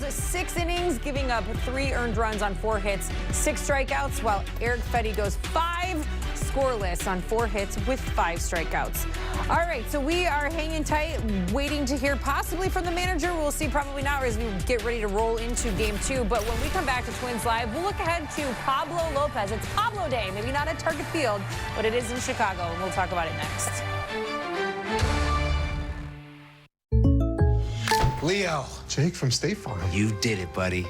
goes 6 innings, giving up 3 earned runs on 4 hits, 6 strikeouts, while Erick Fedde goes 5 scoreless on 4 hits with 5 strikeouts. All right, so we are hanging tight, waiting to hear possibly from the manager. We'll see, probably not, as we get ready to roll into game 2. But when we come back to Twins Live, we'll look ahead to Pablo Lopez. It's Pablo Day, maybe not at Target Field, but it is in Chicago, and we'll talk about it next. Leo. Jake from State Farm. You did it, buddy.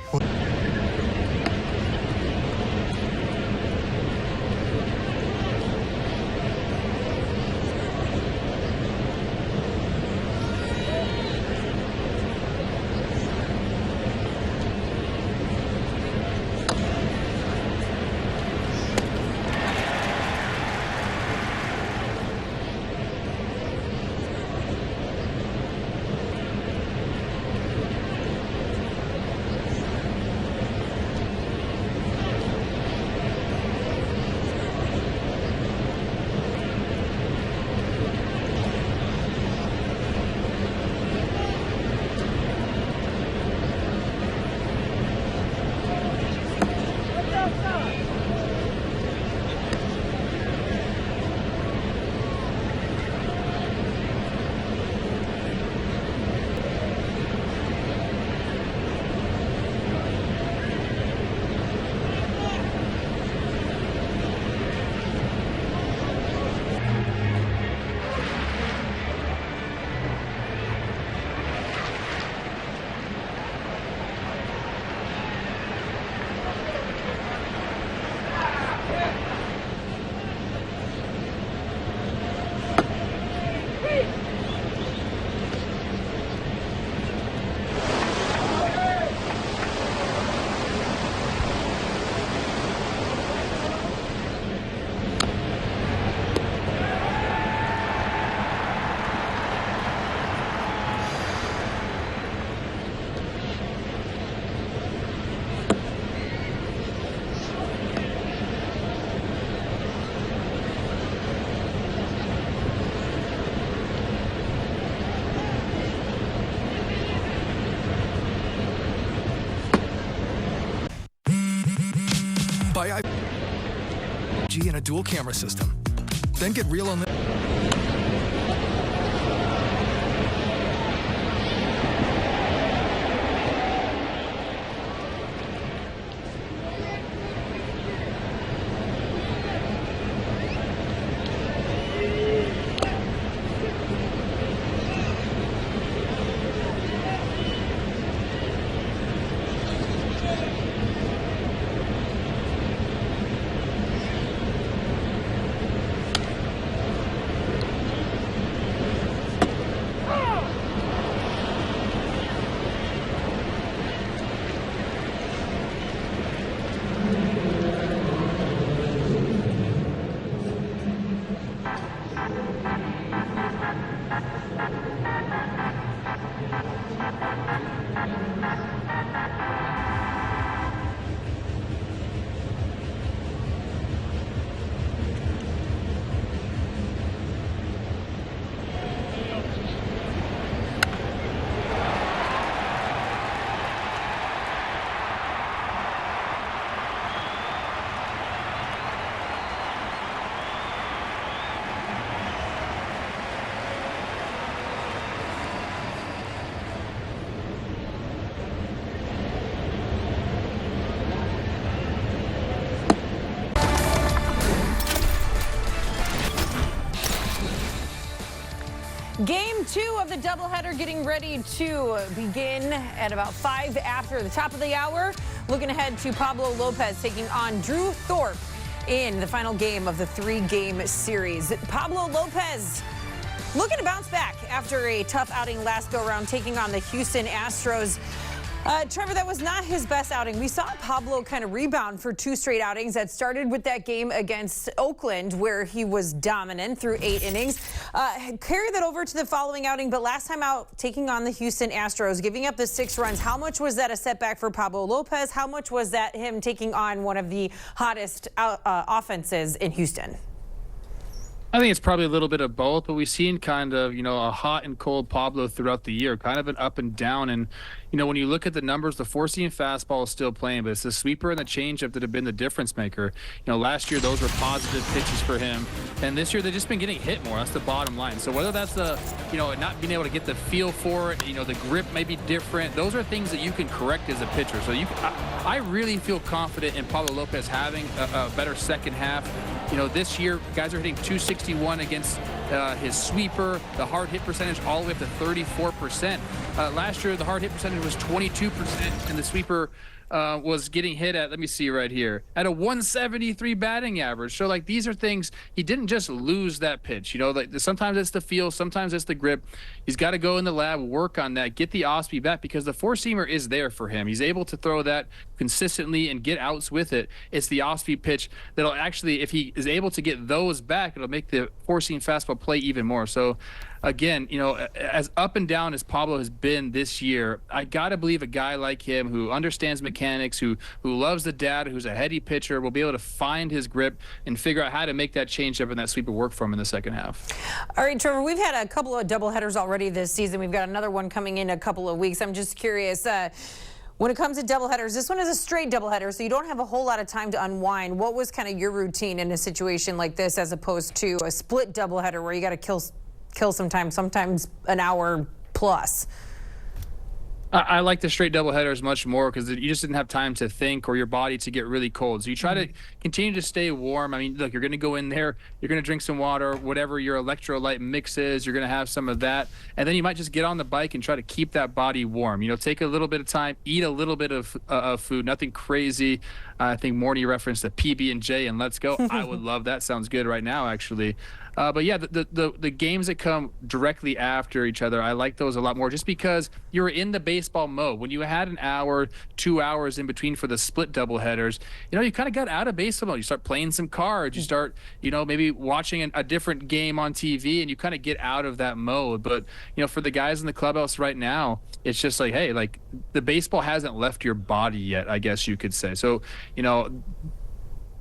By IG and a dual camera system. Then get real on the... Game 2 of the doubleheader getting ready to begin at about 5 after the top of the hour. Looking ahead to Pablo Lopez taking on Drew Thorpe in the final game of the 3-game series. Pablo Lopez looking to bounce back after a tough outing last go-around, taking on the Houston Astros. Trevor, that was not his best outing. We saw Pablo kind of rebound for 2 straight outings. That started with that game against Oakland, where he was dominant through 8 innings. Carried that over to the following outing, but last time out, taking on the Houston Astros, giving up the 6 runs. How much was that a setback for Pablo Lopez? How much was that him taking on one of the hottest offenses in Houston? I think it's probably a little bit of both, but we've seen kind of, a hot and cold Pablo throughout the year, kind of an up and down. And, when you look at the numbers, the four-seam fastball is still playing, but it's the sweeper and the changeup that have been the difference maker. Last year, those were positive pitches for him. And this year, they've just been getting hit more. That's the bottom line. So whether that's the, not being able to get the feel for it, the grip may be different. Those are things that you can correct as a pitcher. So I really feel confident in Pablo Lopez having a better second half. This year, guys are hitting 261 against his sweeper, the hard hit percentage all the way up to 34%. Last year, the hard hit percentage was 22%, and the sweeper was getting hit at, let me see right here, at a 173 batting average. So, these are things, he didn't just lose that pitch. Sometimes it's the feel, sometimes it's the grip. He's got to go in the lab, work on that, get the off-speed back, because the four-seamer is there for him. He's able to throw that consistently and get outs with it. It's the off-speed pitch that'll actually, if he is able to get those back, it'll make the four-seam fastball play even more. So, again, as up and down as Pablo has been this year, I got to believe a guy like him who understands mechanics, who loves the data, who's a heady pitcher, will be able to find his grip and figure out how to make that changeup and that sweeper work for him in the second half. All right, Trevor, we've had a couple of doubleheaders already this season. We've got another one coming in a couple of weeks. I'm just curious, when it comes to doubleheaders, this one is a straight doubleheader, so you don't have a whole lot of time to unwind. What was kind of your routine in a situation like this as opposed to a split doubleheader where you got to kill some time, sometimes an hour plus? I like the straight doubleheaders much more because you just didn't have time to think or your body to get really cold. So you try to continue to stay warm. I mean, look, you're going to go in there, you're going to drink some water, whatever your electrolyte mix is, you're going to have some of that. And then you might just get on the bike and try to keep that body warm. Take a little bit of time, eat a little bit of food, nothing crazy. I think Morty referenced the PB&J and let's go. I would love that. Sounds good right now, actually. But yeah, the games that come directly after each other, I like those a lot more just because you're in the baseball mode. When you had an hour, 2 hours in between for the split doubleheaders, you kind of got out of baseball mode. You start playing some cards. You start, maybe watching a different game on TV, and you kind of get out of that mode. But, for the guys in the clubhouse right now, it's just like, hey, the baseball hasn't left your body yet, I guess you could say. So,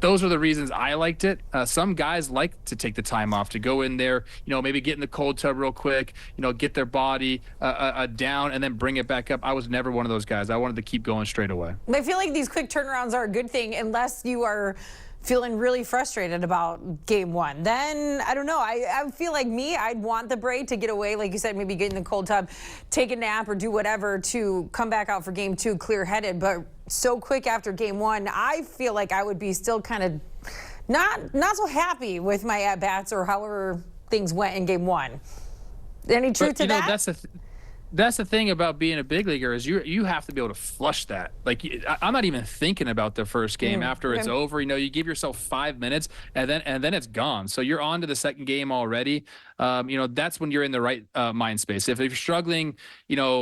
those are the reasons I liked it. Some guys like to take the time off to go in there, maybe get in the cold tub real quick, get their body down and then bring it back up. I was never one of those guys. I wanted to keep going straight away. I feel like these quick turnarounds are a good thing unless you are feeling really frustrated about game one. Then, I don't know, I feel like I'd want the break to get away, like you said, maybe get in the cold tub, take a nap or do whatever to come back out for game two clear-headed. But so quick after game one, I feel like I would be still kind of not so happy with my at-bats or however things went in game one. Any truth to that? That's the thing about being a big leaguer is you have to be able to flush that. I'm not even thinking about the first game after it's over. You give yourself 5 minutes and then it's gone. So you're on to the second game already. That's when you're in the right mind space. If you're struggling,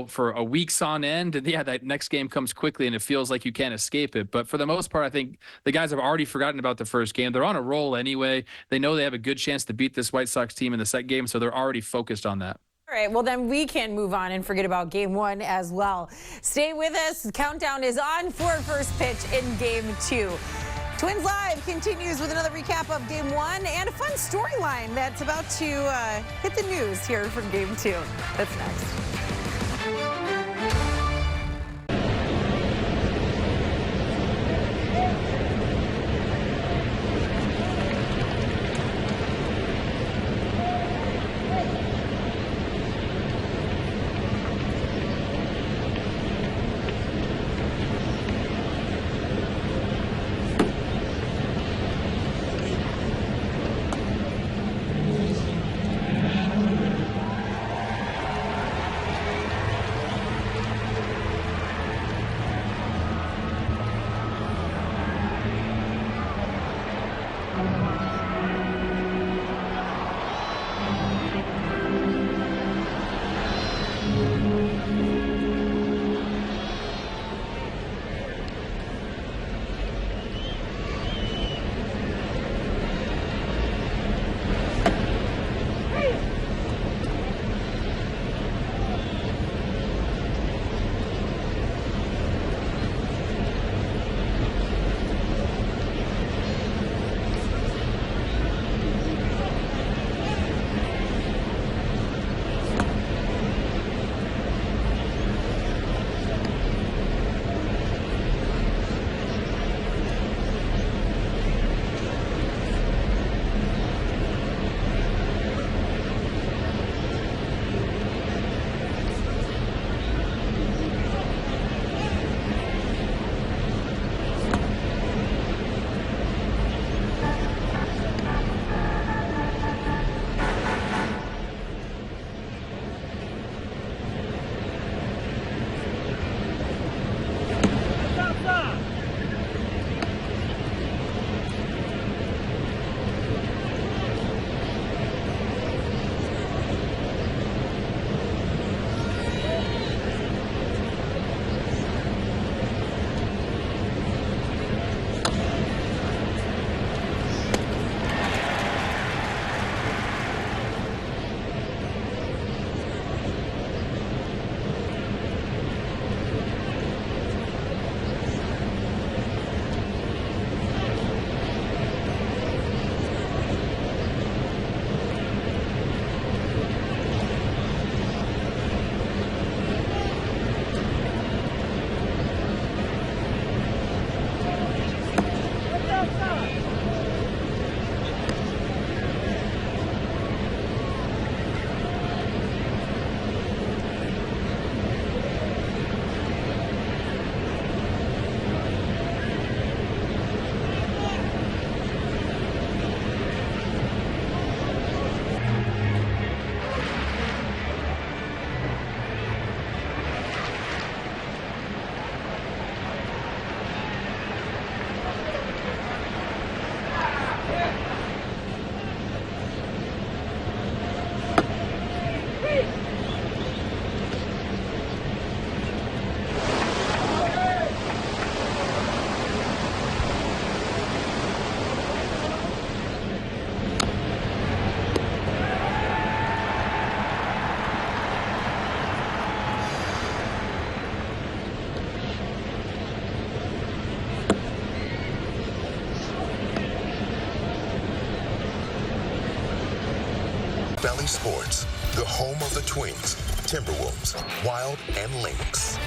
for a weeks on end, and that next game comes quickly and it feels like you can't escape it. But for the most part, I think the guys have already forgotten about the first game. They're on a roll anyway. They know they have a good chance to beat this White Sox team in the second game, so they're already focused on that. All right, well, then we can move on and forget about game one as well. Stay with us. The countdown is on for first pitch in game two. Twins Live continues with another recap of game one and a fun storyline that's about to hit the news here from game two. That's next. Valley Sports, the home of the Twins, Timberwolves, Wild, and Lynx.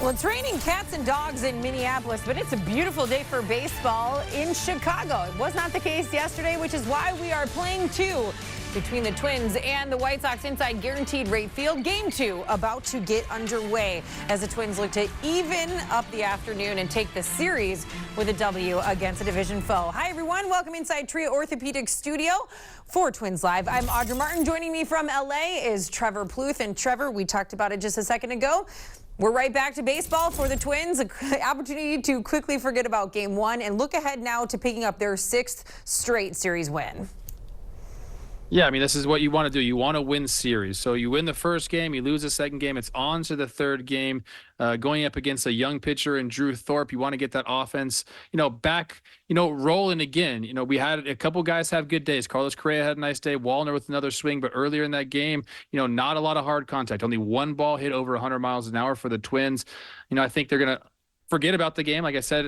Well, it's raining cats and dogs in Minneapolis, but it's a beautiful day for baseball in Chicago. It was not the case yesterday, which is why we are playing two between the Twins and the White Sox inside Guaranteed Rate Field. Game 2 about to get underway as the Twins look to even up the afternoon and take the series with a W against a division foe. Hi, everyone. Welcome inside Trio Orthopedic Studio for Twins Live. I'm Audra Martin. Joining me from LA is Trevor Plouffe. And Trevor, we talked about it just a second ago. We're right back to baseball for the Twins, an opportunity to quickly forget about Game 1 and look ahead now to picking up their 6th straight series win. Yeah, I mean, this is what you want to do. You want to win series. So you win the first game, you lose the second game. It's on to the third game, going up against a young pitcher in Drew Thorpe. You want to get that offense, back, rolling again. We had a couple guys have good days. Carlos Correa had a nice day. Wallner with another swing. But earlier in that game, not a lot of hard contact. Only one ball hit over 100 miles an hour for the Twins. I think they're going to forget about the game. Like I said,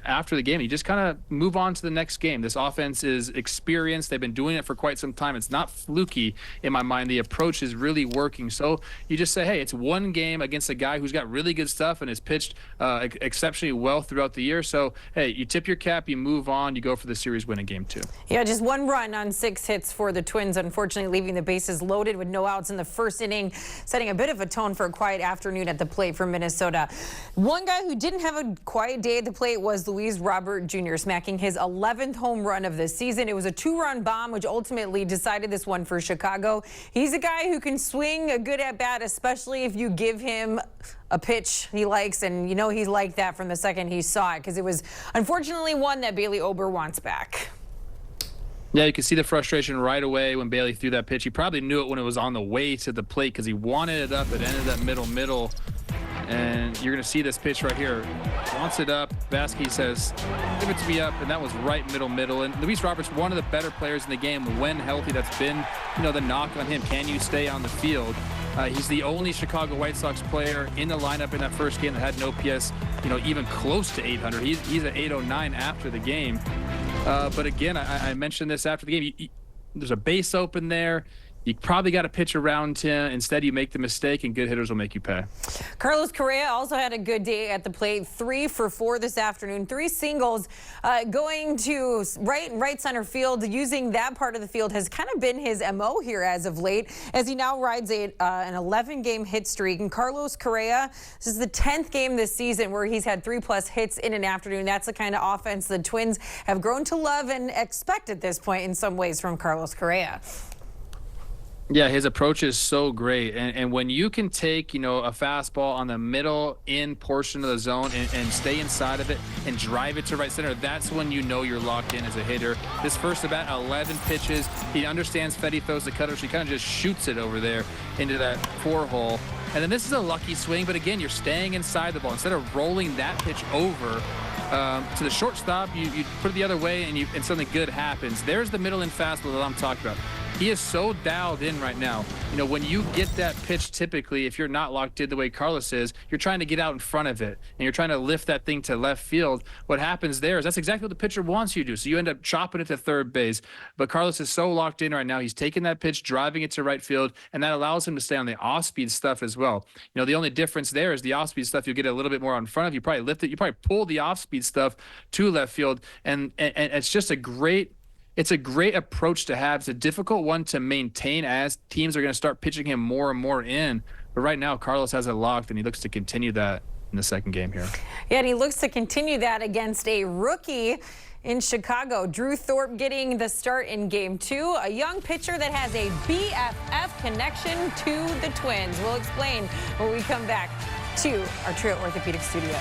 after the game, you just kind of move on to the next game. This offense is experienced. They've been doing it for quite some time. It's not fluky in my mind. The approach is really working. So you just say, hey, it's one game against a guy who's got really good stuff and has pitched exceptionally well throughout the year. So, hey, you tip your cap, you move on, you go for the series win in Game 2. Yeah, just one run on 6 hits for the Twins, unfortunately leaving the bases loaded with no outs in the first inning, setting a bit of a tone for a quiet afternoon at the plate for Minnesota. One guy who didn't have a quiet day at the plate was Luis Robert Jr., smacking his 11th home run of the season. It was a 2-run bomb, which ultimately decided this one for Chicago. He's a guy who can swing a good at-bat, especially if you give him a pitch he likes, and he's like that from the second he saw it, because it was unfortunately one that Bailey Ober wants back. Yeah, you can see the frustration right away when Bailey threw that pitch. He probably knew it when it was on the way to the plate because he wanted it up. It ended up middle. And you're going to see this pitch right here. Wants it up. Vasquez says, give it to me up. And that was right middle. And Luis Roberts, one of the better players in the game when healthy. That's been, the knock on him. Can you stay on the field? He's the only Chicago White Sox player in the lineup in that first game that had an OPS, even close to 800. He's at 809 after the game. But again, I mentioned this after the game. There's a base open there. You probably got to pitch around him. Instead, you make the mistake, and good hitters will make you pay. Carlos Correa also had a good day at the plate. 3 for 4 this afternoon. 3 singles, going to right center field. Using that part of the field has kind of been his MO here as of late, as he now rides an 11-game hit streak. And Carlos Correa, this is the 10th game this season where he's had 3+ hits in an afternoon. That's the kind of offense the Twins have grown to love and expect at this point in some ways from Carlos Correa. Yeah, his approach is so great. And when you can take, a fastball on the middle in portion of the zone and stay inside of it and drive it to right center, that's when you're locked in as a hitter. This first at bat, 11 pitches. He understands Fedde throws the cutter, so he kind of just shoots it over there into that 4-hole. And then this is a lucky swing, but again, you're staying inside the ball. Instead of rolling that pitch over to the shortstop, you put it the other way and something good happens. There's the middle and fastball that I'm talking about. He is so dialed in right now. When you get that pitch, typically, if you're not locked in the way Carlos is, you're trying to get out in front of it, and you're trying to lift that thing to left field. What happens there is that's exactly what the pitcher wants you to do. So you end up chopping it to third base. But Carlos is so locked in right now. He's taking that pitch, driving it to right field, and that allows him to stay on the off-speed stuff as well. The only difference there is the off-speed stuff, you'll get a little bit more on front of you. Probably lift it. You probably pull the off-speed stuff to left field, and it's just a great approach to have. It's a difficult one to maintain as teams are going to start pitching him more and more in. But right now, Carlos has it locked, and he looks to continue that in the second game here. Yeah, and he looks to continue that against a rookie in Chicago. Drew Thorpe getting the start in Game 2, a young pitcher that has a BFF connection to the Twins. We'll explain when we come back to our Trio Orthopedic Studio.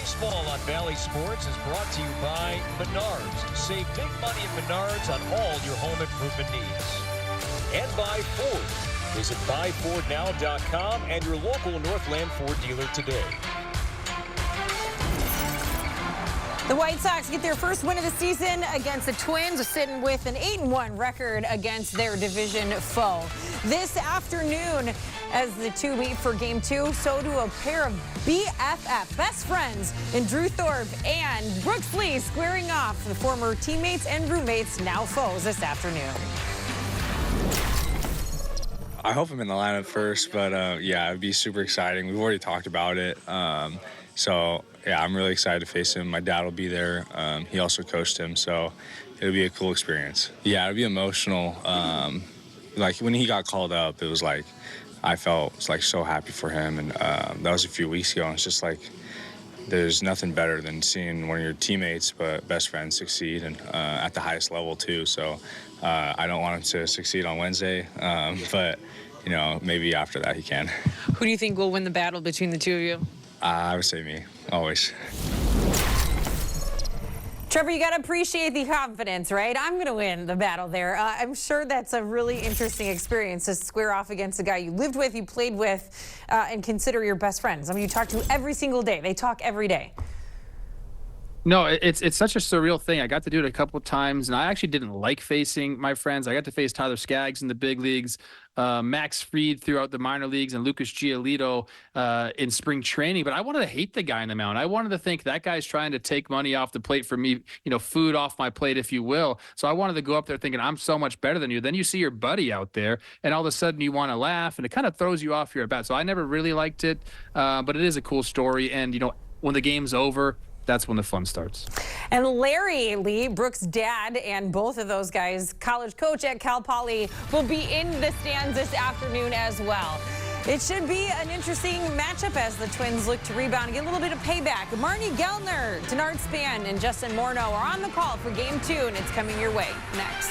Baseball on Valley Sports is brought to you by Menards. Save big money at Menards on all your home improvement needs. And by Ford. Visit buyfordnow.com and your local Northland Ford dealer today. The White Sox get their first win of the season against the Twins, sitting with an 8-1 record against their division foe. This afternoon, as the two meet for Game 2, so do a pair of BFF, best friends, in Drew Thorpe and Brooks Lee, squaring off the former teammates and roommates, now foes, this afternoon. I hope I'm in the lineup first, but yeah, it'd be super exciting. We've already talked about it. So, yeah, I'm really excited to face him. My dad will be there. He also coached him, so it'll be a cool experience. Yeah, it'll be emotional. Like, when he got called up, it was like I felt like so happy for him, and that was a few weeks ago, and it's just like there's nothing better than seeing one of your teammates but best friends succeed, and at the highest level, too. So I don't want him to succeed on Wednesday, but, you know, maybe after that he can. Who do you think will win the battle between the two of you? I would say me, always. Trevor, you got to appreciate the confidence, right? I'm going to win the battle there. I'm sure that's a really interesting experience to square off against a guy you lived with, you played with, and consider your best friends. I mean, you talk to every single day. They talk every day. No, it's such a surreal thing. I got to do it a couple of times, and I actually didn't like facing my friends. I got to face Tyler Skaggs in the big leagues, Max Fried throughout the minor leagues, and Lucas Giolito in spring training. But I wanted to hate the guy in the mound. I wanted to think that guy's trying to take money off the plate for me, you know, food off my plate, if you will. So I wanted to go up there thinking I'm so much better than you. Then you see your buddy out there, and all of a sudden you want to laugh, and it kind of throws you off your bat. So I never really liked it, but it is a cool story. And, you know, when the game's over, that's when the fun starts. And Larry Lee, Brooks' dad, and both of those guys, college coach at Cal Poly, will be in the stands this afternoon as well. It should be an interesting matchup as the Twins look to rebound and get a little bit of payback. Marnie Gellner, Denard Span, and Justin Morneau are on the call for Game 2, and it's coming your way next.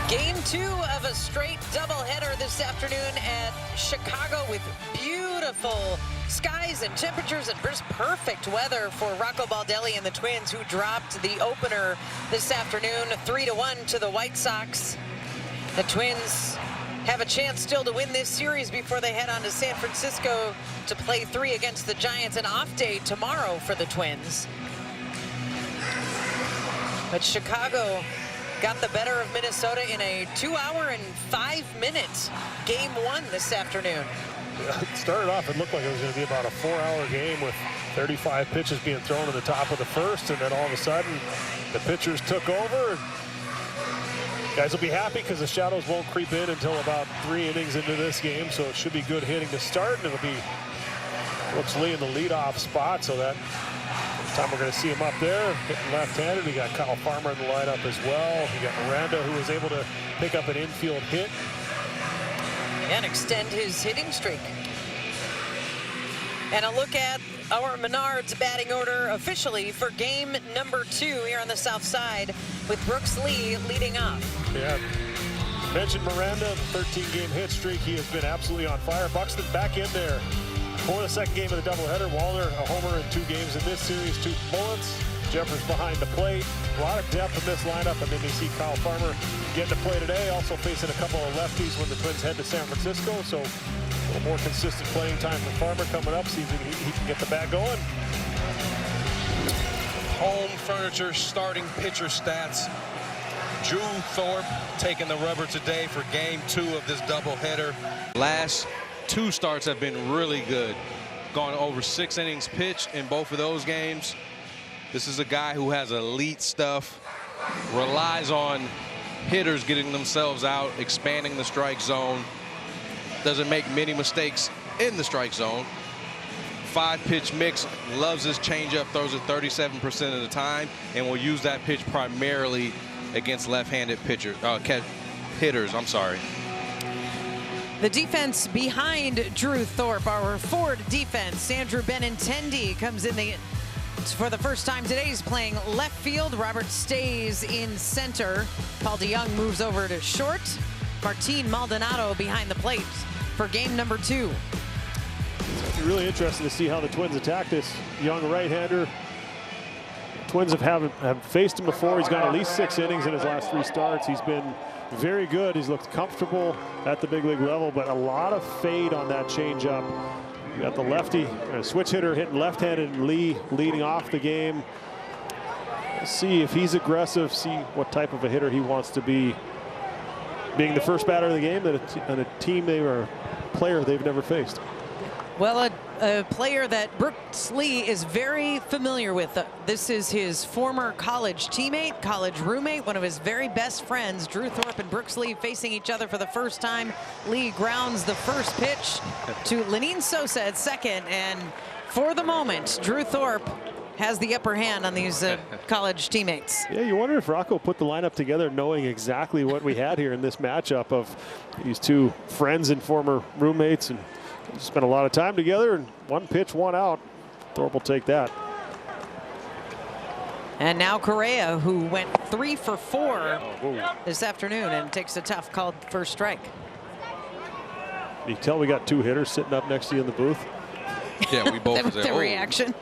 Game 2 of a straight doubleheader this afternoon at Chicago with beautiful skies and temperatures and just perfect weather for Rocco Baldelli and the Twins, who dropped the opener this afternoon 3-1 to the White Sox. The Twins have a chance still to win this series before they head on to San Francisco to play 3 against the Giants. An off day tomorrow for the Twins. But Chicago got the better of Minnesota in a 2-hour and 5-minute game 1 this afternoon. It started off, it looked like it was going to be about a 4-hour game with 35 pitches being thrown in the top of the first, and then all of a sudden the pitchers took over. Guys will be happy because the shadows won't creep in until about 3 innings into this game, so it should be good hitting to start, and it'll be Brooks Lee in the leadoff spot, so that first time we're going to see him up there hitting left-handed. We got Kyle Farmer in the lineup as well. We got Miranda, who was able to pick up an infield hit and extend his hitting streak. And a look at our Menards batting order officially for game number 2 here on the south side, with Brooks Lee leading off. Yeah, mentioned Miranda, the 13-game hit streak. He has been absolutely on fire. Buxton back in there for the second game of the doubleheader. Wallner, a homer in 2 games in this series, 2 bullets. Jeffers behind the plate. A lot of depth in this lineup, and then you see Kyle Farmer getting to play today, also facing a couple of lefties when the Twins head to San Francisco. So a little more consistent playing time for Farmer coming up. See if he can get the bat going. Home Furniture starting pitcher stats. Drew Thorpe taking the rubber today for game 2 of this doubleheader. Last 2 starts have been really good. Gone over 6 innings pitched in both of those games. This is a guy who has elite stuff, relies on hitters getting themselves out, expanding the strike zone, doesn't make many mistakes in the strike zone. 5-pitch mix, loves his changeup, throws it 37% of the time, and will use that pitch primarily against left-handed hitters. I'm sorry. The defense behind Drew Thorpe, our Ford defense, Andrew Benintendi comes in for the first time today. He's playing left field. Robert stays in center. Paul DeYoung moves over to short. Martin Maldonado behind the plate for game number 2. It's really interesting to see how the Twins attack this young right-hander. Twins have faced him before. He's gone at least 6 innings in his last 3 starts. He's been very good. He's looked comfortable at the big league level, but a lot of fade on that changeup. You got the lefty, switch hitter hitting left-handed, and Lee leading off the game. We'll see if he's aggressive, see what type of a hitter he wants to be. Being the first batter of the game, and a team or a player they've never faced. Well, a player that Brooks Lee is very familiar with. This is his former college teammate, college roommate, one of his very best friends. Drew Thorpe and Brooks Lee facing each other for the first time. Lee grounds the first pitch to Lenyn Sosa at second, and for the moment, Drew Thorpe has the upper hand on these college teammates. Yeah, you wonder if Rocco put the lineup together knowing exactly what we had here in this matchup of these 2 friends and former roommates, and spent a lot of time together, and 1 pitch, 1 out. Thorpe will take that. And now Correa, who went 3 for 4 this afternoon and takes a tough called first strike. You tell we got 2 hitters sitting up next to you in the booth. Yeah, we both. That was the reaction.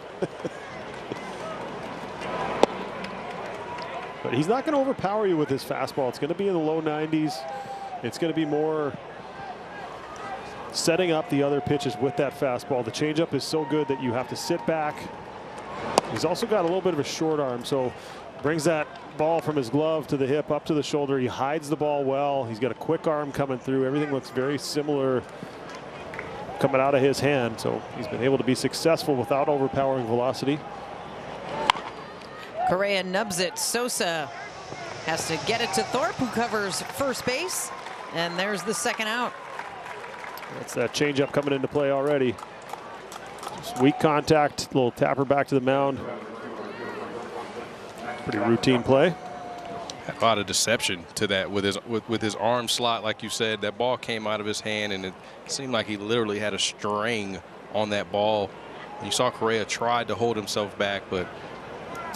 But he's not going to overpower you with his fastball. It's going to be in the low 90s. It's going to be more setting up the other pitches with that fastball. The changeup is so good that you have to sit back. He's also got a little bit of a short arm, so brings that ball from his glove to the hip, up to the shoulder. He hides the ball well. He's got a quick arm coming through. Everything looks very similar coming out of his hand, so he's been able to be successful without overpowering velocity. Correa nubs it. Sosa has to get it to Thorpe, who covers first base, and there's the second out. That's that changeup coming into play already. Just weak contact, little tapper back to the mound. Pretty routine play. A lot of deception to that with his arm slot, like you said. That ball came out of his hand, and it seemed like he literally had a string on that ball. You saw Correa tried to hold himself back, but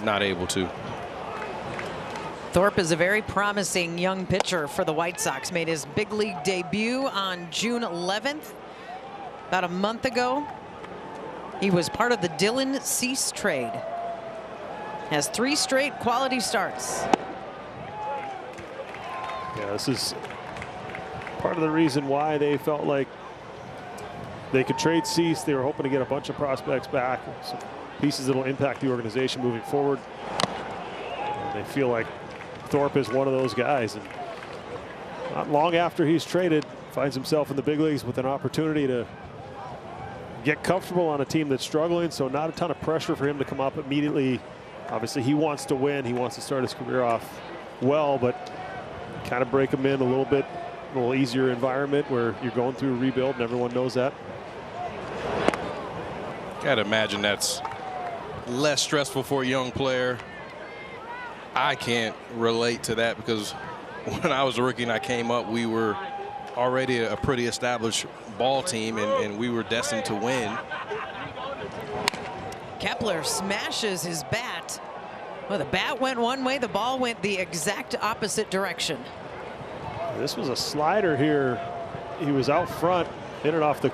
not able to. Thorpe is a very promising young pitcher for the White Sox. Made his big league debut on June 11th, about a month ago. He was part of the Dylan Cease trade. Has 3 straight quality starts. Yeah, this is part of the reason why they felt like they could trade Cease. They were hoping to get a bunch of prospects back, some pieces that will impact the organization moving forward. And they feel like Thorpe is one of those guys. And not long after he's traded, finds himself in the big leagues with an opportunity to get comfortable on a team that's struggling. So not a ton of pressure for him to come up immediately. Obviously, he wants to win. He wants to start his career off well, but kind of break him in a little bit, a little easier environment where you're going through a rebuild and everyone knows that. Gotta imagine that's less stressful for a young player. I can't relate to that because when I was a rookie and I came up, we were already a pretty established ball team, and we were destined to win. Kepler smashes his bat. Well, the bat went one way, the ball went the exact opposite direction. This was a slider here. He was out front, hit it off the.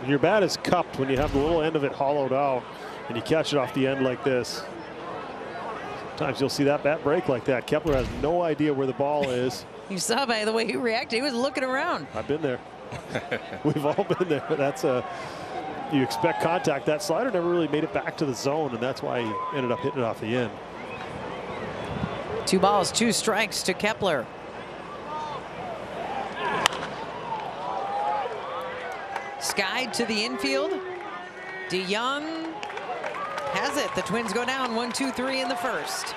Your bat is cupped when you have the little end of it hollowed out, and you catch it off the end like this. Sometimes you'll see that bat break like that. Kepler has no idea where the ball is. You saw by the way he reacted. He was looking around. I've been there. We've all been there. That's a. You expect contact. That slider never really made it back to the zone, and that's why he ended up hitting it off the end. 2 balls, 2 strikes to Kepler. Sky to the infield. DeYoung has it. The Twins go down 1-2-3 in the first.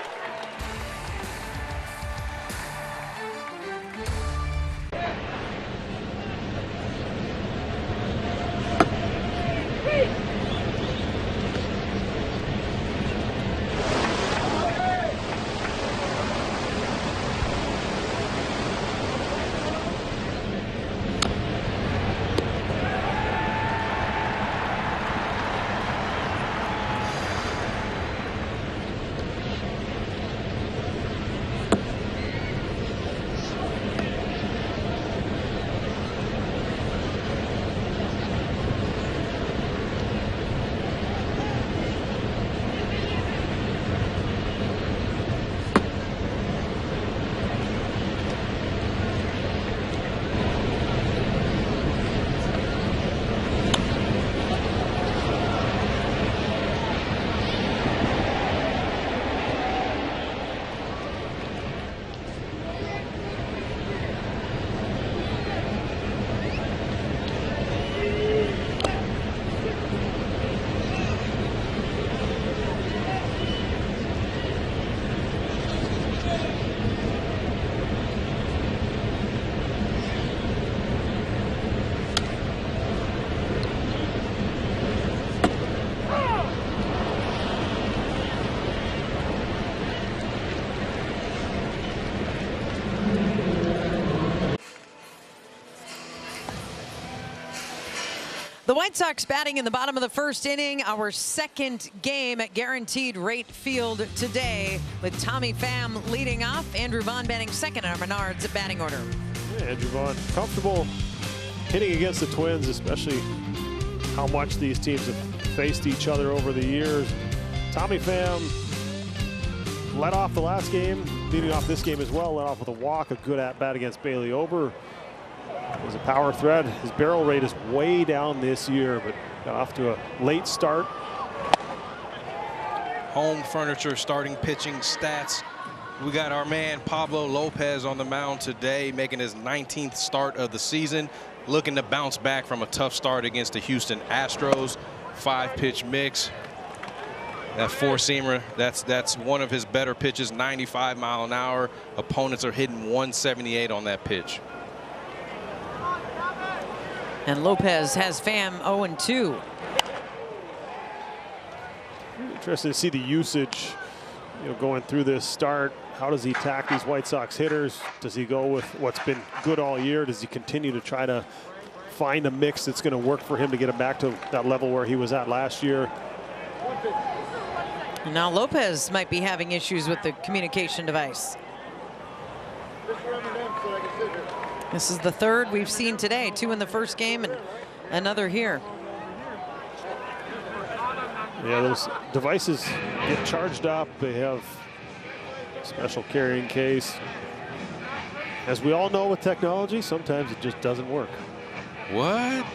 The White Sox batting in the bottom of the first inning. Our second game at Guaranteed Rate Field today with Tommy Pham leading off. Andrew Vaughn batting second in our Menards batting order. Yeah, Andrew Vaughn comfortable hitting against the Twins, especially how much these teams have faced each other over the years. Tommy Pham led off the last game, leading off this game as well, led off with a walk, a good at-bat against Bailey Ober. It was a power threat. His barrel rate is way down this year, but got off to a late start. Home Furniture starting pitching stats. We got our man Pablo Lopez on the mound today, making his 19th start of the season, looking to bounce back from a tough start against the Houston Astros. 5-pitch mix. That 4-seamer, that's one of his better pitches, 95 mile an hour. Opponents are hitting 178 on that pitch. And Lopez has Pham 0-2. Interesting to see the usage, going through this start. How does he attack these White Sox hitters? Does he go with what's been good all year? Does he continue to try to find a mix that's going to work for him to get him back to that level where he was at last year? Now Lopez might be having issues with the communication device. This is the third we've seen today. 2 in the first game and another here. Yeah, those devices get charged up. They have a special carrying case. As we all know with technology, sometimes it just doesn't work. What?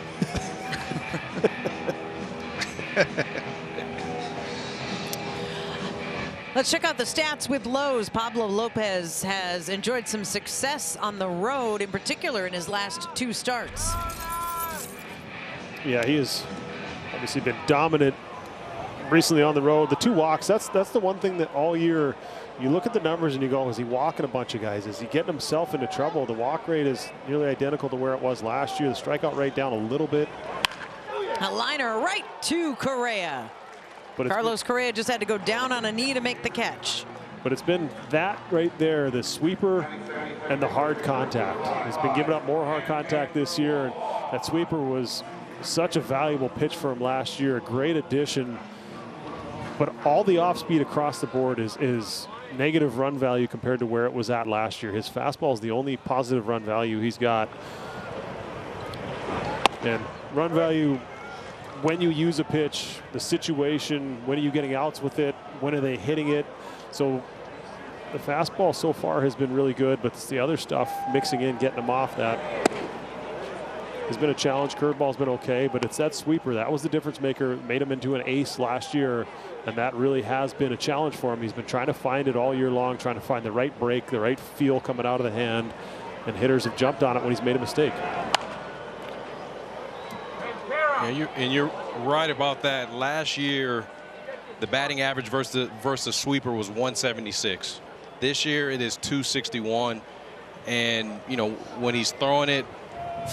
Let's check out the stats with Lowe's. Pablo Lopez has enjoyed some success on the road, in particular in his last 2 starts. Yeah, he has obviously been dominant recently on the road. The 2 walks, that's the one thing that all year you look at the numbers and you go, is he walking a bunch of guys? Is he getting himself into trouble? The walk rate is nearly identical to where it was last year. The strikeout rate down a little bit. A liner right to Correa. But Carlos Correa just had to go down on a knee to make the catch. But it's been that right there, the sweeper and the hard contact. He's been giving up more hard contact this year. And that sweeper was such a valuable pitch for him last year, a great addition. But all the off speed across the board is negative run value compared to where it was at last year. His fastball is the only positive run value he's got. And run value, when you use a pitch, the situation, when are you getting outs with it, when are they hitting it? So the fastball so far has been really good, but it's the other stuff mixing in, getting them off that has been a challenge. Curveball's been okay, but it's that sweeper. That was the difference maker, made him into an ace last year, and that really has been a challenge for him. He's been trying to find it all year long, trying to find the right break, the right feel coming out of the hand, and hitters have jumped on it when he's made a mistake. And you're right about that. Last year, the batting average versus the sweeper was 176. This year it is 261. And, you know, when he's throwing it,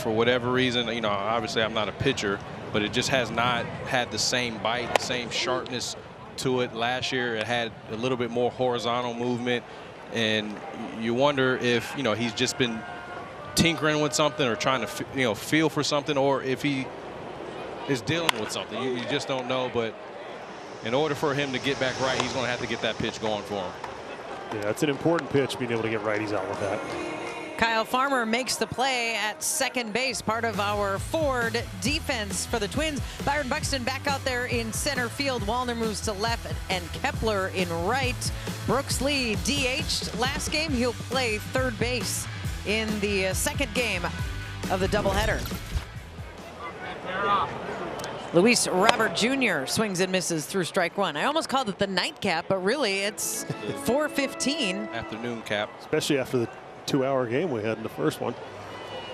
for whatever reason, you know, obviously I'm not a pitcher, but it just has not had the same bite, the same sharpness to it. Last year it had a little bit more horizontal movement, and you wonder if, you know, he's just been tinkering with something or trying to, you know, feel for something, or if he is dealing with something. You just don't know, but in order for him to get back right, he's going to have to get that pitch going for him. Yeah, it's an important pitch, being able to get righties out with that. Kyle Farmer makes the play at second base, part of our Ford defense for the Twins. Byron Buxton back out there in center field. Wallner moves to left and Kepler in right. Brooks Lee DH'd last game. He'll play third base in the second game of the doubleheader. Luis Robert Jr. swings and misses through strike 1. I almost called it the nightcap, but really it's 4:15. Afternoon cap. Especially after the 2-hour game we had in the first one.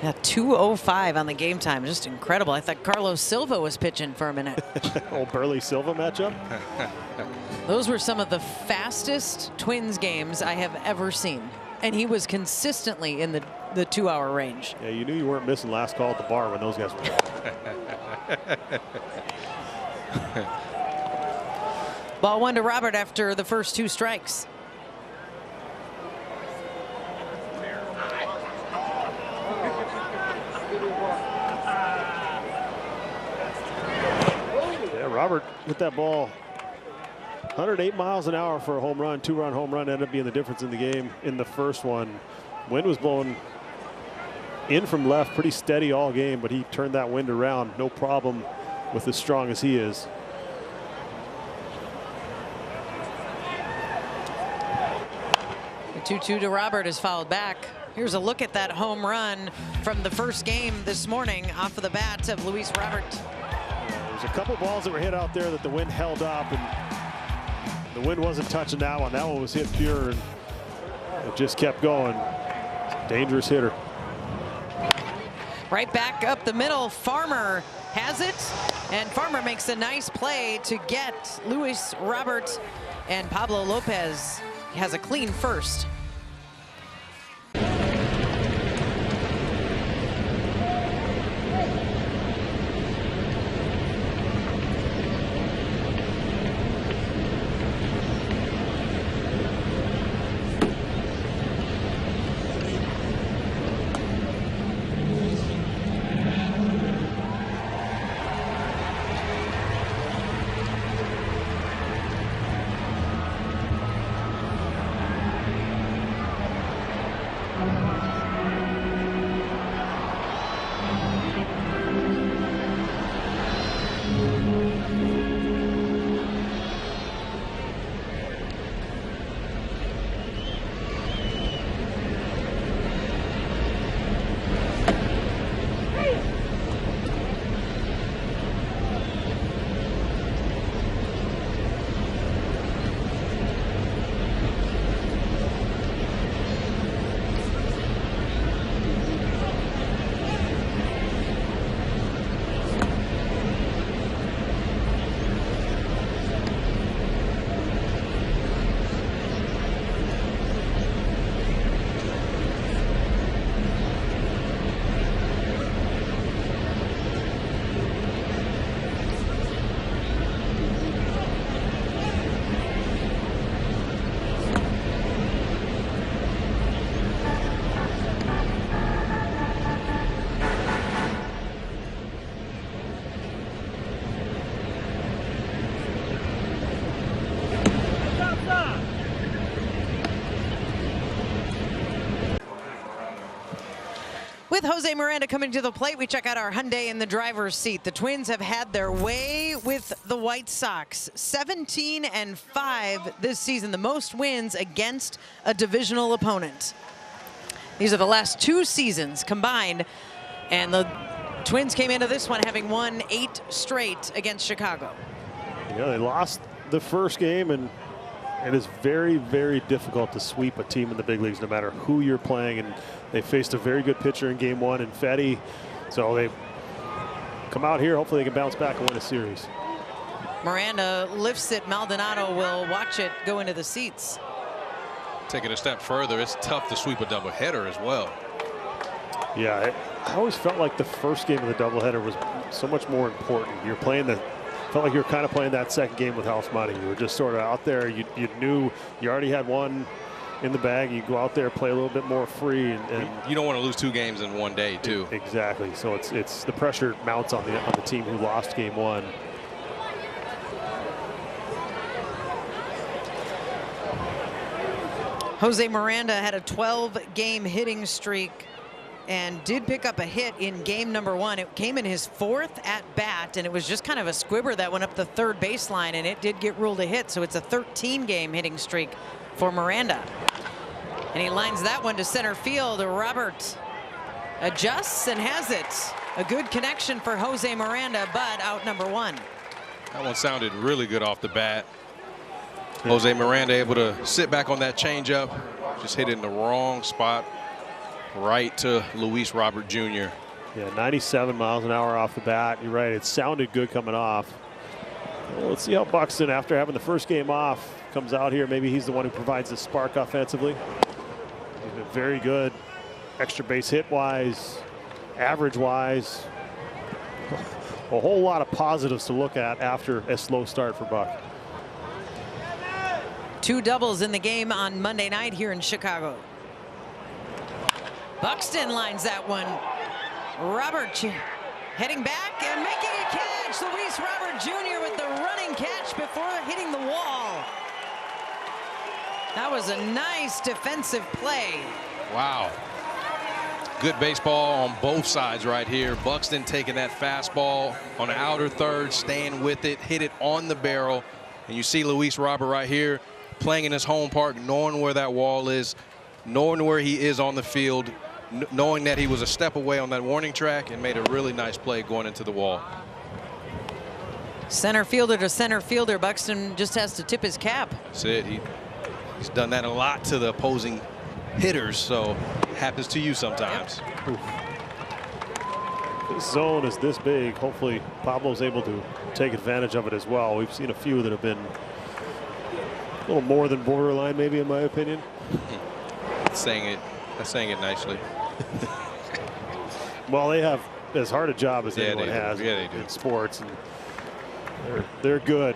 Yeah, 2:05 on the game time. Just incredible. I thought Carlos Silva was pitching for a minute. Old Burley Silva matchup. Those were some of the fastest Twins games I have ever seen. And he was consistently in the 2-hour range. Yeah, you knew you weren't missing last call at the bar when those guys were. Ball 1 to Robert after the first 2 strikes. Yeah, Robert hit that ball 108 miles an hour for a home run. 2-run home run ended up being the difference in the game in the first one. Wind was blowing in from left pretty steady all game, but he turned that wind around no problem with as strong as he is. The 2-2 to Robert is fouled back. Here's a look at that home run from the first game this morning off of the bat of Luis Robert. There's a couple balls that were hit out there that the wind held up, and the wind wasn't touching that one. That one was hit pure, and it just kept going. Dangerous hitter. Right back up the middle. Farmer has it, and Farmer makes a nice play to get Luis Robert, and Pablo Lopez has a clean first. With Jose Miranda coming to the plate, we check out our Hyundai in the driver's seat. The Twins have had their way with the White Sox. 17-5 this season, the most wins against a divisional opponent. These are the last 2 seasons combined, and the Twins came into this one having won 8 straight against Chicago. Yeah, they lost the first game, and it is very, very difficult to sweep a team in the big leagues no matter who you're playing. And they faced a very good pitcher in game 1 in Fetty. So they come out here. Hopefully they can bounce back and win a series. Miranda lifts it. Maldonado will watch it go into the seats. Take it a step further, it's tough to sweep a doubleheader as well. Yeah, I always felt like the first game of the doubleheader was so much more important. You're playing felt like you were kind of playing that second game with house money. You were just sort of out there. You knew you already had one in the bag. You go out there, play a little bit more free, and you don't want to lose 2 games in one day, too. Exactly. So it's the pressure mounts on the team who lost game 1. Jose Miranda had a 12-game hitting streak and did pick up a hit in game number 1. It came in his 4th at bat, and it was just kind of a squibber that went up the 3rd baseline, and it did get ruled a hit. So it's a 13-game hitting streak for Miranda. And he lines that one to center field. Robert adjusts and has it. A good connection for Jose Miranda, but out number 1. That one sounded really good off the bat. Jose Miranda able to sit back on that changeup, just hit it in the wrong spot, right to Luis Robert Jr. Yeah, 97 miles an hour off the bat. You're right, it sounded good coming off. Well, let's see how Buxton, after having the first game off, comes out here. Maybe he's the one who provides the spark offensively. He's been very good, extra base hit wise, average wise. A whole lot of positives to look at after a slow start for Buck. 2 doubles in the game on Monday night here in Chicago. Buxton lines that one. Robert heading back and making a catch. Luis Robert Jr. with the running catch before hitting the wall. That was a nice defensive play. Wow. Good baseball on both sides right here. Buxton taking that fastball on the outer third, staying with it, hit it on the barrel. And you see Luis Robert right here playing in his home park, knowing where that wall is, knowing where he is on the field, knowing that he was a step away on that warning track, and made a really nice play going into the wall. Center fielder to center fielder. Buxton just has to tip his cap. That's it. He's done that a lot to the opposing hitters, so it happens to you sometimes. Yep. This zone is this big. Hopefully Pablo's able to take advantage of it as well. We've seen a few that have been a little more than borderline, maybe, in my opinion. That's saying it nicely. Well, they have as hard a job as anyone has they do. in sports, and they're good.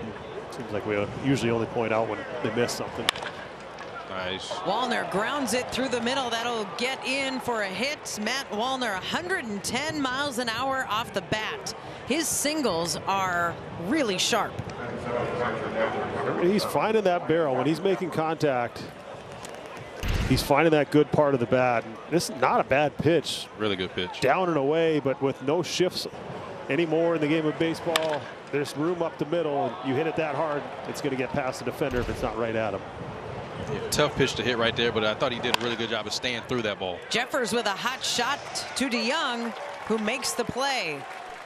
Seems like we usually only point out when they miss something. Nice. Wallner grounds it through the middle. That'll get in for a hit. Matt Wallner, 110 miles an hour off the bat. His singles are really sharp. He's finding that barrel when he's making contact. He's finding that good part of the bat. This is not a bad pitch. Really good pitch. Down and away, but with no shifts anymore in the game of baseball. There's room up the middle, and you hit it that hard, it's going to get past the defender if it's not right at him. Yeah, tough pitch to hit right there, but I thought he did a really good job of staying through that ball. Jeffers with a hot shot to DeYoung, who makes the play.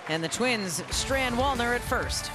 And the Twins strand Wallner at first.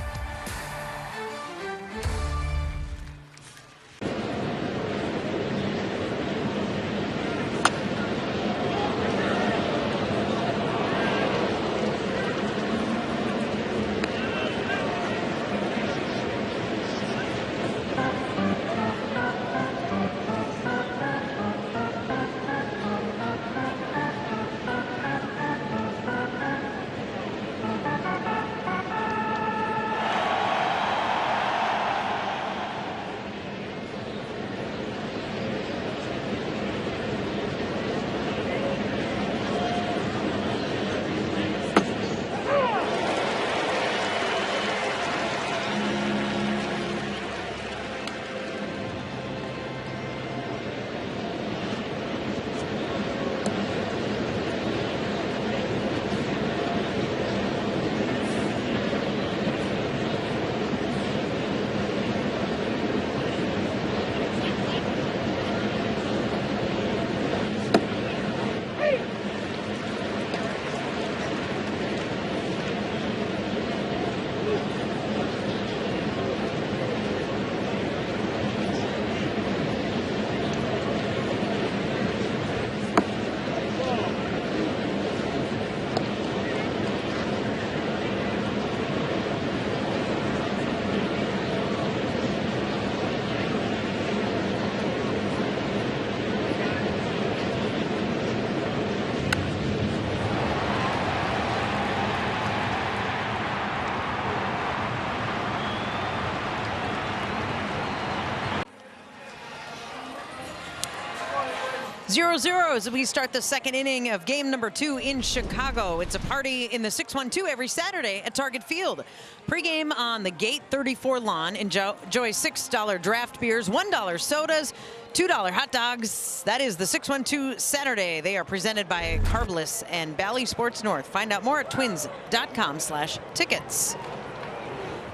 0-0 as we start the second inning of game number 2 in Chicago. It's a party in the 612 every Saturday at Target Field. Pre-game on the Gate 34 lawn. Enjoy $6 draft beers, $1 sodas, $2 hot dogs. That is the 612 Saturday. They are presented by Carbless and Bally Sports North. Find out more at twins.com/tickets.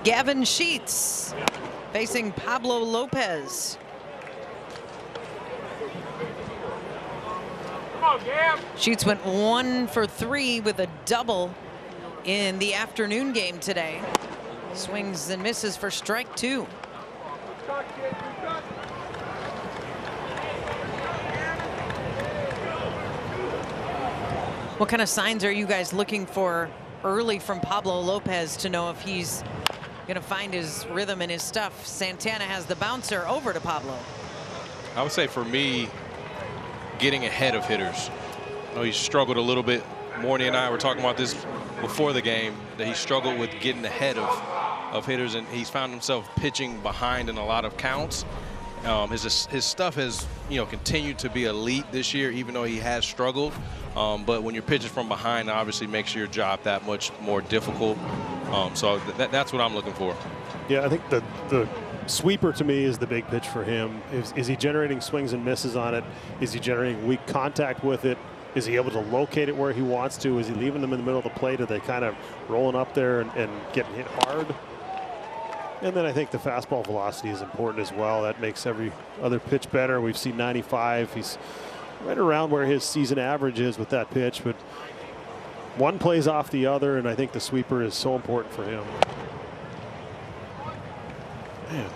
Gavin Sheets facing Pablo Lopez. Sheets went 1 for 3 with a double in the afternoon game today. Swings and misses for strike 2. What kind of signs are you guys looking for early from Pablo Lopez to know if he's going to find his rhythm and his stuff? Santana has the bouncer over to Pablo. I would say for me, getting ahead of hitters. I know he struggled a little bit. Morty and I were talking about this before the game, that he struggled with getting ahead of hitters, and he's found himself pitching behind in a lot of counts. His stuff has, continued to be elite this year, even though he has struggled. But when you're pitching from behind, it obviously makes your job that much more difficult. So that's what I'm looking for. Yeah, I think the sweeper to me is the big pitch for him. Is he generating swings and misses on it? Is he generating weak contact with it? Is he able to locate it where he wants to? Is he leaving them in the middle of the plate? Are they kind of rolling up there and getting hit hard? And then I think the fastball velocity is important as well. That makes every other pitch better. We've seen 95. He's right around where his season average is with that pitch, but one plays off the other, and I think the sweeper is so important for him. Man.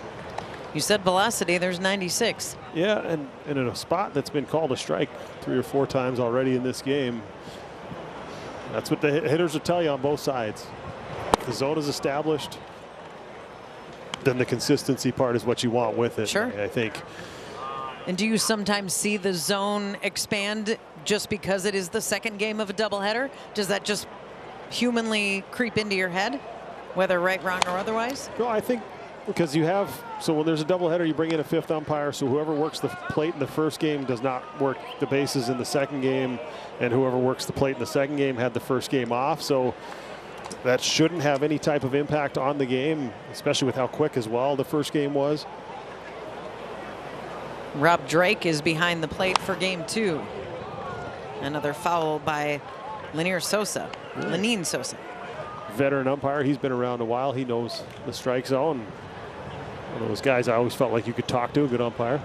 You said velocity, there's 96. Yeah, and in a spot that's been called a strike 3 or 4 times already in this game. That's what the hitters will tell you on both sides. If the zone is established, then the consistency part is what you want with it. Sure. I think. And do you sometimes see the zone expand just because it is the second game of a doubleheader? Does that just humanly creep into your head, whether right, wrong, or otherwise? No, I think because you have, so when there's a doubleheader, you bring in a 5th umpire, so whoever works the plate in the first game does not work the bases in the second game, and whoever works the plate in the second game had the first game off. So that shouldn't have any type of impact on the game, especially with how quick as well the first game was. Rob Drake is behind the plate for game 2. Another foul by Lenyn Sosa. Lenyn Sosa. Veteran umpire, he's been around a while. He knows the strike zone. One of those guys I always felt like you could talk to, a good umpire.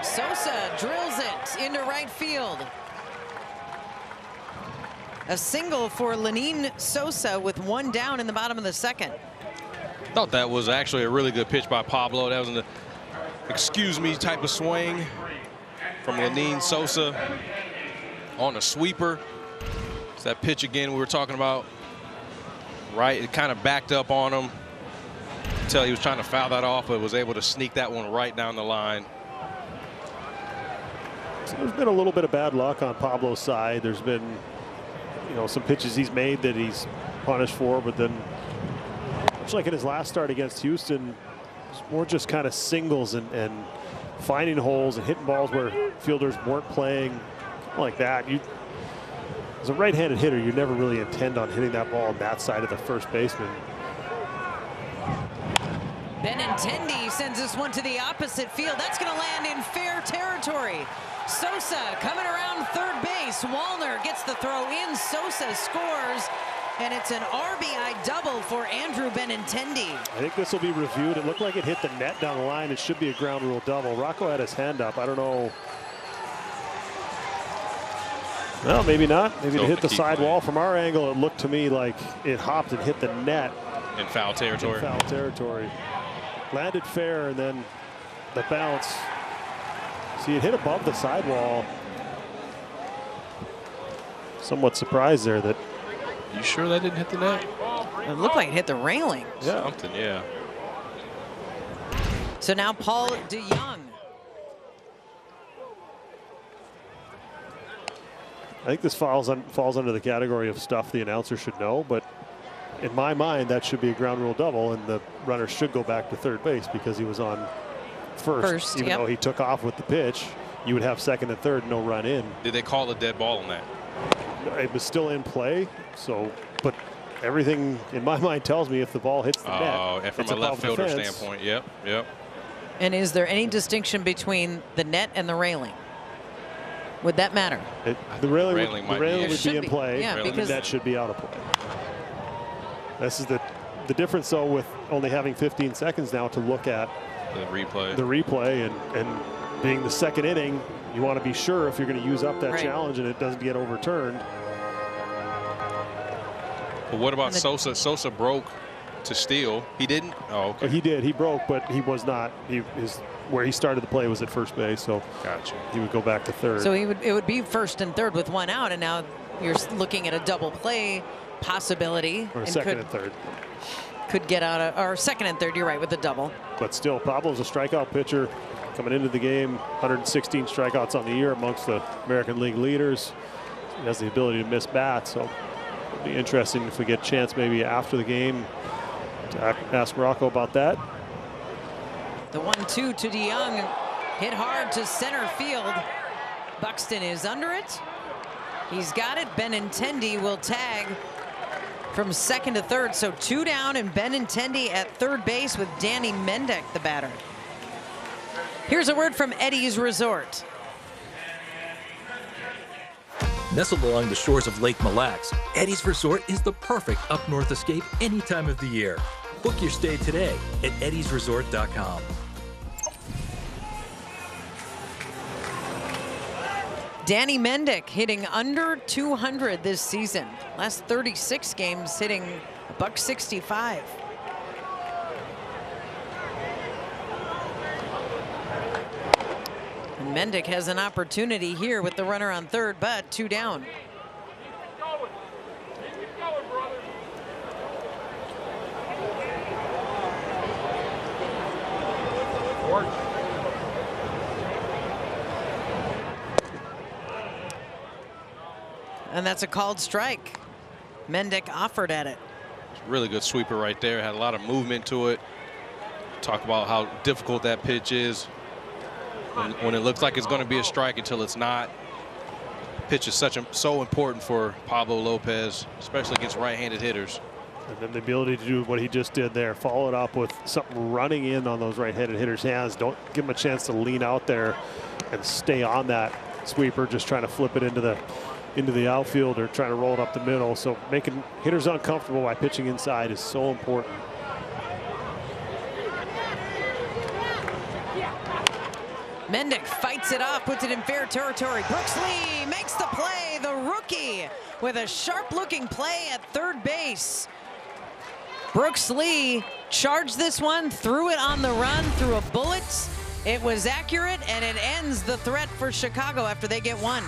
Sosa drills it into right field. A single for Lenyn Sosa with 1 down in the bottom of the second. Thought that was actually a really good pitch by Pablo. That was an excuse me type of swing from Lenyn Sosa on a sweeper. It's that pitch again we were talking about. Right, it kind of backed up on him until he was trying to foul that off, but was able to sneak that one right down the line. So there's been a little bit of bad luck on Pablo's side. There's been, some pitches he's made that he's punished for, but then much like in his last start against Houston, it's more just kind of singles and finding holes and hitting balls where fielders weren't playing like that. As a right-handed hitter, you never really intend on hitting that ball on that side of the first baseman. Benintendi sends this one to the opposite field. That's going to land in fair territory. Sosa coming around third base. Wallner gets the throw in. Sosa scores, and it's an RBI double for Andrew Benintendi. I think this will be reviewed. It looked like it hit the net down the line. It should be a ground rule double. Rocco had his hand up. I don't know. Well, maybe not. Maybe it hit the sidewall. From our angle, it looked to me like it hopped and hit the net. In foul territory. In foul territory. Landed fair, and then the bounce. See, it hit above the sidewall. Somewhat surprised there that. You sure that didn't hit the net? It looked like it hit the railing. Yeah. Something, yeah. So now Paul DeJong. I think this falls under the category of stuff the announcer should know, but in my mind, that should be a ground rule double, and the runner should go back to third base because he was on first. Even though he took off with the pitch, you would have second and third, no run in. Did they call a dead ball on that? It was still in play, so, but everything in my mind tells me if the ball hits the net, and from it's a left above the fielder fence. standpoint, yep. And is there any distinction between the net and the railing? Would that matter? The railing Railing would be in be. play, Yeah, and the because- net should be out of play. This is the difference, though, with only having 15 seconds now to look at The replay. the replay, and being the second inning, you want to be sure if you're going to use up that Right. challenge and it doesn't get overturned. But what about Sosa? Sosa broke to steal. He didn't? Oh, okay. He did. He broke, but he was not. Where he started the play was at first base, so Gotcha. he would go back to third. So it would be first and third with one out, and now you're looking at a double play possibility. or and second and third. Could get out of, or second and third, you're right, with the double. But still, Pablo's a strikeout pitcher coming into the game. 116 strikeouts on the year, amongst the American League leaders. He has the ability to miss bats, so it'll be interesting if we get a chance maybe after the game to ask Rocco about that. The 1-2 to DeYoung, hit hard to center field. Buxton is under it. He's got it. Benintendi will tag from second to third. So 2 down, and Benintendi at third base with Danny Mendick, the batter. Here's a word from Eddie's Resort. Nestled along the shores of Lake Mille Lacs, Eddie's Resort is the perfect up-north escape any time of the year. Book your stay today at eddiesresort.com. Danny Mendick hitting under 200 this season. Last 36 games hitting $165. And Mendick has an opportunity here with the runner on third, but 2 down. And that's a called strike. Mendick offered at it. Really good sweeper right there. Had a lot of movement to it. Talk about how difficult that pitch is. When it looks like it's going to be a strike until it's not. Pitch is so important for Pablo Lopez, especially against right-handed hitters. And then the ability to do what he just did there, follow it up with something running in on those right-handed hitters' hands. Don't give him a chance to lean out there and stay on that sweeper, just trying to flip it into the outfield or trying to roll it up the middle. So making hitters uncomfortable by pitching inside is so important. Mendick fights it off, puts it in fair territory. Brooks Lee makes the play, the rookie, with a sharp-looking play at third base. Brooks Lee charged this one, threw it on the run, threw a bullet. It was accurate, and it ends the threat for Chicago after they get one.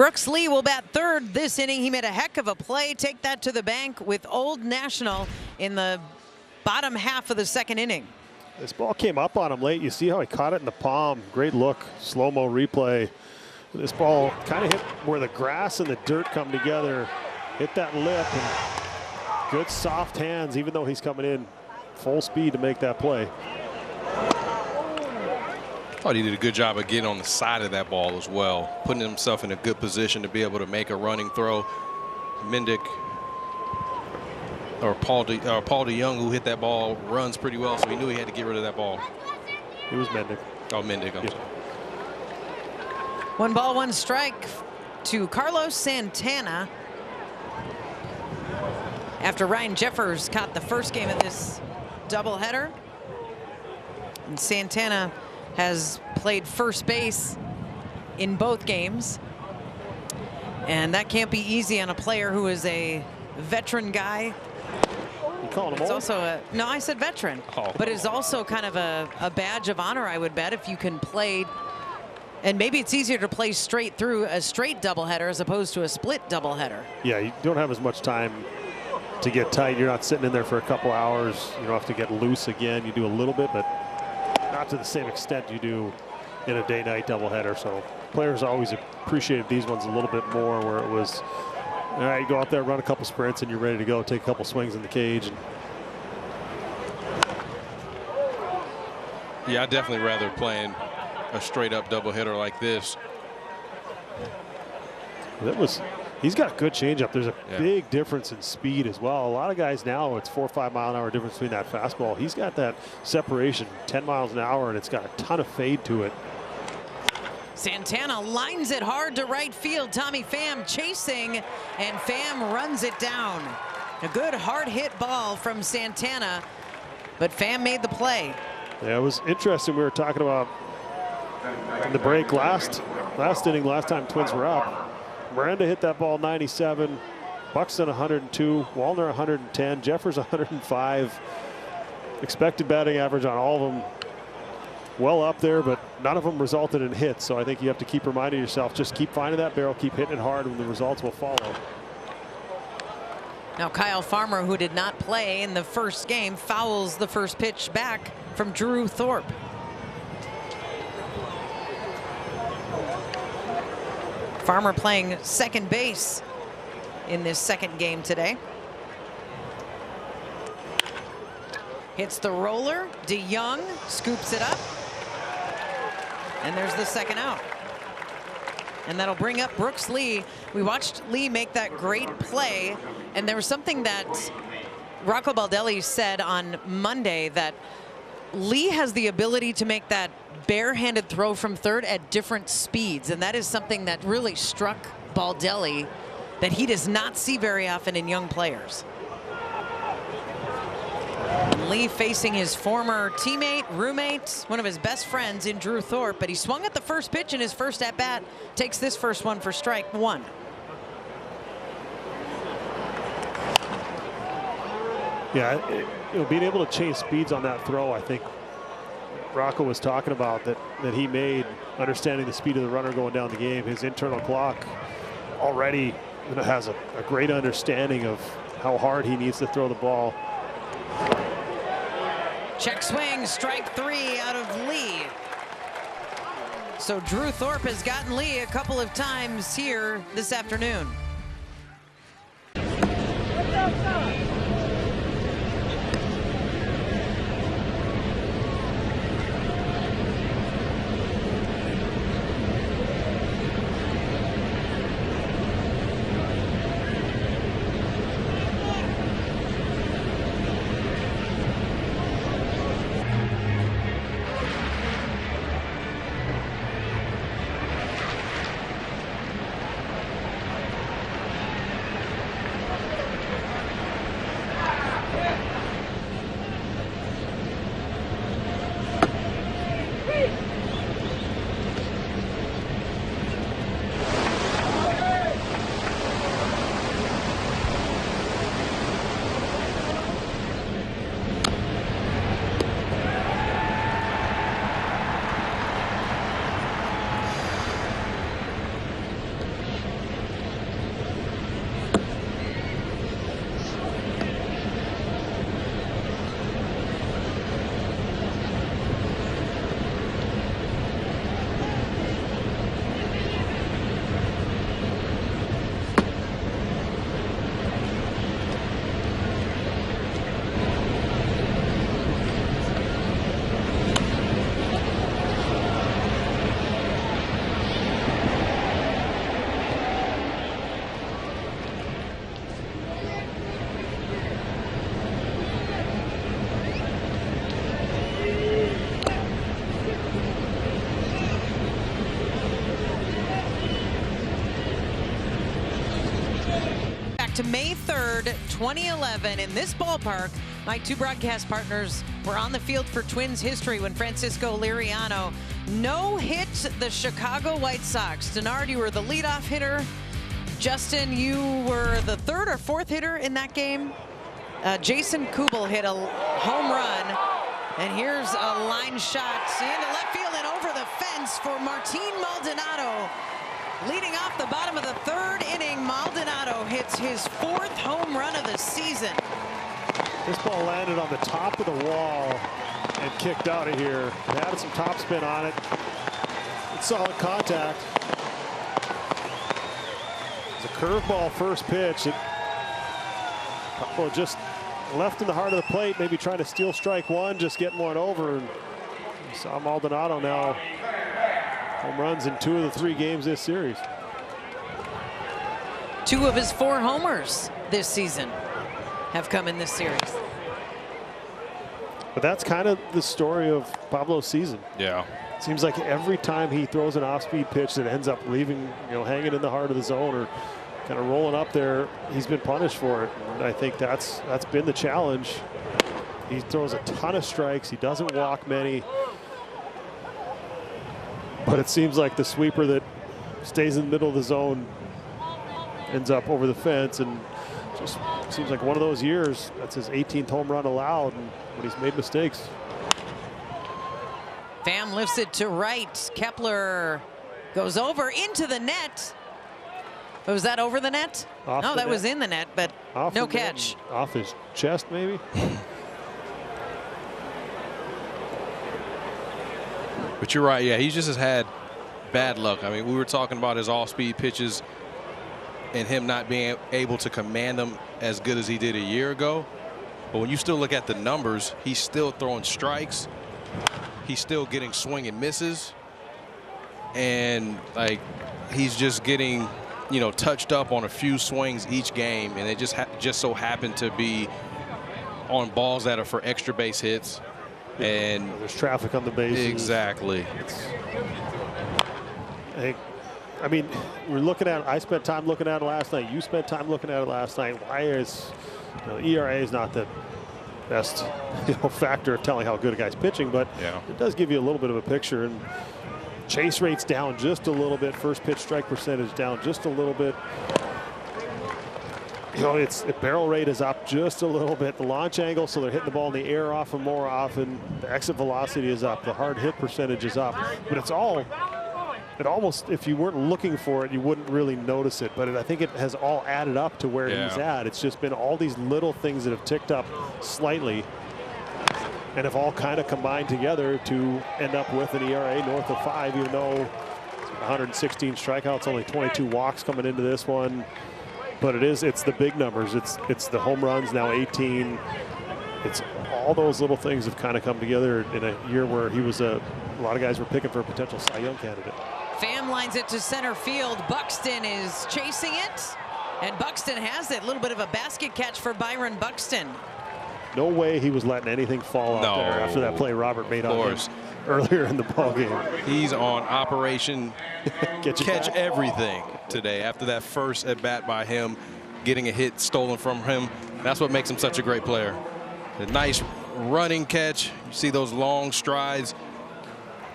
Brooks Lee will bat third this inning. He made a heck of a play. Take that to the bank with Old National in the bottom half of the second inning. This ball came up on him late. You see how he caught it in the palm. Great look, slow-mo replay. This ball kind of hit where the grass and the dirt come together. Hit that lip, and good soft hands, even though he's coming in full speed to make that play. Thought he did a good job of getting on the side of that ball as well, putting himself in a good position to be able to make a running throw. Mendick or Paul DeYoung, who hit that ball, runs pretty well, so he knew he had to get rid of that ball. It was Mendick. Oh, Mendick. I'm sorry. 1 ball, 1 strike to Carlos Santana. After Ryan Jeffers caught the first game of this doubleheader, and Santana has played first base in both games, and that can't be easy on a player who is a veteran guy. You calling him It's old? also no, I said veteran, but it's also kind of a badge of honor, I would bet, if you can play. And maybe it's easier to play straight through a straight doubleheader as opposed to a split doubleheader. Yeah, you don't have as much time to get tight. You're not sitting in there for a couple hours. You don't have to get loose again. You do a little bit, but not to the same extent you do in a day-night doubleheader. So players always appreciated these ones a little bit more, where it was, all right, you go out there, run a couple sprints, and you're ready to go. Take a couple swings in the cage. And Yeah, I'd definitely rather playing a straight-up doubleheader like this. He's got a good changeup. There's a big difference in speed as well. A lot of guys now, it's 4 or 5 mile an hour difference between that fastball. He's got that separation, 10 miles an hour, and it's got a ton of fade to it. Santana lines it hard to right field. Tommy Pham chasing, and Pham runs it down. A good hard hit ball from Santana, but Pham made the play. Yeah, it was interesting. We were talking about in the break last inning, last time Twins were up. Miranda hit that ball 97, Buxton 102, Wallner 110, Jeffers 105. Expected batting average on all of them well up there, but none of them resulted in hits. So I think you have to keep reminding yourself, just keep finding that barrel, keep hitting it hard, and the results will follow. Now Kyle Farmer, who did not play in the first game, fouls the first pitch back from Drew Thorpe. Farmer playing second base in this second game today. Hits the roller. DeYoung scoops it up. And there's the second out. And that'll bring up Brooks Lee. We watched Lee make that great play. And there was something that Rocco Baldelli said on Monday, that Lee has the ability to make that barehanded throw from third at different speeds. And that is something that really struck Baldelli, that he does not see very often in young players. Lee facing his former teammate, roommate, one of his best friends in Drew Thorpe, but he swung at the first pitch in his first at-bat, takes this first one for strike one. Yeah, being able to change speeds on that throw, I think Rocco was talking about that he made, understanding the speed of the runner going down the game. His internal clock already has a great understanding of how hard he needs to throw the ball. Check swing, strike three out of Lee. So Drew Thorpe has gotten Lee a couple of times here this afternoon. back to May 3rd, 2011. In this ballpark, my two broadcast partners were on the field for Twins history when Francisco Liriano no-hit the Chicago White Sox. Denard, you were the leadoff hitter. Justin, you were the third or fourth hitter in that game. Jason Kubel hit a home run. And here's a line shot into left field and over the fence for Martin Maldonado. Leading off the bottom of the third inning, Maldonado hits his fourth home run of the season. This ball landed on the top of the wall and kicked out of here. It had some topspin on it. It's solid contact. It's a curveball first pitch. Well, just left in the heart of the plate, maybe trying to steal strike one, just getting one over. And you saw Maldonado now home runs in 2 of the 3 games this series. 2 of his 4 homers this season have come in this series. But that's kind of the story of Pablo's season. Yeah. Seems like every time he throws an off-speed pitch that ends up leaving, hanging in the heart of the zone or kind of rolling up there, he's been punished for it. And I think that's been the challenge. He throws a ton of strikes. He doesn't walk many. But it seems like the sweeper that stays in the middle of the zone ends up over the fence, and just seems like one of those years. That's his 18th home run allowed, but he's made mistakes. Pham lifts it to right. Kepler goes over into the net. Was that over the net? No, that was in the net, but no catch. Off his chest, maybe? But you're right. Yeah, he just has had bad luck. I mean, we were talking about his off-speed pitches and him not being able to command them as good as he did a year ago. But when you still look at the numbers, he's still throwing strikes. He's still getting swing and misses. And, like, he's just getting, touched up on a few swings each game. And it just so happened to be on balls that are for extra base hits. And there's traffic on the bases. Exactly. I mean, we're looking at it. I spent time looking at it last night. You spent time looking at it last night. Why is ERA is not the best factor of telling how good a guy's pitching, but it does give you a little bit of a picture. And chase rate's down just a little bit. First pitch strike percentage down just a little bit. The barrel rate is up just a little bit. The launch angle, so they're hitting the ball in the air often more often. The exit velocity is up. The hard hit percentage is up. But it almost, if you weren't looking for it, you wouldn't really notice it. But I think it has all added up to where he's at. It's just been all these little things that have ticked up slightly and have all kind of combined together to end up with an ERA north of 5, even though 116 strikeouts, only 22 walks coming into this one. But it's the big numbers. It's the home runs, now 18. It's all those little things have kind of come together in a year where he was a lot of guys were picking for a potential Cy Young candidate. Pham lines it to center field. Buxton is chasing it, and Buxton has it. A little bit of a basket catch for Byron Buxton. No way he was letting anything fall out there after that play Robert made on him earlier in the ballgame. He's on Operation Catch Everything today after that first at bat by him, getting a hit stolen from him. That's what makes him such a great player. A nice running catch. You see those long strides.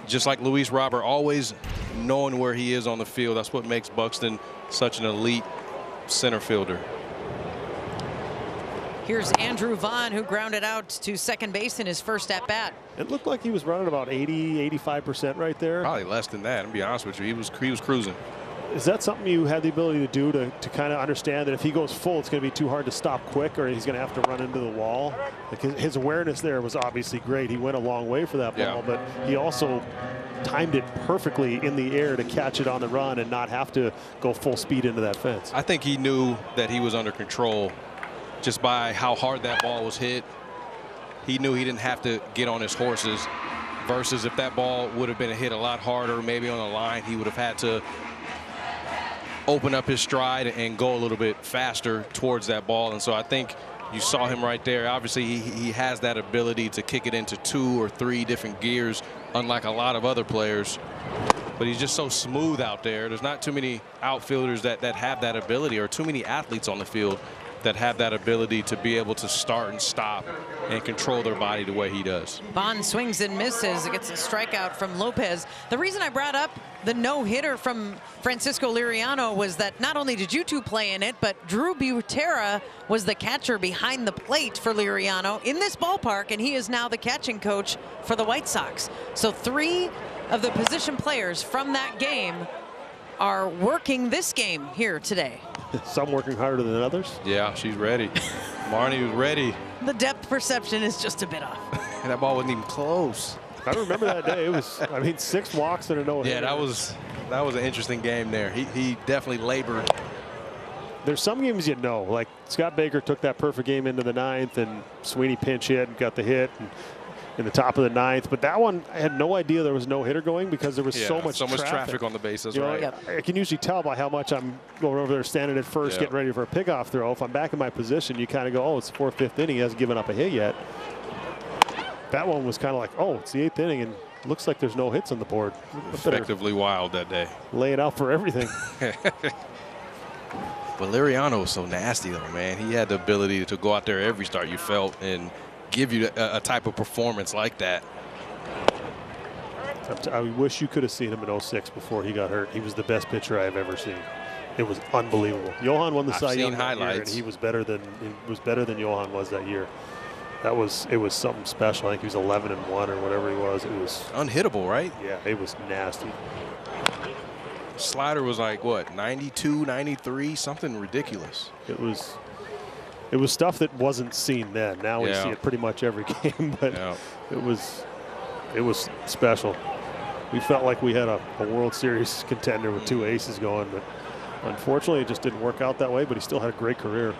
Just like Luis Robert, always knowing where he is on the field. That's what makes Buxton such an elite center fielder. Here's Andrew Vaughn, who grounded out to second base in his first at-bat. It looked like he was running about 80–85% right there. Probably less than that, to be honest with you. He was cruising. Is that something you had the ability to do to kind of understand that if he goes full, it's going to be too hard to stop quick, or he's going to have to run into the wall? Like his awareness there was obviously great. He went a long way for that ball, but he also timed it perfectly in the air to catch it on the run and not have to go full speed into that fence. I think he knew that he was under control just by how hard that ball was hit. He knew he didn't have to get on his horses, versus if that ball would have been hit a lot harder, maybe on the line, he would have had to open up his stride and go a little bit faster towards that ball. And so I think you saw him right there. Obviously, he has that ability to kick it into 2 or 3 different gears, unlike a lot of other players. but he's just so smooth out there. There's not too many outfielders that have that ability, or too many athletes on the field that have that ability to be able to start and stop and control their body the way he does. Bond swings and misses. Gets a strikeout from Lopez. The reason I brought up the no-hitter from Francisco Liriano was that not only did you two play in it, but Drew Butera was the catcher behind the plate for Liriano in this ballpark, and he is now the catching coach for the White Sox. So 3 of the position players from that game are working this game here today. Some working harder than others. Yeah, she's ready. Marnie was ready. The depth perception is just a bit off. And that ball wasn't even close. I remember that day. It was, I mean, 6 walks and a no-hitter. Yeah, that was an interesting game there. He definitely labored. There's some games you know, like Scott Baker took that perfect game into the 9th, and Sweeney pinch hit and got the hit in the top of the 9th. But that one, I had no idea there was no hitter going because there was so much traffic on the bases. You know, right. I can usually tell by how much I'm going over there standing at first, getting ready for a pickoff throw. If I'm back in my position, you kind of go, oh, it's the 4th, 5th inning. He hasn't given up a hit yet. That one was kind of like, oh, it's the 8th inning, and looks like there's no hits on the board. Effectively wild that day. Lay it out for everything. But Liriano was so nasty, though, man. He had the ability to go out there every start, you felt, and give you a type of performance like that. I wish you could have seen him in 06 before he got hurt. He was the best pitcher I've ever seen. It was unbelievable. Johan won the Cy Young that year, and he was better than Johan was that year. It was something special. I think he was 11-1 or whatever he was. It was unhittable, right? Yeah, it was nasty. Slider was like what, 92, 93, something ridiculous. It was stuff that wasn't seen then. Now we see it pretty much every game, but it was special. We felt like we had a World Series contender with 2 aces going, but unfortunately it just didn't work out that way, but he still had a great career.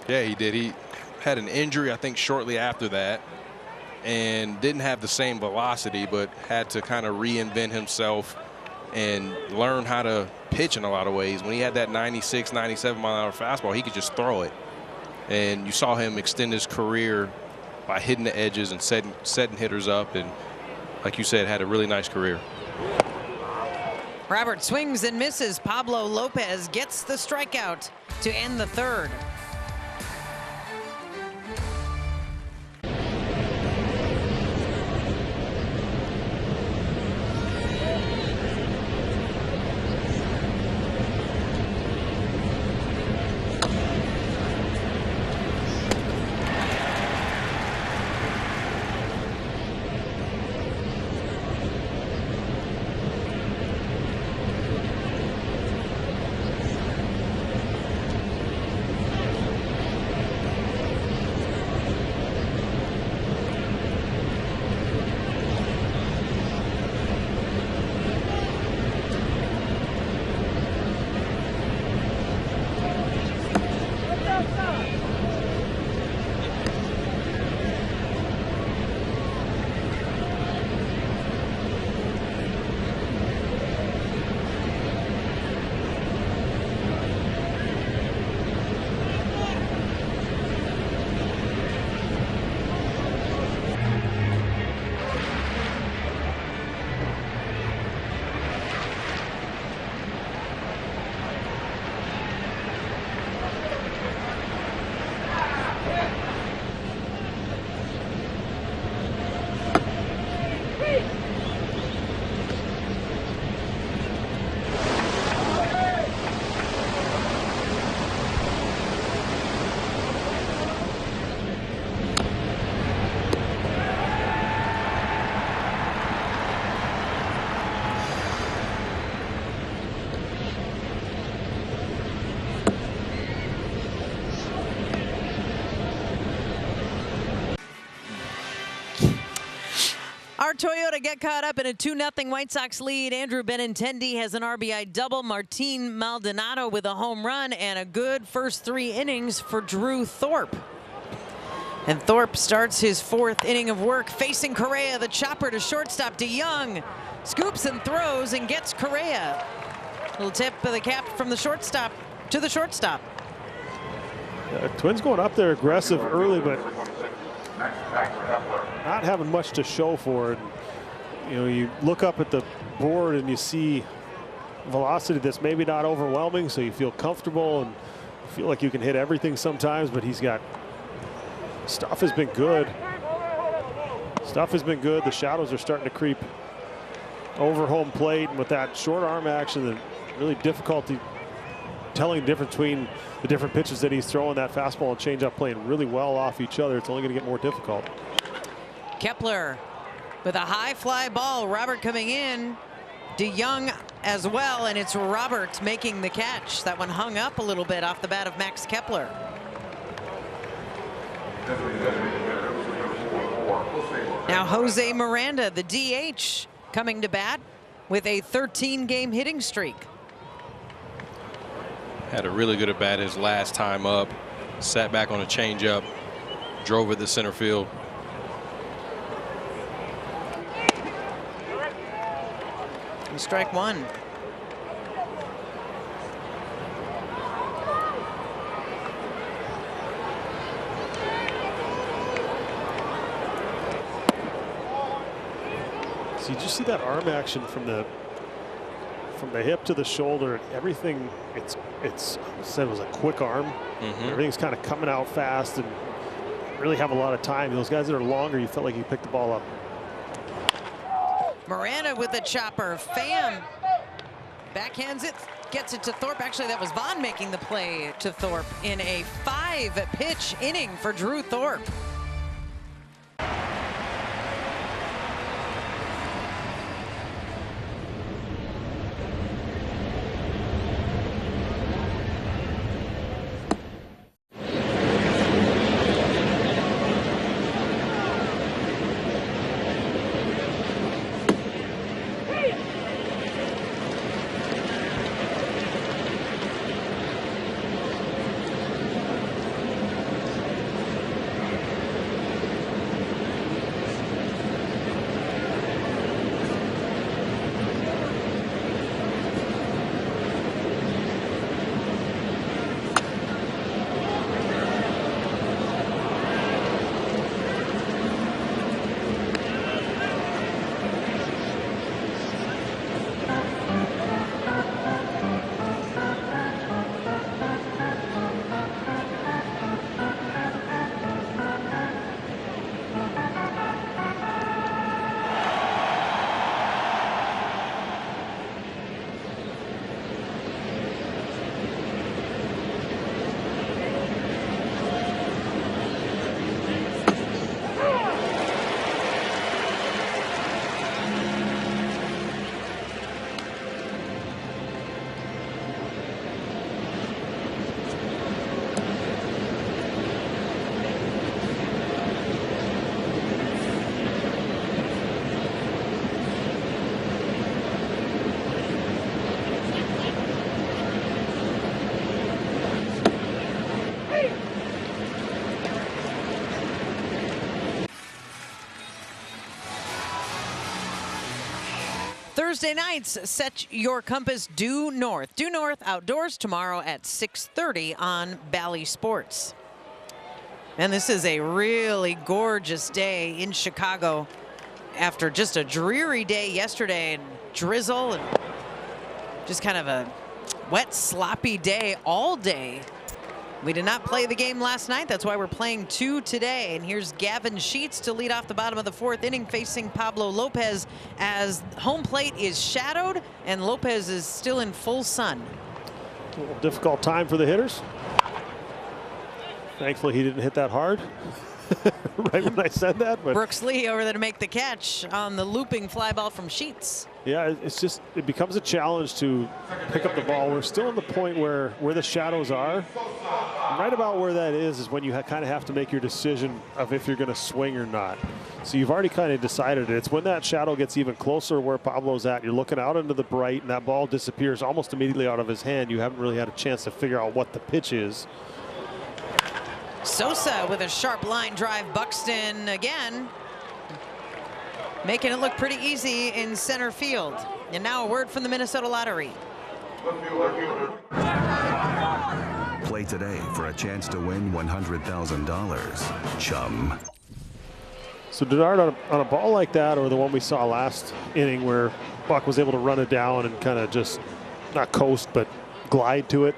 Yeah, he did. He had an injury, I think, shortly after that, and didn't have the same velocity, but had to kind of reinvent himself and learn how to pitch in a lot of ways. When he had that 96, 97 mile an hour fastball, he could just throw it. And you saw him extend his career by hitting the edges and setting hitters up, and like you said, had a really nice career. Robert swings and misses. Pablo Lopez gets the strikeout to end the 3rd. Our Toyota get caught up in a 2-0 White Sox lead. Andrew Benintendi has an RBI double. Martin Maldonado with a home run and a good first 3 innings for Drew Thorpe. And Thorpe starts his 4th inning of work facing Correa, the chopper to shortstop. DeYoung scoops and throws and gets Correa. Little tip of the cap from the shortstop to the shortstop. Twins going up there aggressive early, but not having much to show for it. You know, you look up at the board and you see velocity that's maybe not overwhelming, so you feel comfortable and feel like you can hit everything sometimes, but he's got stuff has been good. Stuff has been good. The shadows are starting to creep over home plate, and with that short arm action, the really difficulty telling the difference between the different pitches that he's throwing, that fastball and changeup playing really well off each other. It's only going to get more difficult. Kepler with a high fly ball. Robert coming in. DeYoung as well, and it's Robert making the catch. That one hung up a little bit off the bat of Max Kepler. Now Jose Miranda, the DH, coming to bat with a 13-game hitting streak. Had a really good at bat his last time up. Sat back on a changeup, drove it to center field. And strike one. So you just see that arm action from the hip to the shoulder, and everything. It's said it was a quick arm. Everything's kind of coming out fast and really have a lot of time. Those guys that are longer, you felt like you picked the ball up. Miranda with the chopper. Pham backhands it, gets it to Thorpe. Actually, that was Vaughn making the play to Thorpe in a 5-pitch inning for Drew Thorpe. Thursday nights, set your compass due north. Due north outdoors tomorrow at 6:30 on Bally Sports. And this is a really gorgeous day in Chicago after just a dreary day yesterday and drizzle and just kind of a wet, sloppy day all day. We did not play the game last night. That's why we're playing 2 today. And here's Gavin Sheets to lead off the bottom of the 4th inning, facing Pablo Lopez as home plate is shadowed and Lopez is still in full sun. A little difficult time for the hitters. Thankfully, he didn't hit that hard right when I said that. But Brooks Lee over there to make the catch on the looping fly ball from Sheets. yeah, it's just, it becomes a challenge to pick up the ball. We're still at the point where the shadows are. Right about where that is when you kind of have to make your decision of if you're going to swing or not. So you've already kind of decided it. It's when that shadow gets even closer where Pablo's at. You're looking out into the bright, and that ball disappears almost immediately out of his hand. You haven't really had a chance to figure out what the pitch is. Sosa with a sharp line drive. Buxton again, making it look pretty easy in center field. And now a word from the Minnesota Lottery. Play today for a chance to win $100,000. Chum. So Denard on a ball like that, or the one we saw last inning where Buck was able to run it down and kind of just not coast but glide to it.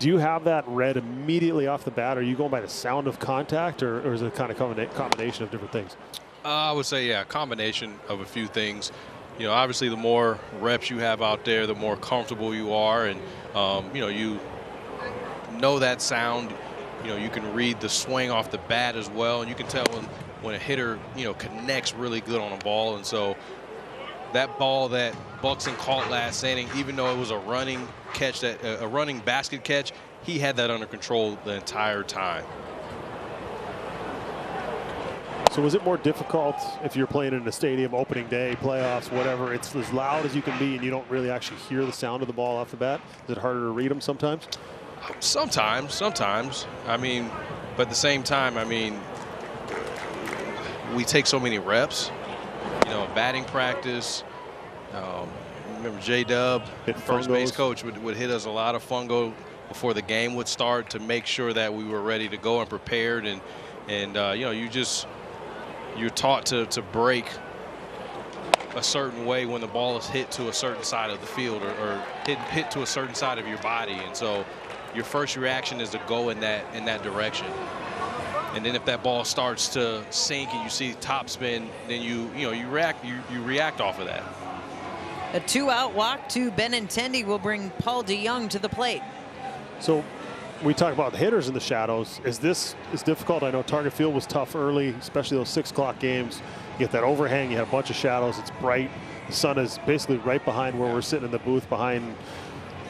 Do you have that read immediately off the bat? Are you going by the sound of contact, or is it kind of combination of different things? I would say, yeah, a combination of a few things. You know, obviously the more reps you have out there, the more comfortable you are, and you know that sound. You know, you can read the swing off the bat as well, and you can tell when a hitter, connects really good on a ball. And so that ball that Buxton caught last inning, even though it was a running catch, a running basket catch, he had that under control the entire time. So was it more difficult if you're playing in a stadium, opening day, playoffs, whatever, it's as loud as you can be and you don't really actually hear the sound of the ball off the bat? Is it harder to read them sometimes? Sometimes. I mean, but at the same time, I mean, we take so many reps, batting practice. Remember J-Dub, first base coach, would hit us a lot of fungo before the game would start to make sure that we were ready to go and prepared. And you're taught to break a certain way when the ball is hit to a certain side of the field or hit to a certain side of your body. And so your first reaction is to go in that direction. And then if that ball starts to sink and you see top spin, then you react off of that. A 2-out walk to Benintendi will bring Paul DeJong to the plate. So we talk about the hitters in the shadows. Is this difficult? I know Target Field was tough early, especially those 6 o'clock games. You get that overhang, you have a bunch of shadows, it's bright. The sun is basically right behind where we're sitting in the booth behind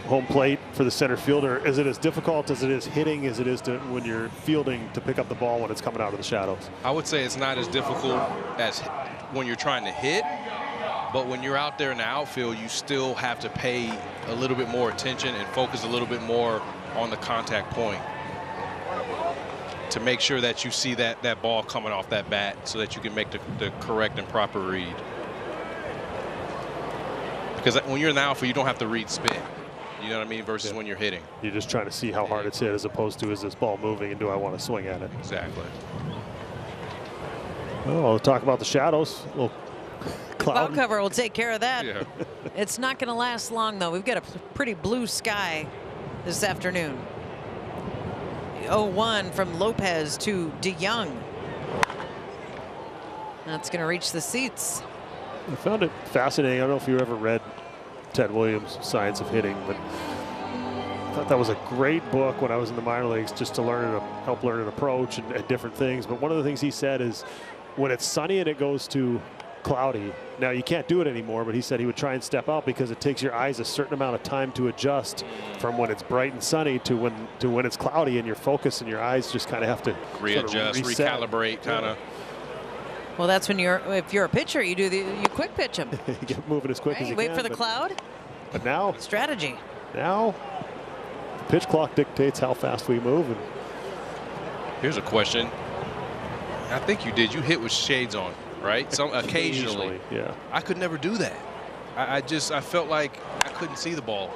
home plate for the center fielder. Is it as difficult as it is hitting as it is when you're fielding to pick up the ball when it's coming out of the shadows? I would say it's not as difficult as when you're trying to hit, but when you're out there in the outfield, you still have to pay a little bit more attention and focus a little bit more on the contact point to make sure that you see that ball coming off that bat so that you can make the correct and proper read. Because when you're in the outfield, you don't have to read spin. You know what I mean? Versus when you're hitting. You're just trying to see how hard it's hit as opposed to, is this ball moving and do I want to swing at it? Exactly. Well, we'll talk about the shadows. Well, Cloud cover will take care of that. Yeah. It's not going to last long, though. We've got a pretty blue sky this afternoon. 0-1 from Lopez to DeJong. That's going to reach the seats. I found it fascinating. I don't know if you ever read Ted Williams' Science of Hitting, but I thought that was a great book when I was in the minor leagues, just to help learn an approach and different things. But one of the things he said is when it's sunny and it goes to cloudy, now you can't do it anymore, but he said he would try and step out because it takes your eyes a certain amount of time to adjust from when it's bright and sunny to when it's cloudy, and your focus and your eyes just kind of have to readjust, sort of recalibrate, kind of. Well, that's when if you're a pitcher, you quick pitch them. You get moving as quick as you wait can. for the cloud. But now strategy. Now the pitch clock dictates how fast we move. And here's a question. I think you did. You hit with shades on, right? Occasionally. Yeah. I could never do that. I felt like I couldn't see the ball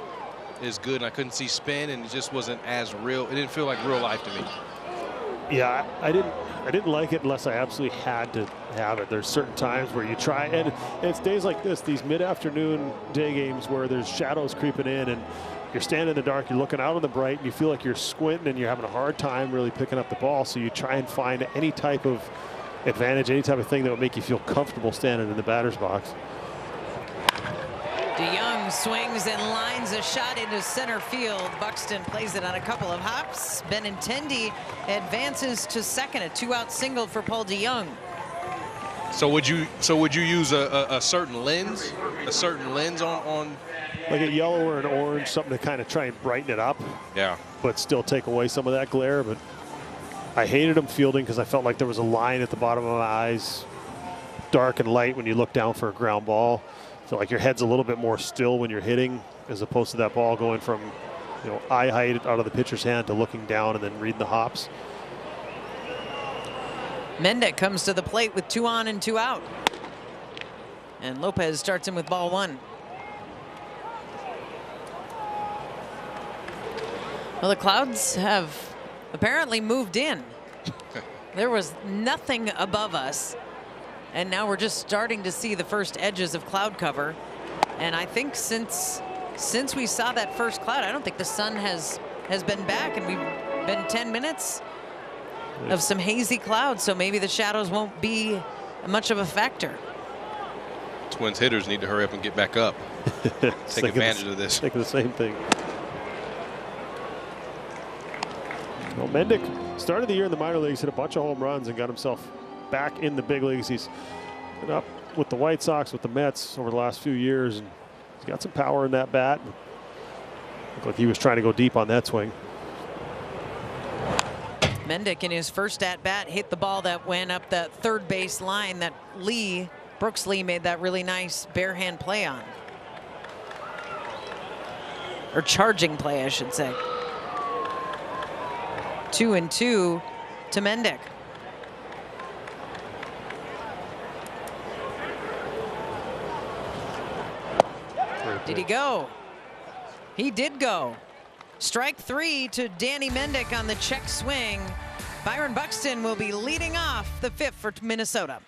as good, and I couldn't see spin, and it just wasn't as real. It didn't feel like real life to me. Yeah, I didn't like it unless I absolutely had to have it. There's certain times where you try, and it's days like this, these mid-afternoon day games where there's shadows creeping in and you're standing in the dark, you're looking out on the bright, and you feel like you're squinting and you're having a hard time really picking up the ball. So you try and find any type of advantage, any type of thing that would make you feel comfortable standing in the batter's box. DeJong swings and lines a shot into center field. Buxton plays it on a couple of hops. Benintendi advances to second, a 2-out single for Paul DeJong. So would you use a certain lens, on like a yellow or an orange, something to kind of try and brighten it up? Yeah. But still take away some of that glare. But I hated him fielding because I felt like there was a line at the bottom of my eyes, dark and light when you look down for a ground ball. I feel like your head's a little bit more still when you're hitting, as opposed to that ball going from eye height out of the pitcher's hand to looking down and then reading the hops. Mendick comes to the plate with 2 on and 2 out. And Lopez starts him with ball 1. Well, the clouds have apparently moved in. There was nothing above us And now we're just starting to see the first edges of cloud cover. And I think since we saw that first cloud, I don't think the sun has been back, and we've been 10 minutes of some hazy clouds, so maybe the shadows won't be much of a factor. Twins hitters need to hurry up and get back up. Take advantage of this. Thinking the same thing. Well, Mendick started the year in the minor leagues, hit a bunch of home runs, and got himself back in the big leagues. He's been up with the White Sox, with the Mets over the last few years, and he's got some power in that bat. Looked like he was trying to go deep on that swing. Mendick in his first at-bat hit the ball that went up that third base line that Brooks Lee made that really nice bare hand play on. Or charging play, I should say. 2-2 to Mendick. Did he go? He did go. Strike 3 to Danny Mendick on the check swing. Byron Buxton will be leading off the 5th for Minnesota.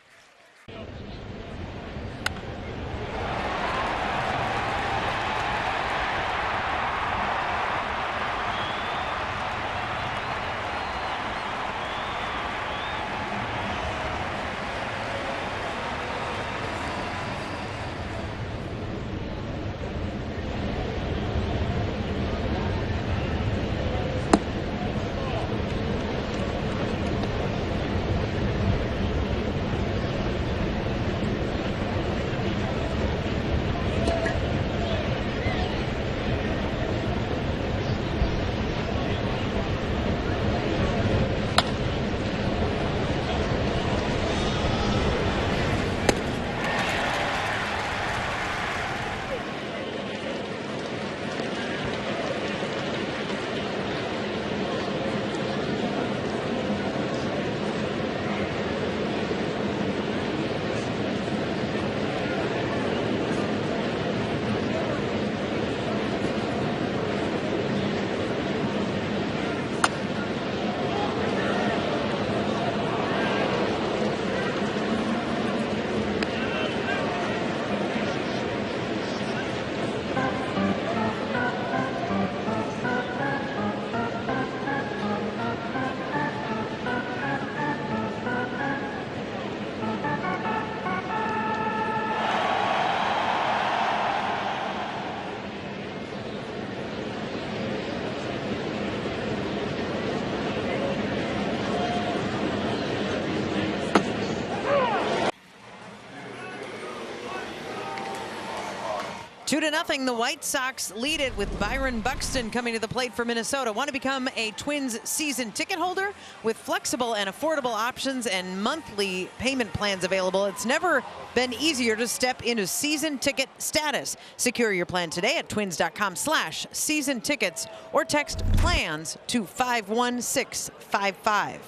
Two to nothing, the White Sox lead it with Byron Buxton coming to the plate for Minnesota. Want to become a Twins season ticket holder? With flexible and affordable options and monthly payment plans available, it's never been easier to step into season ticket status. Secure your plan today at twins.com/season tickets or text PLANS to 51655.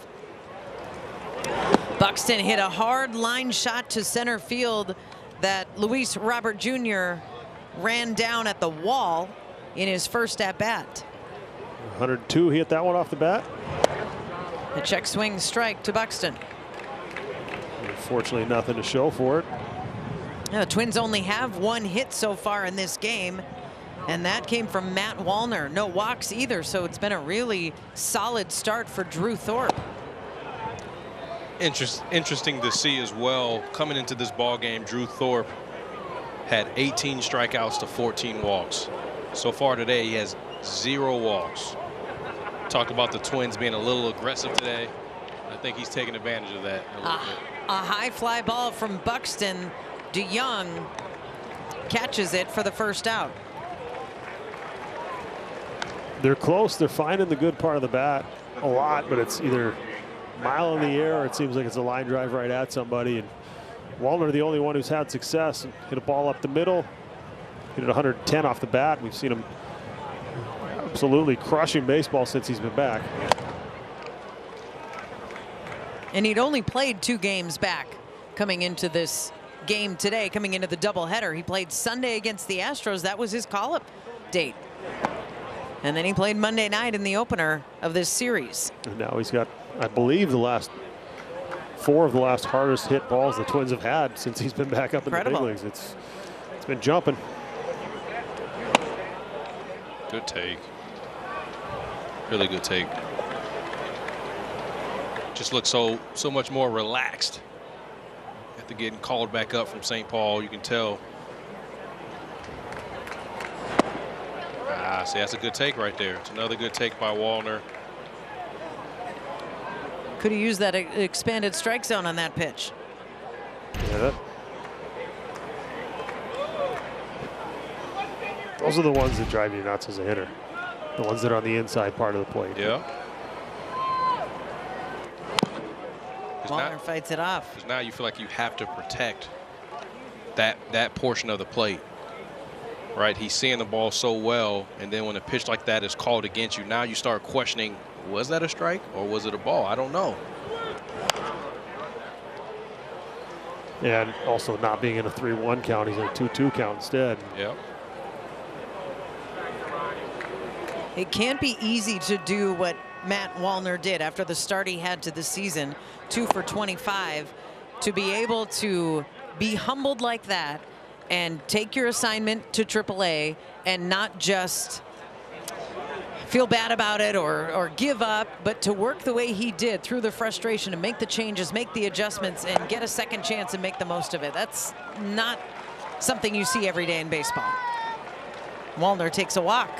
Buxton hit a hard line shot to center field that Luis Robert Jr. ran down at the wall in his first at-bat. 102, he hit that one off the bat. The check swing strike to Buxton. Unfortunately, nothing to show for it. Now, the Twins only have one hit so far in this game, and that came from Matt Wallner. No walks either, so it's been a really solid start for Drew Thorpe. Interesting to see as well. Coming into this ball game, Drew Thorpe had 18 strikeouts to 14 walks. So far today, he has 0 walks. Talk about the Twins being a little aggressive today. I think he's taking advantage of that a little bit. A high fly ball from Buxton. DeYoung catches it for the first out. They're close. They're finding the good part of the bat a lot, but it's either mile in the air or it seems like it's a line drive right at somebody. And Wallner, the only one who's had success, hit a ball up the middle, hit it 110 off the bat. We've seen him absolutely crushing baseball since he's been back. And he'd only played 2 games back coming into this game today, coming into the doubleheader. He played Sunday against the Astros. That was his call-up date. And then he played Monday night in the opener of this series. And now he's got, I believe, the last 4 of the last hardest hit balls the Twins have had since he's been back up in the big leagues. It's been jumping. Good take. Really good take. Just looks so much more relaxed after getting called back up from St. Paul. You can tell. See, that's a good take right there. It's another good take by Wallner. Could have used that expanded strike zone on that pitch. Yeah. Those are the ones that drive you nuts as a hitter. The ones that are on the inside part of the plate. Yeah. Wallner fights it off. Because now you feel like you have to protect that portion of the plate. Right, he's seeing the ball so well, and then when a pitch like that is called against you, now you start questioning, was that a strike or was it a ball? I don't know. Yeah, and also not being in a 3-1 count, he's in a 2-2 count instead. Yeah. It can't be easy to do what Matt Wallner did after the start he had to the season, 2 for 25, to be able to be humbled like that and take your assignment to AAA and not just feel bad about it or give up, but to work the way he did through the frustration and make the changes, make the adjustments, and get a second chance and make the most of it. That's not something you see every day in baseball. Wallner takes a walk.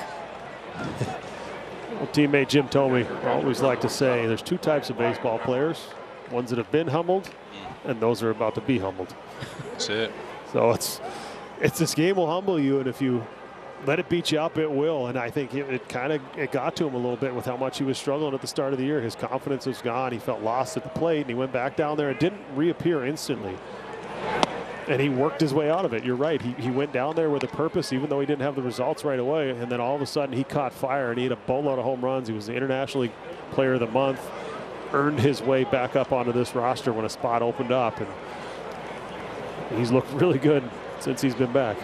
Well, teammate Jim Thome always like to say there's 2 types of baseball players, ones that have been humbled and those that are about to be humbled. That's it. So it's this game will humble you, and if you let it beat you up, it will. And I think it got to him a little bit with how much he was struggling at the start of the year. His confidence was gone. He felt lost at the plate, and he went back down there and didn't reappear instantly. And he worked his way out of it. You're right. He went down there with a purpose, even though he didn't have the results right away. And then all of a sudden he caught fire, and he had a boatload of home runs. He was the International League Player of the Month, earned his way back up onto this roster when a spot opened up. And he's looked really good since he's been back.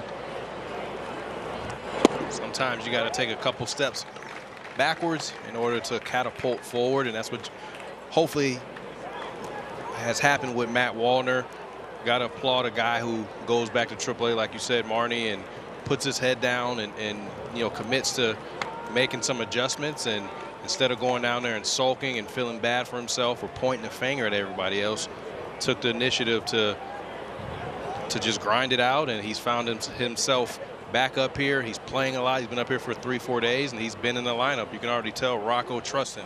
Sometimes you got to take a couple steps backwards in order to catapult forward, and that's what hopefully has happened with Matt Wallner. Got to applaud a guy who goes back to AAA, like you said, Marnie, and puts his head down and you know, commits to making some adjustments, and instead of going down there and sulking and feeling bad for himself or pointing a finger at everybody else, took the initiative to just grind it out, and he's found himself back up here. He's playing a lot. He's been up here for 3-4 days, and he's been in the lineup. You can already tell Rocco trusts him.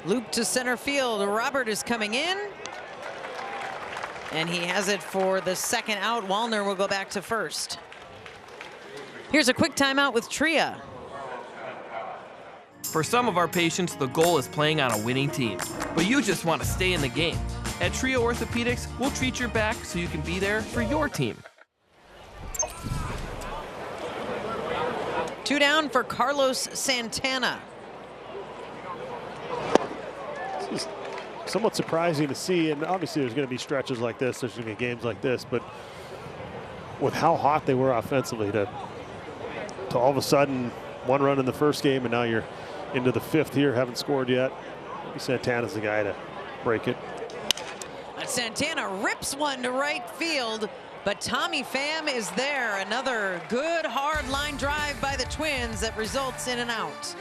Loop to center field. Robert is coming in, and he has it for the second out. Wallner will go back to first. Here's a quick timeout with Tria. For some of our patients, the goal is playing on a winning team, but you just want to stay in the game. At Tria Orthopedics, we'll treat your back so you can be there for your team. 2 down for Carlos Santana. This is somewhat surprising to see, and obviously there's going to be stretches like this, there's going to be games like this, but with how hot they were offensively, to all of a sudden 1 run in the first game, and now you're into the 5th here, haven't scored yet. Maybe Santana's the guy to break it. And Santana rips one to right field, but Tommy Pham is there. Another good hard line drive by the Twins that results in an out.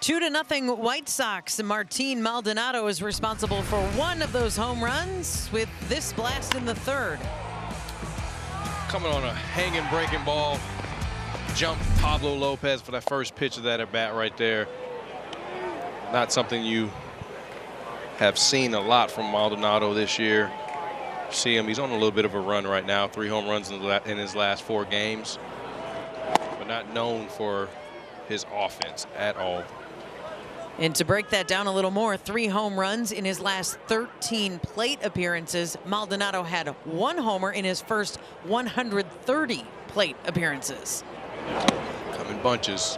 2-0 White Sox. Martin Maldonado is responsible for one of those home runs with this blast in the third. Coming on a hanging breaking ball, jumped Pablo Lopez for that first pitch of that at bat right there. Not something you have seen a lot from Maldonado this year. See him, he's on a little bit of a run right now. 3 home runs in his last 4 games, but not known for his offense at all. And to break that down a little more, 3 home runs in his last 13 plate appearances. Maldonado had 1 homer in his first 130 plate appearances. Come in bunches.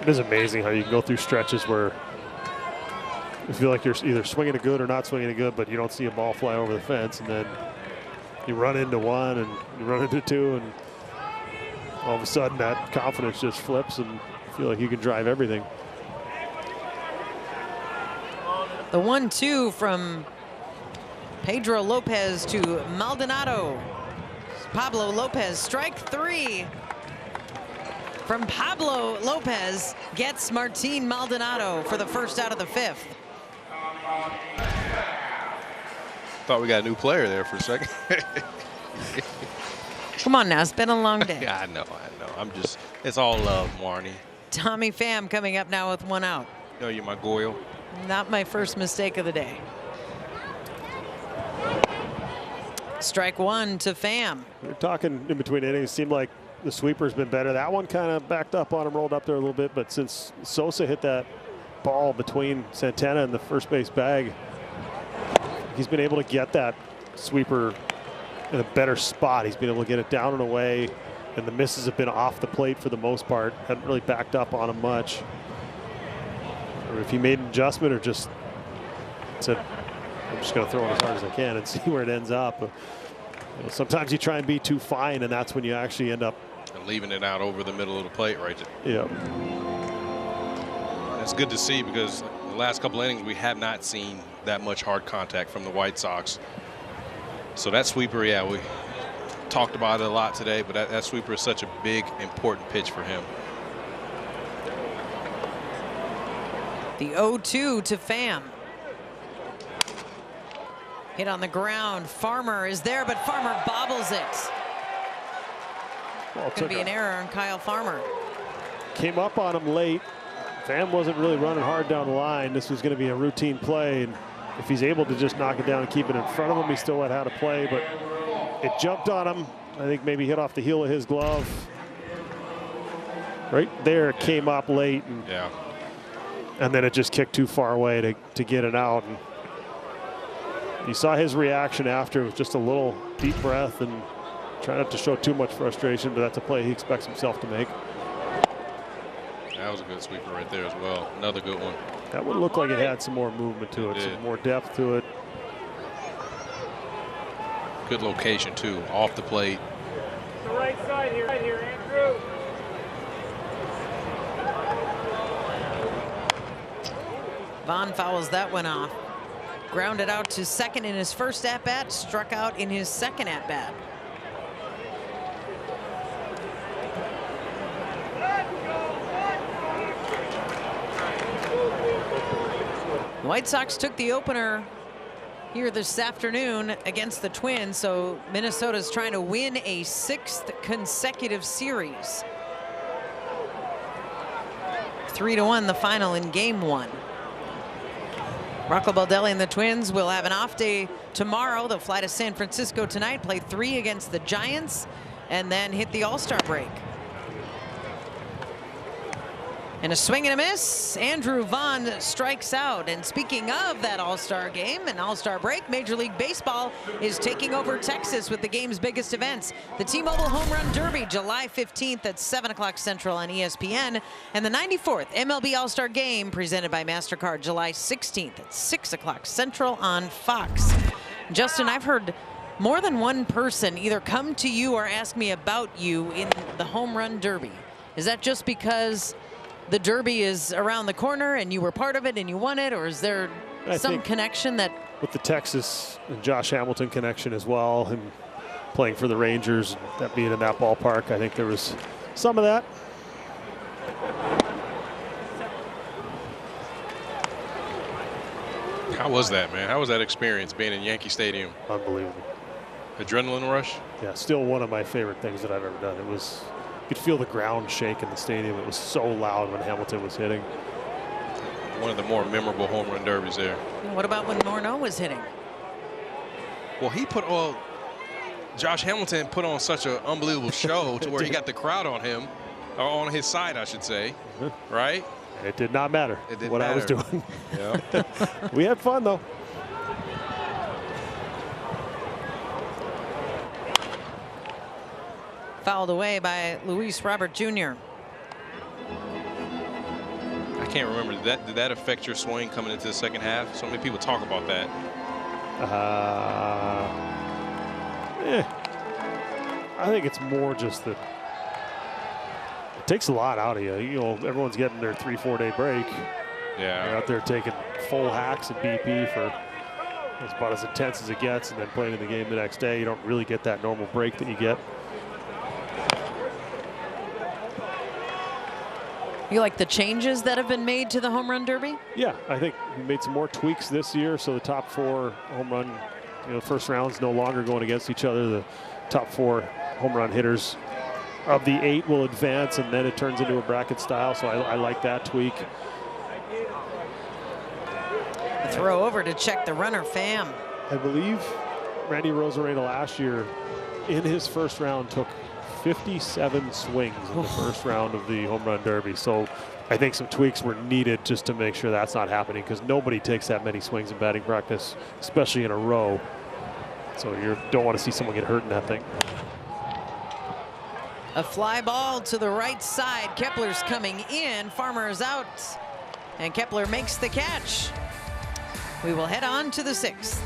It is amazing how you can go through stretches where you feel like you're either swinging it good or not swinging it good, but you don't see a ball fly over the fence, and then you run into 1 and you run into 2, and all of a sudden that confidence just flips and you feel like you can drive everything. The 1-2 from Pedro Lopez to Maldonado. Pablo Lopez, strike 3 from Pablo Lopez gets Martin Maldonado for the first out of the 5th. Thought we got a new player there for a second. Come on now, it's been a long day. Yeah, I know. I'm just, it's all love, Marnie. Tommy Pham coming up now with 1 out. No, you're my Goyle. Not my first mistake of the day. Strike 1 to Pham. We're talking in between innings. It seemed like the sweeper's been better. That one kind of backed up on him, rolled up there a little bit. But since Sosa hit that ball between Santana and the first base bag, he's been able to get that sweeper in a better spot. He's been able to get it down and away, and the misses have been off the plate for the most part. Haven't really backed up on him much. Or if he made an adjustment or just said, I'm just going to throw it as hard as I can and see where it ends up. You know, sometimes you try and be too fine, and that's when you actually end up leaving it out over the middle of the plate right there. Yeah. That's good to see, because the last couple innings we have not seen that much hard contact from the White Sox. So that sweeper, yeah, we talked about it a lot today, but that sweeper is such a big, important pitch for him. The 0-2 to Pham. Hit on the ground. Farmer is there, but Farmer bobbles it. Well, Could be an error on Kyle Farmer. Came up on him late. Pham wasn't really running hard down the line. This was going to be a routine play, and if he's able to just knock it down and keep it in front of him, he still had how to play, but it jumped on him. I think maybe hit off the heel of his glove. Right there, it came up late, and then it just kicked too far away to get it out. And you saw his reaction after, with just a little deep breath and try not to show too much frustration, but that's a play he expects himself to make. That was a good sweeper right there as well. Another good one. That would look like it had some more movement to it, some more depth to it. Good location too, off the plate. The right side here, Andrew. Vaughn fouls that one off. Grounded out to second in his first at-bat, struck out in his second at-bat. The White Sox took the opener here this afternoon against the Twins, so Minnesota's trying to win a 6th consecutive series. 3-1 the final in game 1. Rocco Baldelli and the Twins will have an off day tomorrow. They'll fly to San Francisco tonight, play 3 against the Giants, and then hit the All-Star break. And a swing and a miss. Andrew Vaughn strikes out. And speaking of that All-Star game and All-Star break, Major League Baseball is taking over Texas with the game's biggest events. The T-Mobile Home Run Derby, July 15th at 7 o'clock Central on ESPN. And the 94th MLB All-Star Game presented by MasterCard, July 16th at 6 o'clock Central on Fox. Justin, I've heard more than one person either come to you or ask me about you in the Home Run Derby. Is that just because the Derby is around the corner and you were part of it and you won it, or is there some connection that? With the Texas and Josh Hamilton connection as well, and playing for the Rangers, that being in that ballpark, I think there was some of that. How was that, man? How was that experience being in Yankee Stadium? Unbelievable. Adrenaline rush? Yeah, still one of my favorite things that I've ever done. It was, you could feel the ground shake in the stadium. It was so loud when Hamilton was hitting. One of the more memorable home run derbies there. What about when Morneau was hitting? Well, Josh Hamilton put on such an unbelievable show to where he got the crowd on him, or on his side, I should say, right? It did not matter what I was doing. Yeah. We had fun, though. Fouled away by Luis Robert Jr. I can't remember. Did that affect your swing coming into the second half? So many people talk about that. I think it's more just that it takes a lot out of you. You know, everyone's getting their 3-4 day break. Yeah. They're out there taking full hacks at BP for it's about as intense as it gets, and then playing in the game the next day. You don't really get that normal break that you get. You like the changes that have been made to the home run derby? Yeah, I think we made some more tweaks this year. So the top 4 home run, first round's no longer going against each other. The top 4 home run hitters of the 8 will advance, and then it turns into a bracket style. So I like that tweak. A throw over to check the runner, Pham. I believe Randy Rosarena last year in his first round took 57 swings in the first round of the home run derby. So I think some tweaks were needed just to make sure that's not happening, because nobody takes that many swings in batting practice, especially in a row. So you don't want to see someone get hurt in that thing. A fly ball to the right side. Kepler's coming in. Farmer is out, and Kepler makes the catch. We will head on to the 6th.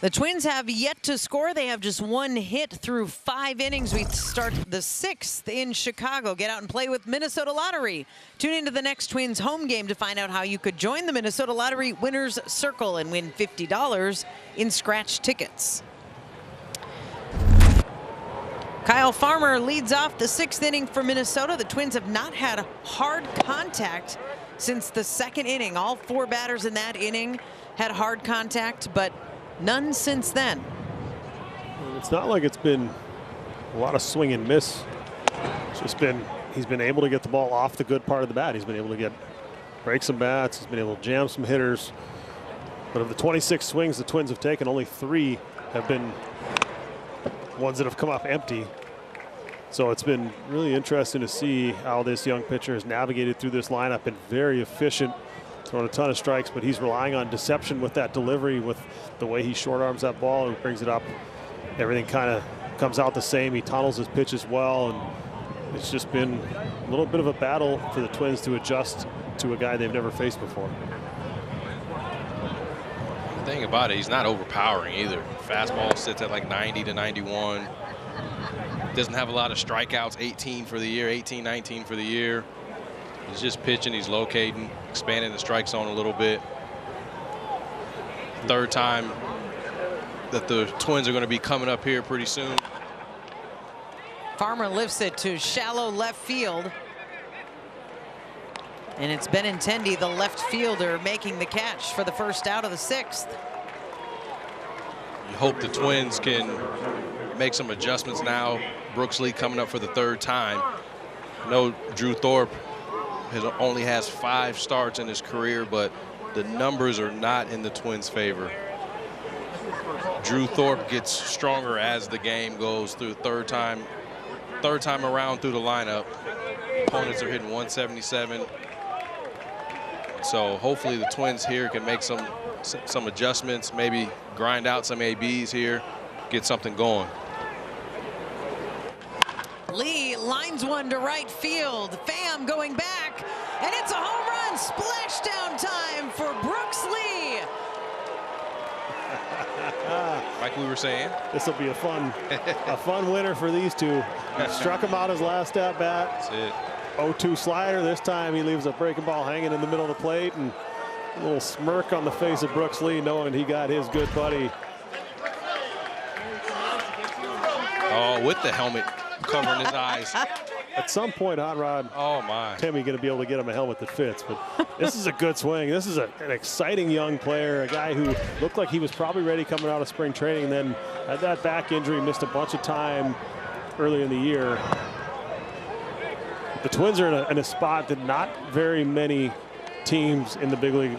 The Twins have yet to score. They have just 1 hit through 5 innings. We start the 6th in Chicago. Get out and play with Minnesota Lottery. Tune into the next Twins home game to find out how you could join the Minnesota Lottery Winners Circle and win $50 in scratch tickets. Kyle Farmer leads off the 6th inning for Minnesota. The Twins have not had hard contact since the 2nd inning. All 4 batters in that inning had hard contact, but none since then. It's not like it's been a lot of swing and miss. It's just been, he's been able to get the ball off the good part of the bat. He's been able to break some bats. He's been able to jam some hitters. But of the 26 swings the Twins have taken, only 3 have been ones that have come off empty. So it's been really interesting to see how this young pitcher has navigated through this lineup. Been very efficient, throwing a ton of strikes, but he's relying on deception with that delivery, with the way he short arms that ball and brings it up. Everything kind of comes out the same. He tunnels his pitches well, and it's just been a little bit of a battle for the Twins to adjust to a guy they've never faced before. The thing about it, he's not overpowering either. Fastball sits at like 90 to 91. Doesn't have a lot of strikeouts, 18 for the year, 18, 19 for the year. He's just pitching, he's locating, expanding the strike zone a little bit. Third time that the Twins are going to be coming up here pretty soon. Farmer lifts it to shallow left field. And it's Benintendi, the left fielder, making the catch for the first out of the 6th. You hope the Twins can make some adjustments now. Brooks Lee coming up for the 3rd time. I know Drew Thorpe only has 5 starts in his career, but the numbers are not in the Twins' favor. Drew Thorpe gets stronger as the game goes through. Third time around through the lineup. Opponents are hitting 177. So hopefully the Twins here can make some adjustments, maybe grind out some ABs here, get something going. Lee lines one to right field. Pham going back, and it's a home run. Splashdown time for Brooks Lee. Like we were saying, this will be a fun winner for these two. He struck him out his last at bat. That's it. 0-2 slider. This time he leaves a breaking ball hanging in the middle of the plate, and a little smirk on the face of Brooks Lee, knowing he got his good buddy. Oh, with the helmet covering his eyes. At some point, Hot Rod, oh my, Timmy going to be able to get him a helmet that fits. But this is a good swing. This is an exciting young player, a guy who looked like he was probably ready coming out of spring training, and then had that back injury, missed a bunch of time early in the year. The Twins are in a spot that not very many teams in the big league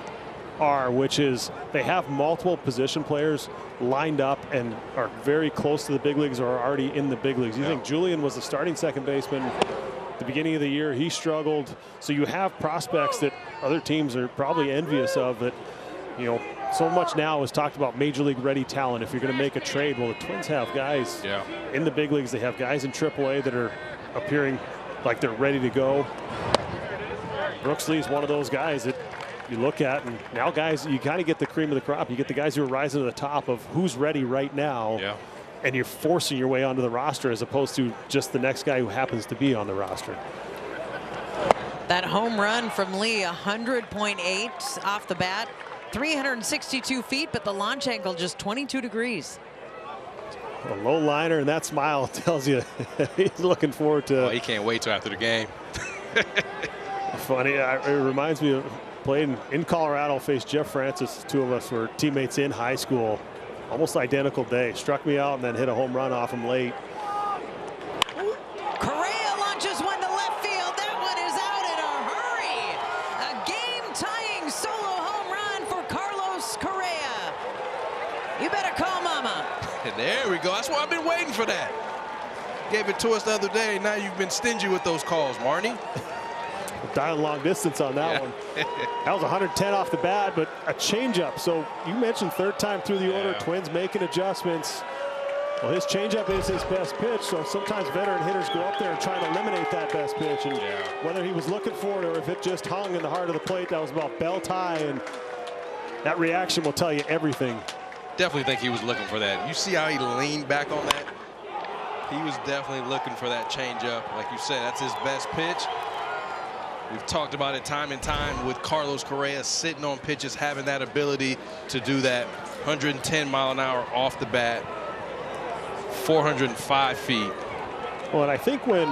are, which is they have multiple position players lined up and are very close to the big leagues or are already in the big leagues. You think Julian was the starting second baseman at the beginning of the year. He struggled. So you have prospects that other teams are probably envious of that, you know, so much now is talked about major league ready talent. If you're going to make a trade, well, the Twins have guys in the big leagues. They have guys in AAA that are appearing like they're ready to go. Brooks Lee is one of those guys that you look at, and now guys, you kind of get the cream of the crop. You get the guys who are rising to the top of who's ready right now, and you're forcing your way onto the roster as opposed to just the next guy who happens to be on the roster. That home run from Lee, 100.8 off the bat, 362 feet, but the launch angle just 22 degrees. A low liner, and that smile tells you he's looking forward to. Oh, he can't wait till after the game. Funny, it reminds me of playing in Colorado, faced Jeff Francis. The two of us were teammates in high school. Almost identical day. Struck me out and then hit a home run off him late. Correa launches one to left field. That one is out in a hurry. A game-tying solo home run for Carlos Correa. You better call Mama. There we go. That's why I've been waiting for that. Gave it to us the other day. Now you've been stingy with those calls, Marnie. Dialing long distance on that one. That was 110 off the bat, but a changeup. So you mentioned third time through the order, Twins making adjustments. Well, his changeup is his best pitch, so sometimes veteran hitters go up there and try to eliminate that best pitch. And whether he was looking for it or if it just hung in the heart of the plate, that was about belt high, and that reaction will tell you everything. Definitely think he was looking for that. You see how he leaned back on that? He was definitely looking for that changeup. Like you said, that's his best pitch. We've talked about it time and time with Carlos Correa sitting on pitches, having that ability to do that. 110 mile an hour off the bat, 405 feet. Well, and I think when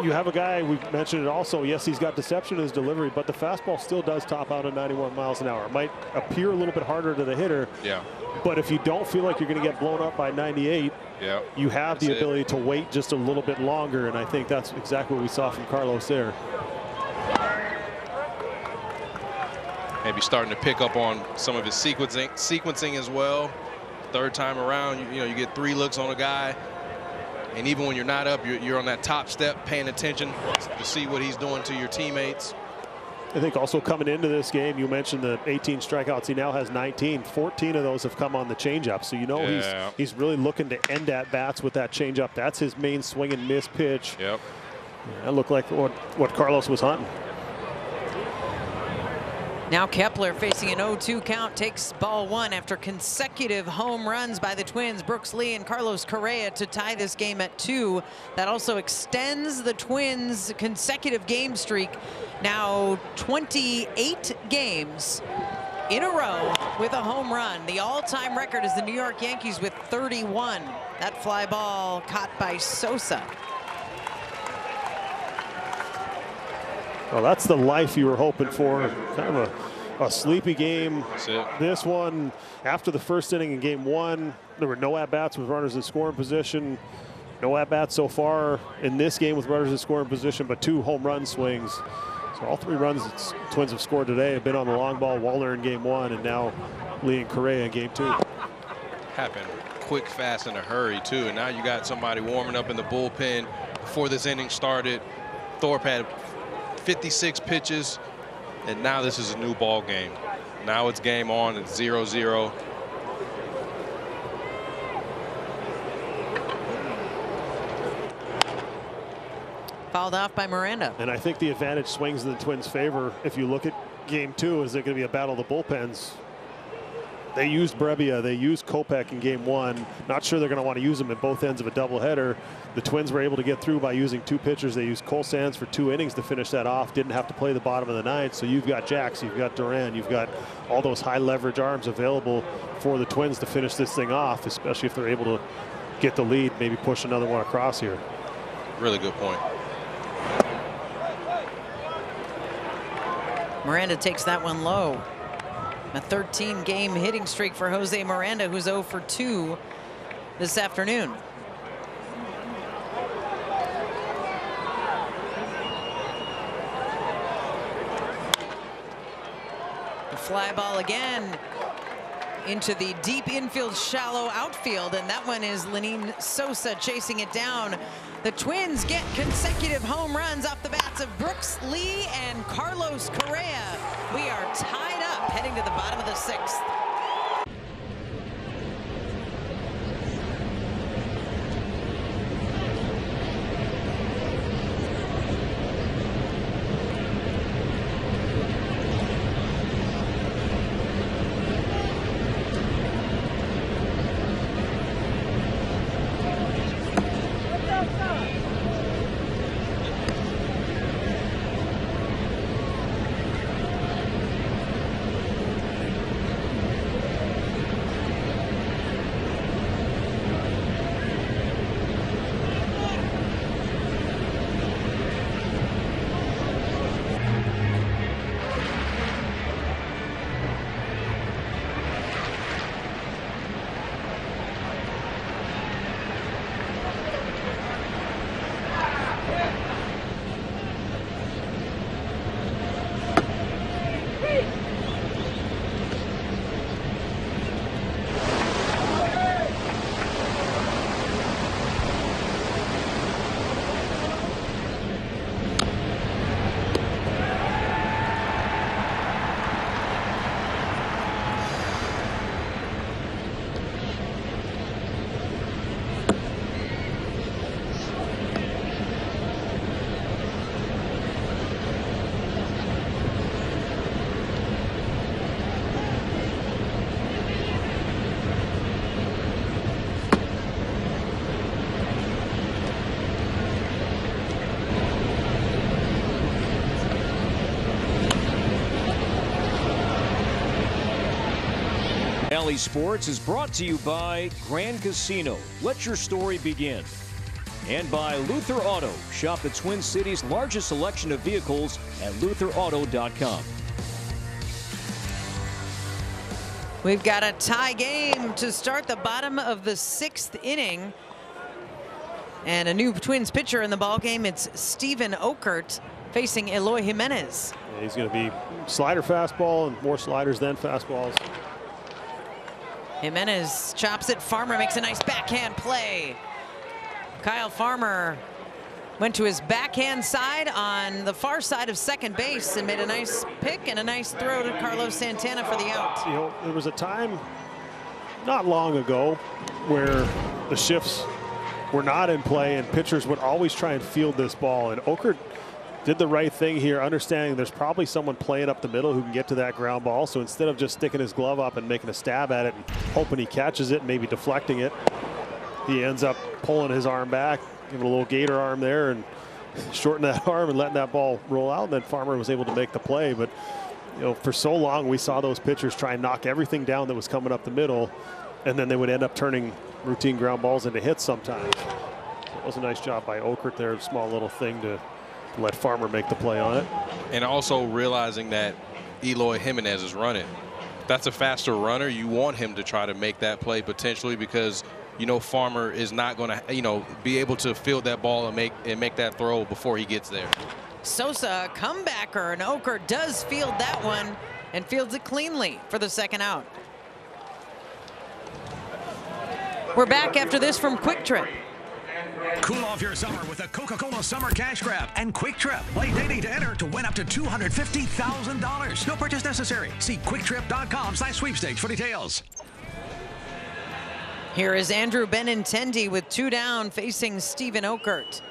you have a guy, we mentioned it also, yes, he's got deception in his delivery, but the fastball still does top out at 91 miles an hour. It might appear a little bit harder to the hitter. But if you don't feel like you're going to get blown up by 98, you have the ability to wait just a little bit longer, and I think that's exactly what we saw from Carlos there. Maybe starting to pick up on some of his sequencing as well. Third time around, you know, you get 3 looks on a guy, and even when you're not up, you're on that top step, paying attention to see what he's doing to your teammates. I think also coming into this game, you mentioned the 18 strikeouts. He now has 19. 14 of those have come on the changeup. So you know he's really looking to end at bats with that changeup. That's his main swing and miss pitch. Yeah, it looked like what Carlos was hunting. Now Kepler facing an 0-2 count takes ball one after consecutive home runs by the Twins. Brooks Lee and Carlos Correa to tie this game at 2. That also extends the Twins' consecutive game streak. Now 28 games in a row with a home run. The all-time record is the New York Yankees with 31. That fly ball caught by Sosa. Well, that's the life you were hoping for. Kind of a sleepy game. That's it. This one, after the first inning in game 1, there were no at-bats with runners in scoring position. No at-bats so far in this game with runners in scoring position, but 2 home run swings. So all 3 runs that Twins have scored today have been on the long ball. Wallner in game 1, and now Lee and Correa in game 2. Happened quick, fast, in a hurry, too. And now you got somebody warming up in the bullpen before this inning started. Thorpe had 56 pitches, and now this is a new ball game. Now it's game on. It's 0-0. Fouled off by Miranda. And I think the advantage swings in the Twins' favor. If you look at game 2, is there going to be a battle of the bullpens? They used Brebbia, they used Kopech in game 1. Not sure they're going to want to use them at both ends of a doubleheader. The Twins were able to get through by using 2 pitchers. They used Cole Sands for 2 innings to finish that off. Didn't have to play the bottom of the 9th. So you've got Jax, you've got Duran, you've got all those high leverage arms available for the Twins to finish this thing off, especially if they're able to get the lead, maybe push another one across here. Really good point. Miranda takes that one low. A 13-game hitting streak for Jose Miranda, who's 0 for 2 this afternoon. The fly ball again into the deep infield, shallow outfield, and that one is Lenin Sosa chasing it down. The Twins get consecutive home runs off the bats of Brooks Lee and Carlos Correa. We are tied up heading to the bottom of the 6th. Valley Sports is brought to you by Grand Casino. Let your story begin. And by Luther Auto. Shop the Twin Cities' largest selection of vehicles at lutherauto.com. We've got a tie game to start the bottom of the 6th inning. And a new Twins pitcher in the ballgame. It's Steven Okert facing Eloy Jimenez. Yeah, he's going to be slider fastball and more sliders than fastballs. Jimenez chops it. Farmer makes a nice backhand play. Kyle Farmer went to his backhand side on the far side of second base and made a nice pick and a nice throw to Carlos Santana for the out. You know, there was a time not long ago where the shifts were not in play, and pitchers would always try and field this ball. And Okert did the right thing here, understanding there's probably someone playing up the middle who can get to that ground ball. So instead of just sticking his glove up and making a stab at it and hoping he catches it and maybe deflecting it, he ends up pulling his arm back, giving a little gator arm there and shorten that arm and letting that ball roll out. And then Farmer was able to make the play. But you know, for so long we saw those pitchers try and knock everything down that was coming up the middle, and then they would end up turning routine ground balls into hits sometimes. It was a nice job by Okert there, a small little thing to let Farmer make the play on it. And also realizing that Eloy Jimenez is running. If that's a faster runner, you want him to try to make that play potentially, because you know Farmer is not going to, you know, be able to field that ball and make that throw before he gets there. Sosa, a comebacker, and Okert does field that one and fields it cleanly for the second out. We're back after this from Quick Trip. Cool off your summer with a Coca-Cola Summer Cash Grab and Quick Trip. Play daily to enter to win up to $250,000. No purchase necessary. See quicktrip.com/sweepstakes for details. Here is Andrew Benintendi with 2 down facing Steven Okert.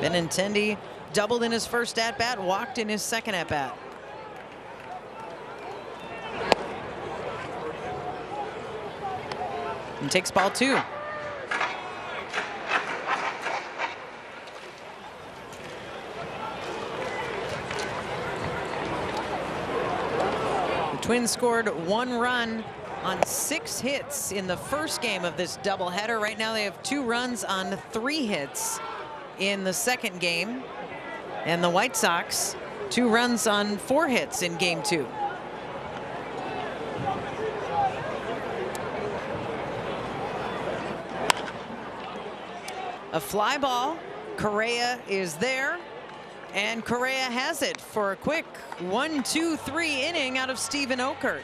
Benintendi doubled in his first at-bat, walked in his second at-bat. And takes ball 2. The Twins scored 1 run on 6 hits in the first game of this doubleheader. Right now they have 2 runs on 3 hits in the second game, and the White Sox 2 runs on 4 hits in game 2. A fly ball. Correa is there, and Correa has it for a quick 1-2-3 inning out of Steven Okert.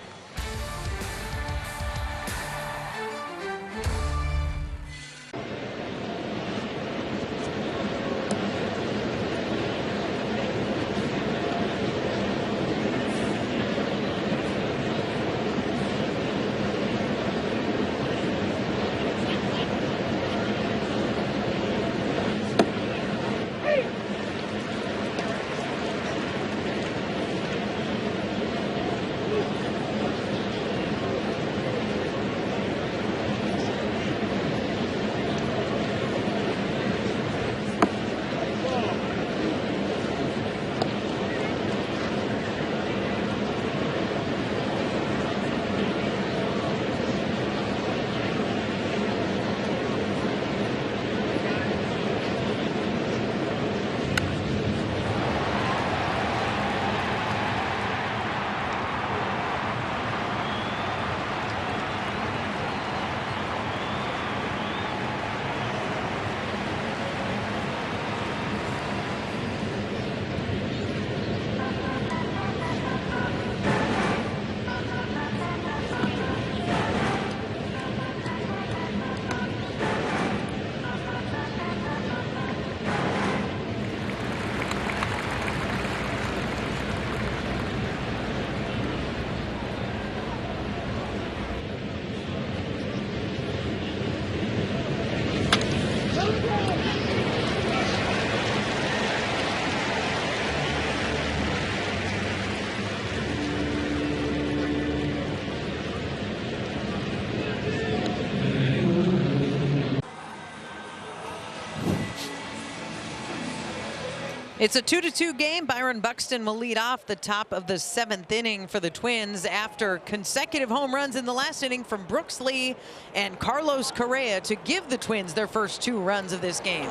It's a 2-2 game. Byron Buxton will lead off the top of the 7th inning for the Twins after consecutive home runs in the last inning from Brooks Lee and Carlos Correa to give the Twins their first 2 runs of this game.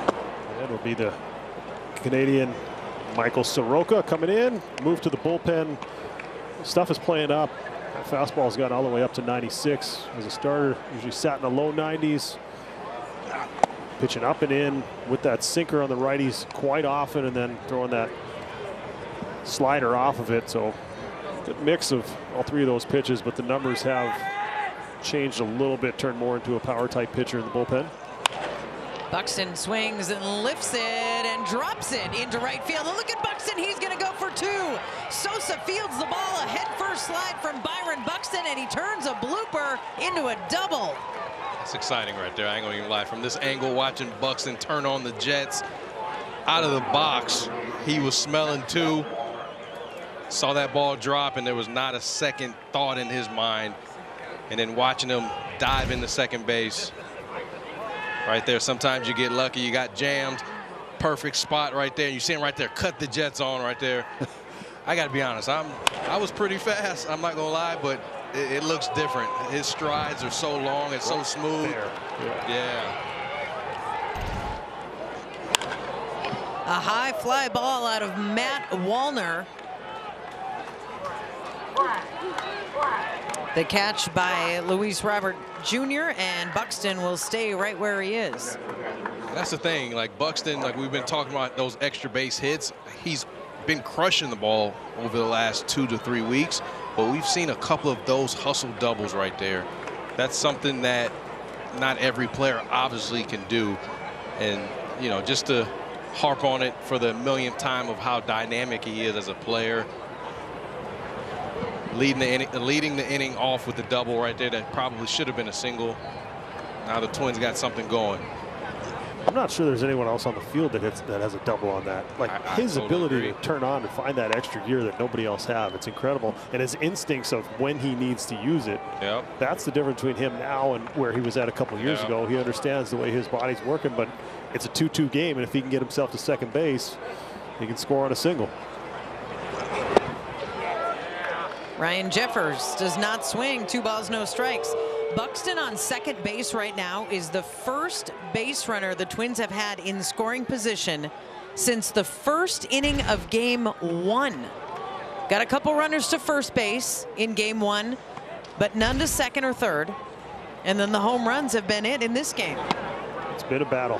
It'll be the Canadian Michael Soroka coming in, move to the bullpen. Stuff is playing up. That fastball's gotten all the way up to 96 as a starter. Usually sat in the low 90s. Pitching up and in with that sinker on the righties quite often, and then throwing that slider off of it. So good mix of all 3 of those pitches, but the numbers have changed a little bit, turned more into a power type pitcher in the bullpen. Buxton swings and lifts it and drops it into right field. And look at Buxton, he's going to go for 2. Sosa fields the ball, a head-first slide from Byron Buxton, and he turns a blooper into a double. That's exciting right there. I ain't gonna even lie. From this angle, watching Buxton turn on the Jets out of the box, he was smelling 2. Saw that ball drop, and there was not a second thought in his mind. And then watching him dive into second base. Right there, sometimes you get lucky, you got jammed. Perfect spot right there. You see him right there, cut the Jets on right there. I got to be honest, I was pretty fast, I'm not going to lie, but it looks different. His strides are so long, it's so smooth. Yeah. A high fly ball out of Matt Wallner. The catch by Luis Robert Jr. and Buxton will stay right where he is. That's the thing, like Buxton, like we've been talking about those extra base hits. He's been crushing the ball over the last 2 to 3 weeks, but we've seen a couple of those hustle doubles right there. That's something that not every player obviously can do. And, you know, just to harp on it for the millionth time of how dynamic he is as a player. Leading the inning off with the double right there that probably should have been a single. Now the Twins got something going. I'm not sure there's anyone else on the field that has a double on that. Like his totally ability agree. to turn on and find that extra gear that nobody else have. It's incredible. And his instincts of when he needs to use it. Yep. That's the difference between him now and where he was at a couple years ago. He understands the way his body's working, but it's a 2-2 game. And if he can get himself to second base, he can score on a single. Ryan Jeffers does not swing. 2 balls, no strikes. Buxton on second base right now is the first base runner the Twins have had in scoring position since the first inning of game 1. Got a couple runners to first base in game 1, but none to second or third. And then the home runs have been it in this game. It's been a battle,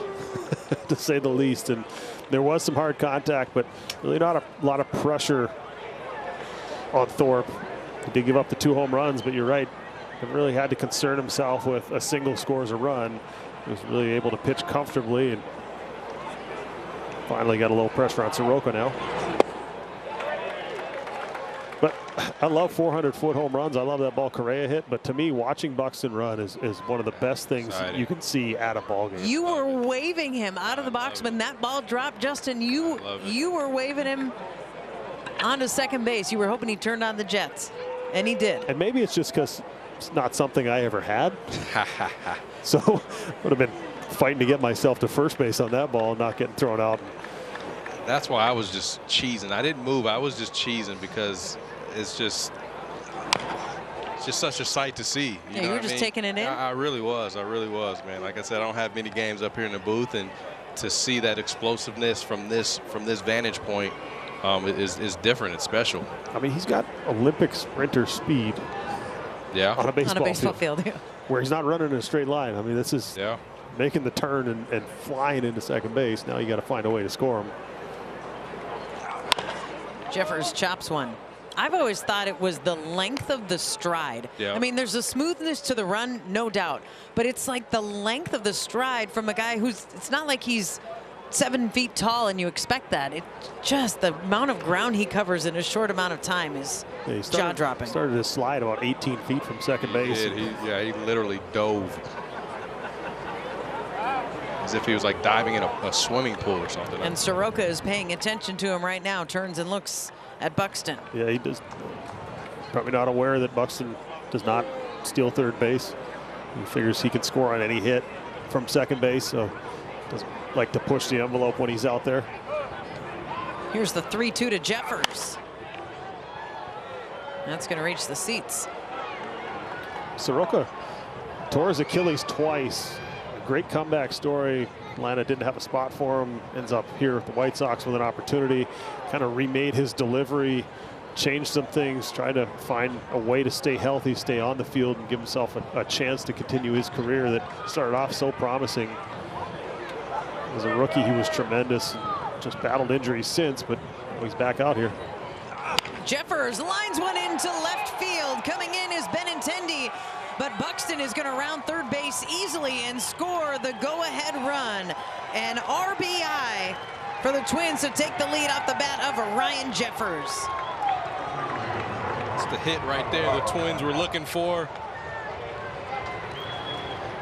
to say the least. And there was some hard contact, but really not a lot of pressure on Thorpe. He did give up the 2 home runs, but you're right. He really had to concern himself with a single scores a run. He was really able to pitch comfortably and finally got a little pressure on Soroka now. But I love 400-foot home runs. I love that ball Correa hit. But to me, watching Buxton run is one of the best things you can see at a ball game. You were waving him out of the box when that ball dropped, Justin. You were waving him onto second base. You were hoping he turned on the Jets, and he did. And maybe it's just because it's not something I ever had. So would have been fighting to get myself to first base on that ball and not getting thrown out. That's why I was just cheesing. I didn't move. I was just cheesing because it's just such a sight to see. You were just taking it in? I really was. I really was, man. Like I said, I don't have many games up here in the booth, and to see that explosiveness from this vantage point is different. It's special. I mean, he's got Olympic sprinter speed. Yeah. On a baseball field, yeah. Where he's not running in a straight line. I mean, this is making the turn and flying into second base. Now you got to find a way to score him. Jeffers chops one. I've always thought it was the length of the stride. Yeah. I mean, there's a smoothness to the run, no doubt, but it's like the length of the stride from a guy who's, it's not like he's 7 feet tall and you expect that. It just, the amount of ground he covers in a short amount of time is jaw-dropping. Started to slide about 18 feet from second base. He literally dove. As if he was like diving in a swimming pool or something. And Soroka is paying attention to him right now, turns and looks at Buxton. Yeah, he does. Probably not aware that Buxton does not steal third base. He figures he can score on any hit from second base, so doesn't like to push the envelope when he's out there. Here's the 3-2 to Jeffers. That's going to reach the seats. Soroka tore his Achilles twice. A great comeback story. Atlanta didn't have a spot for him. Ends up here with the White Sox with an opportunity. Kind of remade his delivery, changed some things, tried to find a way to stay healthy, stay on the field, and give himself a chance to continue his career that started off so promising. As a rookie, he was tremendous. Just battled injuries since, but he's back out here. Jeffers lines one into left field. Coming in is Benintendi. but Buxton is going to round third base easily and score the go-ahead run. An RBI for the Twins to take the lead off the bat of Ryan Jeffers. It's the hit right there the Twins were looking for.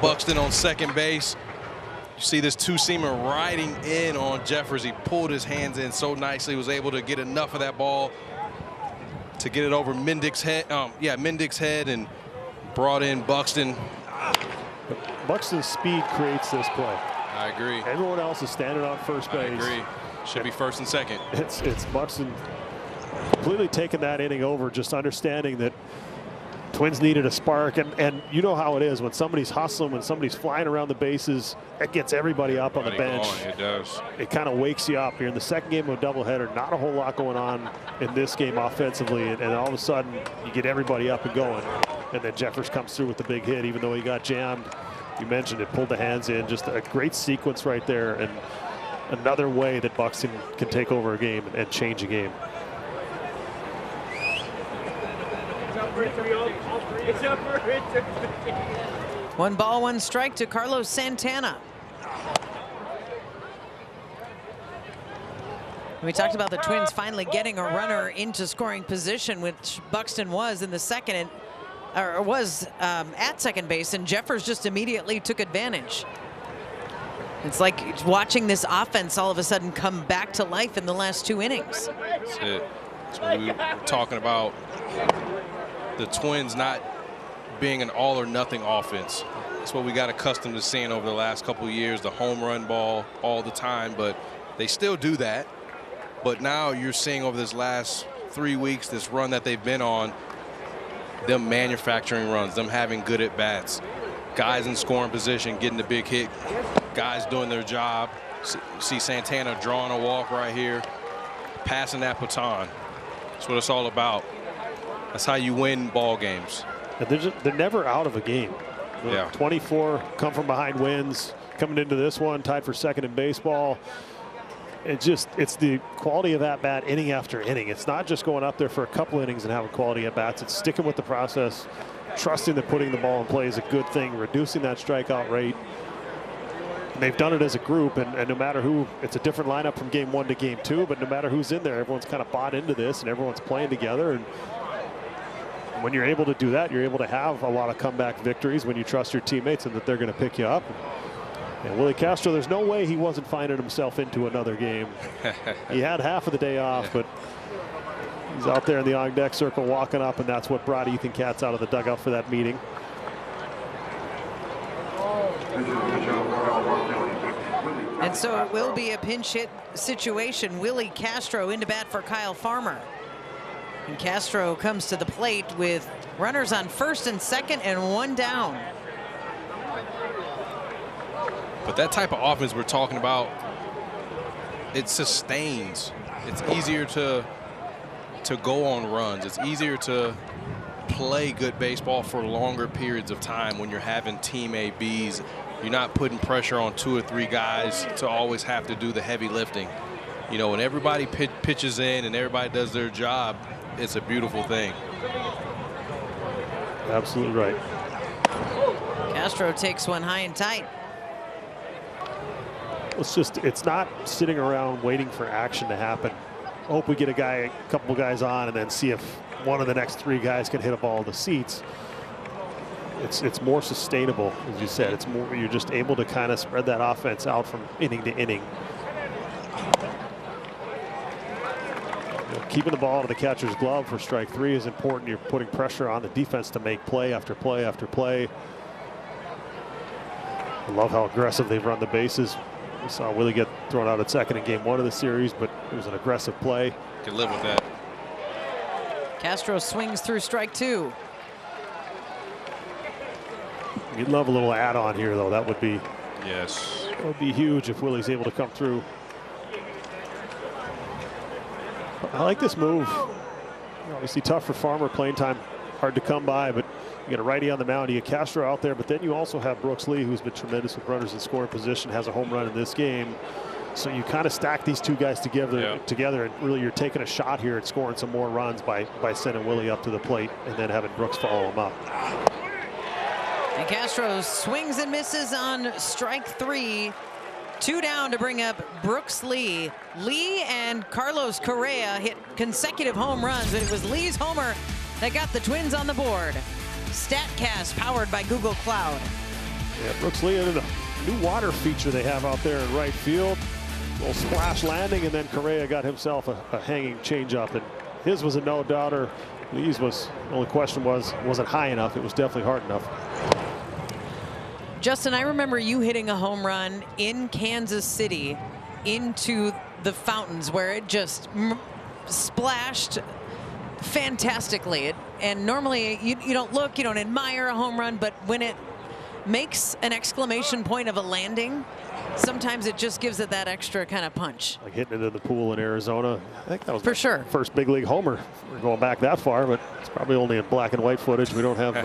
Buxton on second base. You see this two-seamer riding in on Jeffers. He pulled his hands in so nicely, was able to get enough of that ball to get it over Mendick's head. Mendick's head, and brought in Buxton. Buxton's speed creates this play. I agree. Everyone else is standing on first base. I agree. Should be first and second. It's Buxton completely taking that inning over, just understanding that Twins needed a spark, and you know how it is when somebody's hustling, when somebody's flying around the bases, it gets everybody up on the bench. It does. It kind of wakes you up. You're in the second game of a doubleheader, not a whole lot going on in this game offensively, and all of a sudden you get everybody up and going. And then Jeffers comes through with the big hit, even though he got jammed. You mentioned it, pulled the hands in. Just a great sequence right there, and another way that Buxton can take over a game and change a game. 1 ball, 1 strike to Carlos Santana. We talked about the Twins finally getting a runner into scoring position, which Buxton was in the second, at second base, and Jeffers just immediately took advantage. It's like watching this offense all of a sudden come back to life in the last 2 innings. That's it. That's what we were talking about. The Twins not being an all or nothing offense. That's what we got accustomed to seeing over the last couple of years, the home run ball all the time, but they still do that. But now you're seeing over this last 3 weeks, this run that they've been on, them manufacturing runs, them having good at bats, guys in scoring position, getting the big hit, guys doing their job. See Santana drawing a walk right here, passing that baton. That's what it's all about. That's how you win ball games. They're never out of a game. Yeah. 24 come from behind wins. Coming into this one, tied for second in baseball. It's the quality of at bat inning after inning. It's not just going up there for a couple innings and having quality at bats. It's sticking with the process, trusting that putting the ball in play is a good thing, reducing that strikeout rate. And they've done it as a group, and no matter who, it's a different lineup from game 1 to game 2, but no matter who's in there, everyone's kind of bought into this and everyone's playing together. And when you're able to do that, you're able to have a lot of comeback victories when you trust your teammates and that they're going to pick you up. And Willie Castro, there's no way he wasn't finding himself into another game. He had half of the day off, but he's out there in the on-deck circle walking up, and that's what brought Ethan Katz out of the dugout for that meeting. And so it will be a pinch hit situation. Willie Castro into bat for Kyle Farmer. And Castro comes to the plate with runners on first and second and 1 down. But that type of offense we're talking about, it sustains. It's easier to go on runs. It's easier to play good baseball for longer periods of time when you're having team ABs. You're not putting pressure on 2 or 3 guys to always have to do the heavy lifting. You know, when everybody pitches in and everybody does their job, it's a beautiful thing. Absolutely right. Castro takes one high and tight. It's not sitting around waiting for action to happen. Hope we get a couple guys on and then see if one of the next 3 guys can hit a ball to the seats. It's more sustainable, as you said. It's more, you're just able to kind of spread that offense out from inning to inning. Keeping the ball out of the catcher's glove for strike 3 is important. You're putting pressure on the defense to make play after play after play. I love how aggressive they've run the bases. We saw Willie get thrown out at second in game 1 of the series, but it was an aggressive play. Can live with that. Castro swings through strike 2. You'd love a little add-on here, though. That would be yes. That would be huge if Willie's able to come through. I like this move. Obviously tough for Farmer, playing time hard to come by, but you get a righty on the mound, you get Castro out there, but then you also have Brooks Lee, who's been tremendous with runners in scoring position, has a home run in this game. So you kind of stack these 2 guys together, and really you're taking a shot here at scoring some more runs by sending Willie up to the plate and then having Brooks follow him up. And Castro swings and misses on strike 3. 2 down to bring up Brooks Lee. Lee and Carlos Correa hit consecutive home runs, but it was Lee's homer that got the Twins on the board. StatCast powered by Google Cloud. Yeah, Brooks Lee into the new water feature they have out there in right field. Little splash landing, and then Correa got himself a hanging changeup, and his was a no-doubter. Lee's was, the only question was, wasn't high enough. It was definitely hard enough. Justin, I remember you hitting a home run in Kansas City into the fountains where it just splashed fantastically. And normally you don't look, you don't admire a home run, but when it makes an exclamation point of a landing, sometimes it just gives it that extra kind of punch. Like hitting into the pool in Arizona. I think that was for sure first big league homer. We're going back that far, but it's probably only in black and white footage. We don't have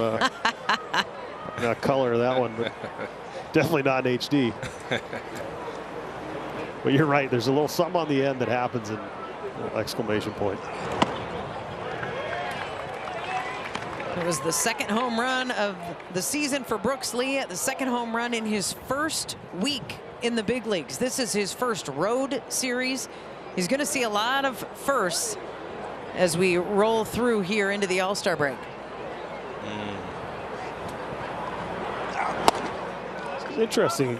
color of that one, but definitely not in HD. But you're right. There's a little something on the end that happens in exclamation point. It was the second home run of the season for Brooks Lee, the second home run in his first week in the big leagues. This is his first road series. He's going to see a lot of firsts as we roll through here into the All-Star break. It's interesting.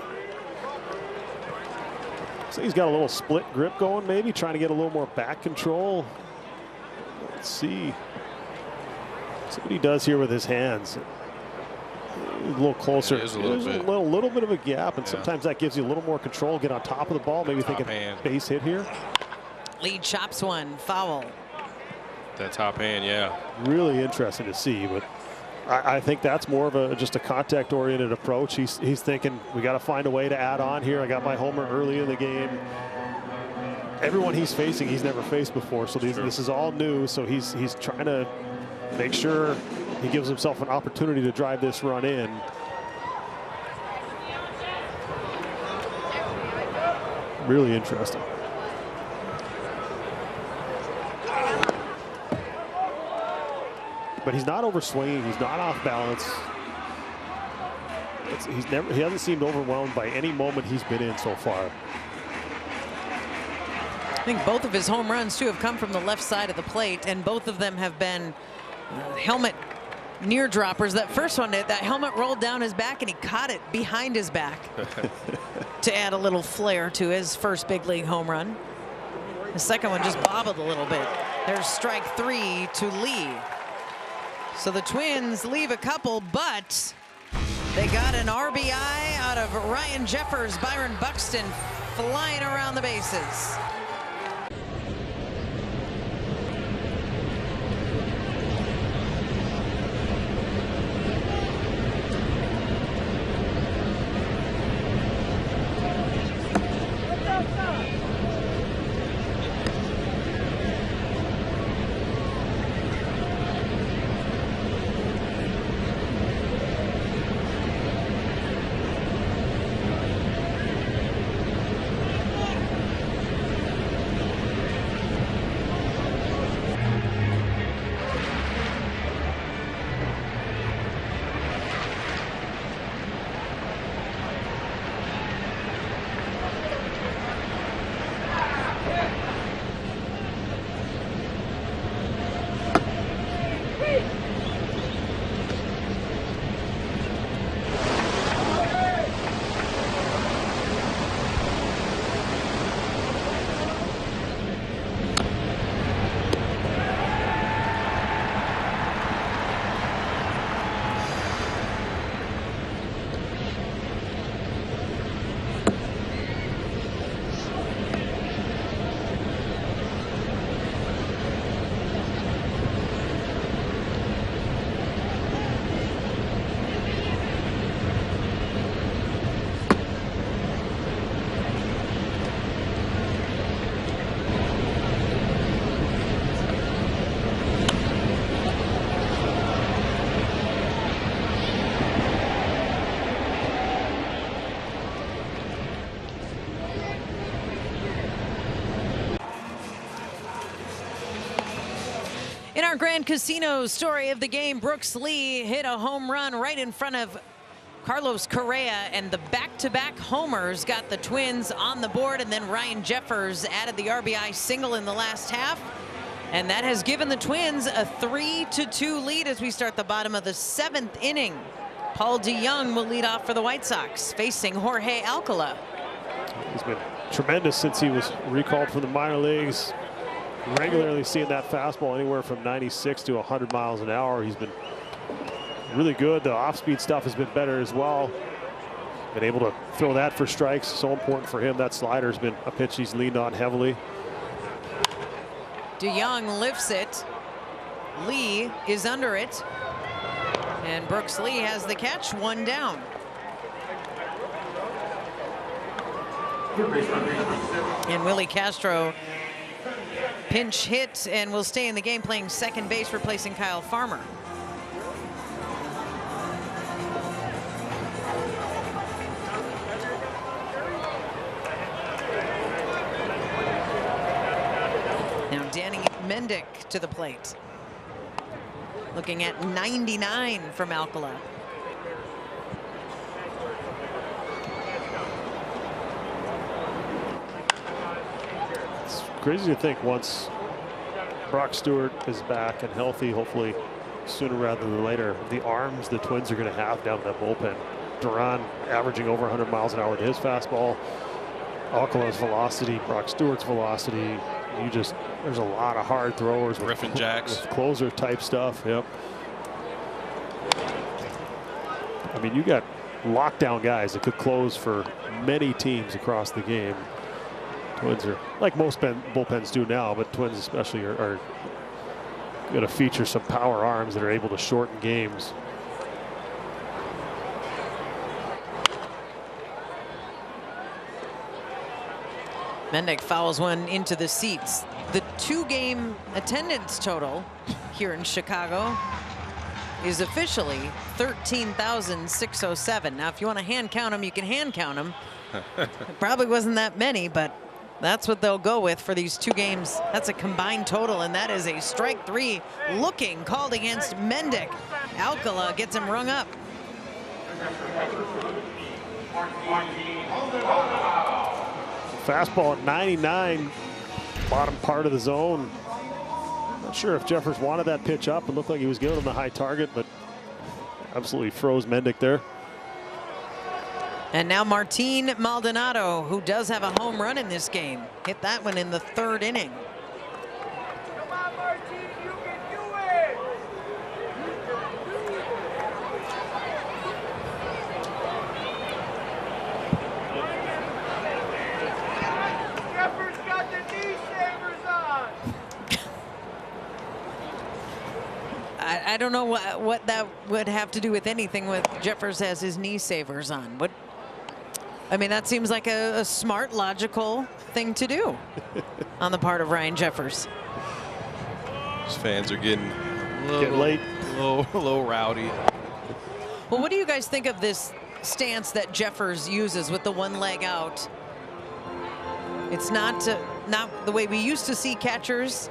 So he's got a little split grip going, maybe trying to get a little more back control. Let's see. See what he does here with his hands. A little closer. There's a little bit of a gap, and sometimes that gives you a little more control. Get on top of the ball, maybe think a base hit here. Lee chops one, foul. That top hand, yeah. Really interesting to see, but I think that's more of just a contact-oriented approach. He's thinking, we got to find a way to add on here. I got my homer early in the game. Everyone he's facing, he's never faced before, so this is all new. So he's trying to make sure he gives himself an opportunity to drive this run in. Really interesting. But he's not overswinging. He's not off balance. He hasn't seemed overwhelmed by any moment he's been in so far. I think both of his home runs, too, have come from the left side of the plate, and both of them have been helmet near droppers. That first one, that helmet rolled down his back, and he caught it behind his back to add a little flair to his first big league home run. The second one just bobbled a little bit. There's strike 3 to Lee. So the Twins leave a couple, but they got an RBI out of Ryan Jeffers. Byron Buxton flying around the bases. In our Grand Casino story of the game, Brooks Lee hit a home run right in front of Carlos Correa and the back-to-back homers got the Twins on the board, and then Ryan Jeffers added the RBI single in the last half. And that has given the Twins a 3-2 lead as we start the bottom of the 7th inning. Paul DeJong will lead off for the White Sox, facing Jorge Alcala. He's been tremendous since he was recalled from the minor leagues. Regularly seeing that fastball anywhere from 96 to 100 miles an hour. He's been really good. The off-speed stuff has been better as well. Been able to throw that for strikes. So important for him. That slider's been a pitch he's leaned on heavily. DeJong lifts it. Lee is under it. And Brooks Lee has the catch, 1 down. And Willie Castro pinch hit and will stay in the game, playing second base, replacing Kyle Farmer. Now Danny Mendick to the plate. Looking at 99 from Alcala. It's crazy to think once Brock Stewart is back and healthy, hopefully sooner rather than later, the arms the Twins are going to have down that bullpen. Duran averaging over 100 miles an hour with his fastball. Alcala's velocity, Brock Stewart's velocity. There's a lot of hard throwers. Griffin Jacks. With closer type stuff. Yep. I mean, you got lockdown guys that could close for many teams across the game. Twins are, like most bullpens do now, but Twins especially are going to feature some power arms that are able to shorten games. Mendick fouls one into the seats. The 2-game attendance total here in Chicago is officially 13,607. Now, if you want to hand count them, you can hand count them. It probably wasn't that many, but that's what they'll go with for these 2 games. That's a combined total, and that is a strike 3 looking called against Mendick. Alcala gets him rung up. Fastball at 99, bottom part of the zone. Not sure if Jeffers wanted that pitch up. It looked like he was giving him the high target, but absolutely froze Mendick there. And now Martin Maldonado, who does have a home run in this game, hit that one in the 3rd inning. Come on, Martin, you can do it! Jeffers got the knee savers on! I don't know what that would have to do with anything with Jeffers has his knee savers on. What? I mean, that seems like a smart, logical thing to do on the part of Ryan Jeffers. His fans are getting late, a little rowdy. Well, what do you guys think of this stance that Jeffers uses with the one leg out? It's not the way we used to see catchers,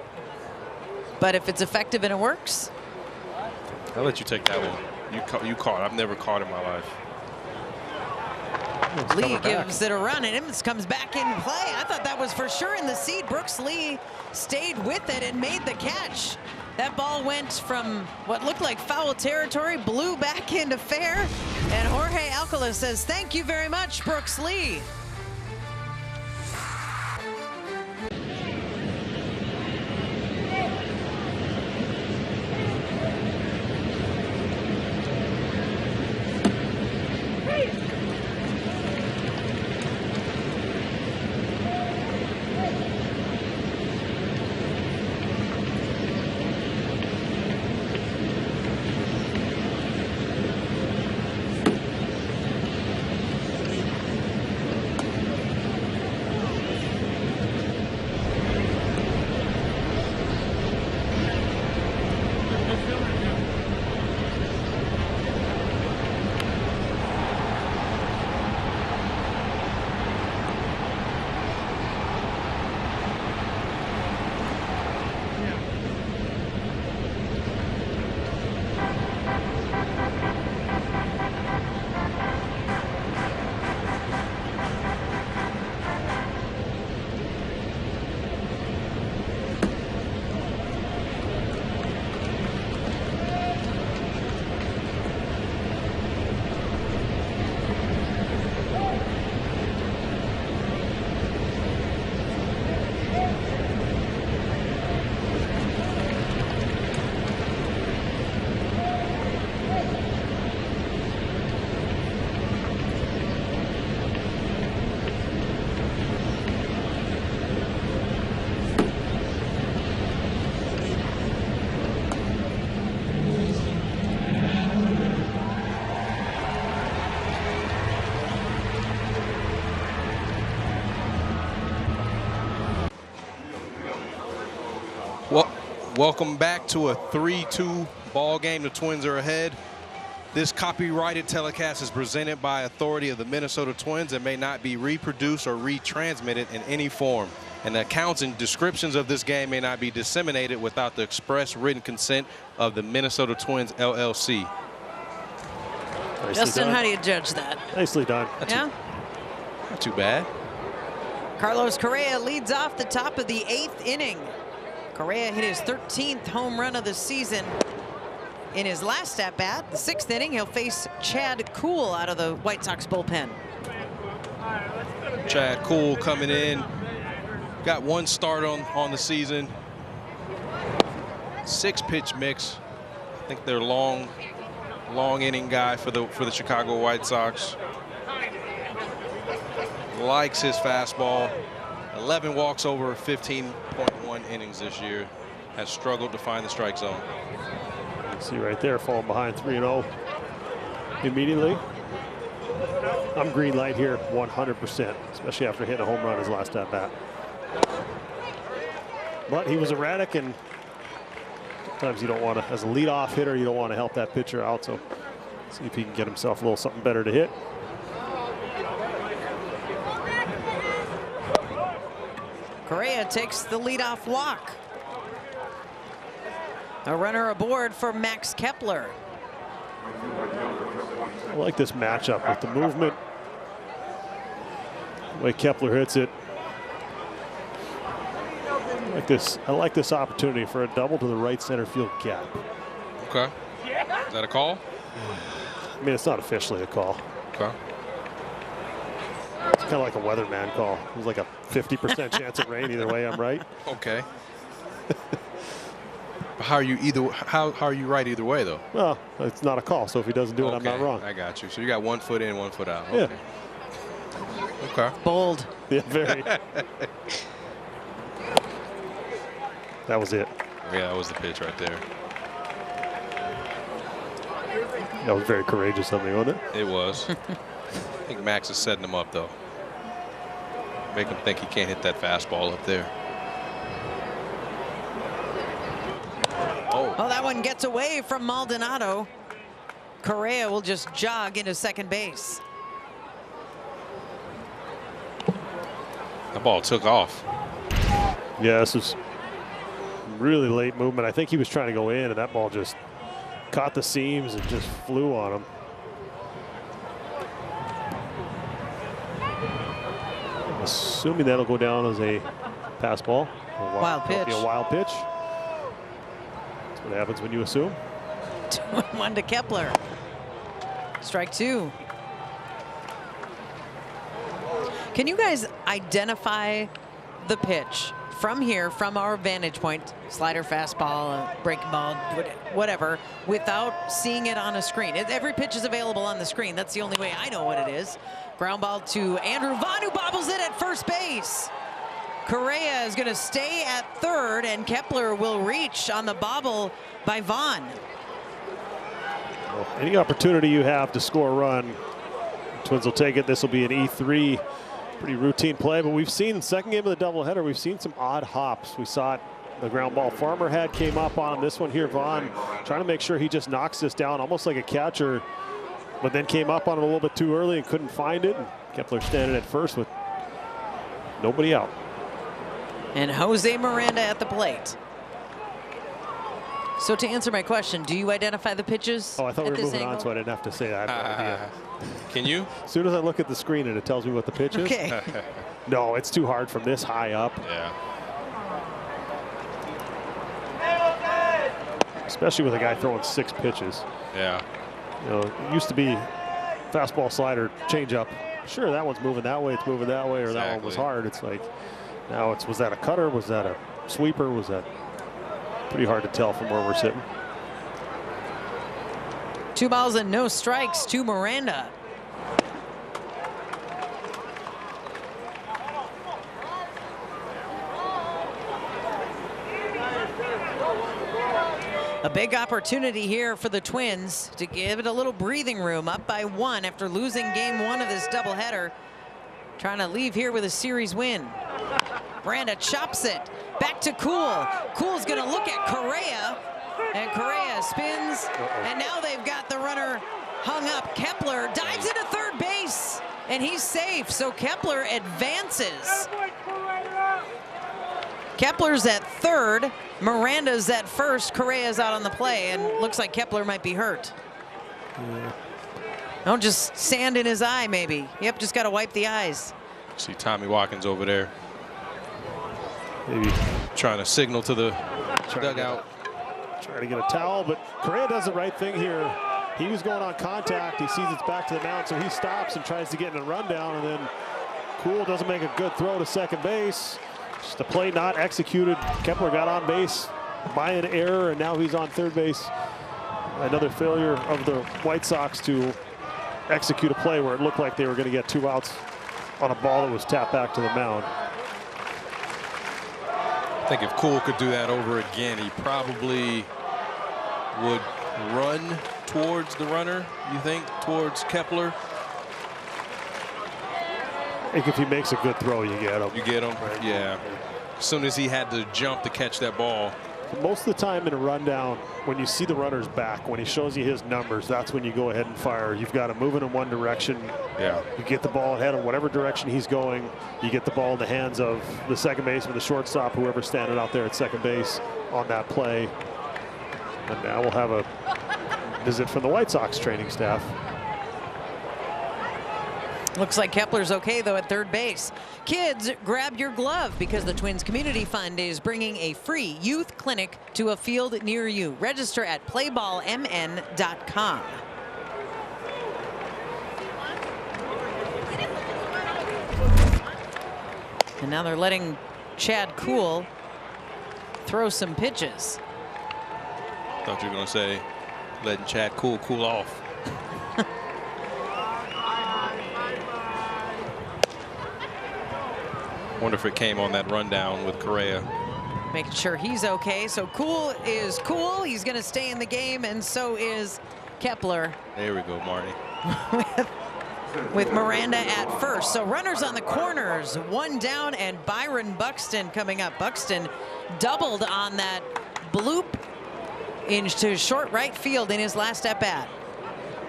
but if it's effective and it works. I'll let you take that one. You caught. I've never caught in my life. Lee gives it a run, and it comes back in play. I thought that was for sure in the seat. Brooks Lee stayed with it and made the catch. That ball went from what looked like foul territory, blew back into fair, and Jorge Alcala says, "Thank you very much, Brooks Lee." Welcome back to a 3-2 ball game. The Twins are ahead. This copyrighted telecast is presented by authority of the Minnesota Twins and may not be reproduced or retransmitted in any form. And the accounts and descriptions of this game may not be disseminated without the express written consent of the Minnesota Twins, LLC. Justin, how do you judge that? Nicely done. Yeah? Not too bad. Carlos Correa leads off the top of the 8th inning. Correa hit his 13th home run of the season. In his last at-bat, the 6th inning, he'll face Chad Kuhl out of the White Sox bullpen. Chad Kuhl coming in. Got 1 start on the season. 6-pitch mix. I think they're long inning guy for the Chicago White Sox. Likes his fastball. 11 walks over 15.1 innings this year. Has struggled to find the strike zone. See right there, falling behind 3-0 immediately. I'm green light here 100%, especially after hitting a home run his last at bat. But he was erratic, and sometimes you don't want to, as a leadoff hitter, you don't want to help that pitcher out. So see if he can get himself a little something better to hit. Correa takes the leadoff walk. A runner aboard for Max Kepler. I like this matchup with the movement, the way Kepler hits it. I like this opportunity for a double to the right center field gap. Okay. Is that a call? I mean, it's not officially a call. Okay. It's kind of like a weatherman call. It was like a 50% chance of rain either way. I'm right. Okay. How are you right either way though? Well, it's not a call, so if he doesn't do it, I'm not wrong. I got you. So you got 1 foot in, 1 foot out. Yeah. Okay. Bold. Yeah, very. That was it. Yeah, that was the pitch right there. That was very courageous of me, wasn't it? It was. I think Max is setting him up though. Make him think he can't hit that fastball up there. Oh, that one gets away from Maldonado. Correa will just jog into second base. The ball took off. Yeah, this was really late movement. I think he was trying to go in, and that ball just caught the seams and just flew on him. I'm assuming that'll go down as a pass ball. Wild pitch. Be a wild pitch. That's what happens when you assume. 2-1 to Kepler. Strike 2. Can you guys identify the pitch from here, from our vantage point, slider, fastball, breaking ball, whatever, without seeing it on a screen? Every pitch is available on the screen. That's the only way I know what it is. Ground ball to Andrew Vaughn, who bobbles it at first base. Correa is going to stay at third, and Kepler will reach on the bobble by Vaughn. Well, any opportunity you have to score a run, Twins will take it. This will be an E3. Pretty routine play, but we've seen second game of the doubleheader, we've seen some odd hops. We saw it, the ground ball Farmer had came up on him. This one here, Vaughn trying to make sure he just knocks this down almost like a catcher, but then came up on it a little bit too early and couldn't find it. And Kepler standing at first with nobody out. And Jose Miranda at the plate. So to answer my question, do you identify the pitches? Oh, I thought we were moving angle? on, so I didn't have to say that. I have no idea. Can you? As soon as I look at the screen and it tells me what the pitch is. Okay. No, it's too hard from this high up. Yeah. Especially with a guy throwing 6 pitches. Yeah. You know, it used to be fastball, slider, changeup. Sure, that one's moving that way, it's moving that way, or that one was hard. It's like, now it's, was that a cutter? Was that a sweeper? Was that pretty hard to tell from where we're sitting? 2 balls and no strikes to Miranda. A big opportunity here for the Twins to give it a little breathing room, up by 1 after losing game 1 of this doubleheader. Trying to leave here with a series win. Miranda chops it Back to Cool. Cool's going to look at Correa, and Correa spins, and now they've got the runner hung up. Kepler dives into third base, and he's safe, so Kepler advances. Kepler's at third, Miranda's at first, Correa's out on the play, and looks like Kepler might be hurt. Yeah. Don't just sand in his eye, maybe. Yep, just got to wipe the eyes. See Tommy Watkins over there. Maybe trying to signal to the dugout. Trying to get a towel, but Correa does the right thing here. He was going on contact. He sees it's back to the mound, so he stops and tries to get in a rundown, and then Cool doesn't make a good throw to second base. Just a play not executed. Kepler got on base by an error, and now he's on third base. Another failure of the White Sox to execute a play where it looked like they were going to get 2 outs on a ball that was tapped back to the mound. I think if Cool could do that over again, he probably would run towards the runner, you think, towards Kepler? I think if he makes a good throw, you get him. You get him? Right. Yeah. As soon as he had to jump to catch that ball. Most of the time in a rundown, when you see the runner's back, when he shows you his numbers, that's when you go ahead and fire. You've got to move it in one direction. Yeah. You get the ball ahead of whatever direction he's going. You get the ball in the hands of the second baseman, the shortstop, whoever's standing out there at second base on that play. And now we'll have a visit from the White Sox training staff. Looks like Kepler's okay, though, at third base. Kids, grab your glove, because the Twins Community Fund is bringing a free youth clinic to a field near you. Register at playballmn.com. And now they're letting Chad Kuhl throw some pitches. Thought you were going to say letting Chad Kuhl cool off. Wonder if it came on that rundown with Correa. Making sure he's okay. So Kuhl is cool. He's going to stay in the game, and so is Kepler. There we go, Marty. with Miranda at first. So runners on the corners, one down, and Byron Buxton coming up. Buxton doubled on that bloop into short right field in his last at bat.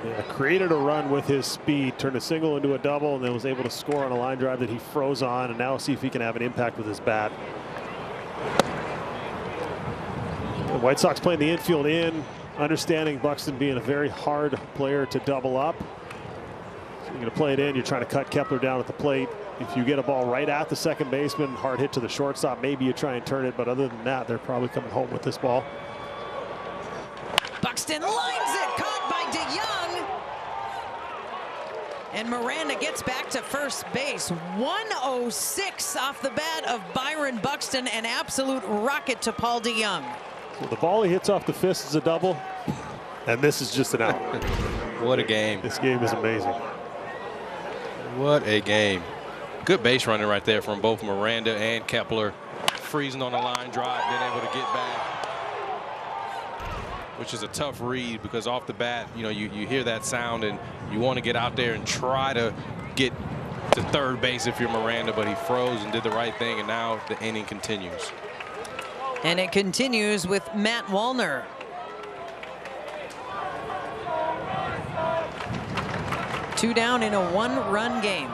Yeah, created a run with his speed, turned a single into a double, and then was able to score on a line drive that he froze on, and now see if he can have an impact with his bat. The White Sox playing the infield in, understanding Buxton being a very hard player to double up. So you're going to play it in, you're trying to cut Kepler down at the plate. If you get a ball right at the second baseman, hard hit to the shortstop, maybe you try and turn it, but other than that, they're probably coming home with this ball. Buxton lines it, caught by DeYoung. And Miranda gets back to first base. 106 off the bat of Byron Buxton, an absolute rocket to Paul DeYoung. So the ball he hits off the fist is a double, and this is just an out. What a game. This game is amazing. What a game. Good base running right there from both Miranda and Kepler. Freezing on the line drive, being able to get back. Which is a tough read, because off the bat, you know, you hear that sound and you want to get out there and try to get to third base if you're Miranda, but he froze and did the right thing, and now the inning continues. And it continues with Matt Wallner. Two down in a one-run game.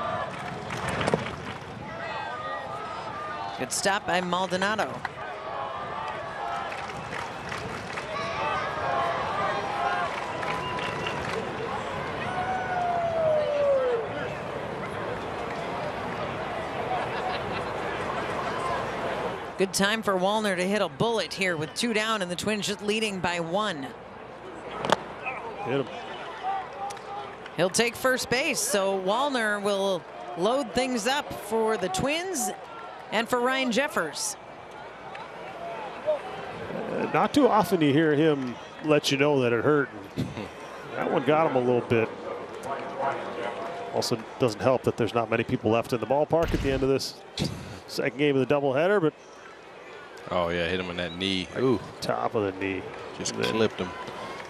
Good stop by Maldonado. Good time for Wallner to hit a bullet here with two down, and the Twins just leading by one. Hit him. He'll take first base, so Wallner will load things up for the Twins and for Ryan Jeffers. Not too often you hear him let you know that it hurt. That one got him a little bit. Also doesn't help that there's not many people left in the ballpark at the end of this second game of the doubleheader, but oh yeah, hit him in that knee. Ooh, top of the knee. Just clipped him.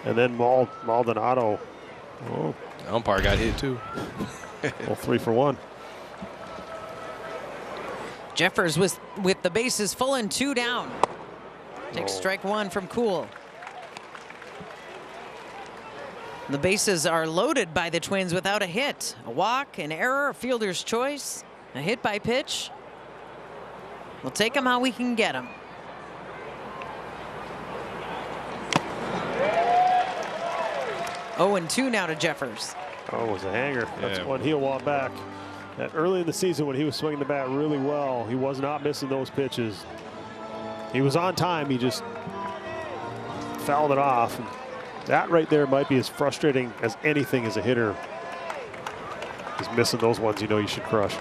And then Maldonado. Oh, the umpire got hit too. Well, 3 for 1. Jeffers with the bases full and 2 down. Takes strike 1 from Kuhl. The bases are loaded by the Twins without a hit. A walk, an error, a fielder's choice, a hit by pitch. We'll take them how we can get them. Oh, and 2 now to Jeffers. Oh, it was a hanger. That's one he'll want back. That early in the season when he was swinging the bat really well, he was not missing those pitches. He was on time. He just fouled it off. And that right there might be as frustrating as anything as a hitter. He's missing those ones you know you should crush.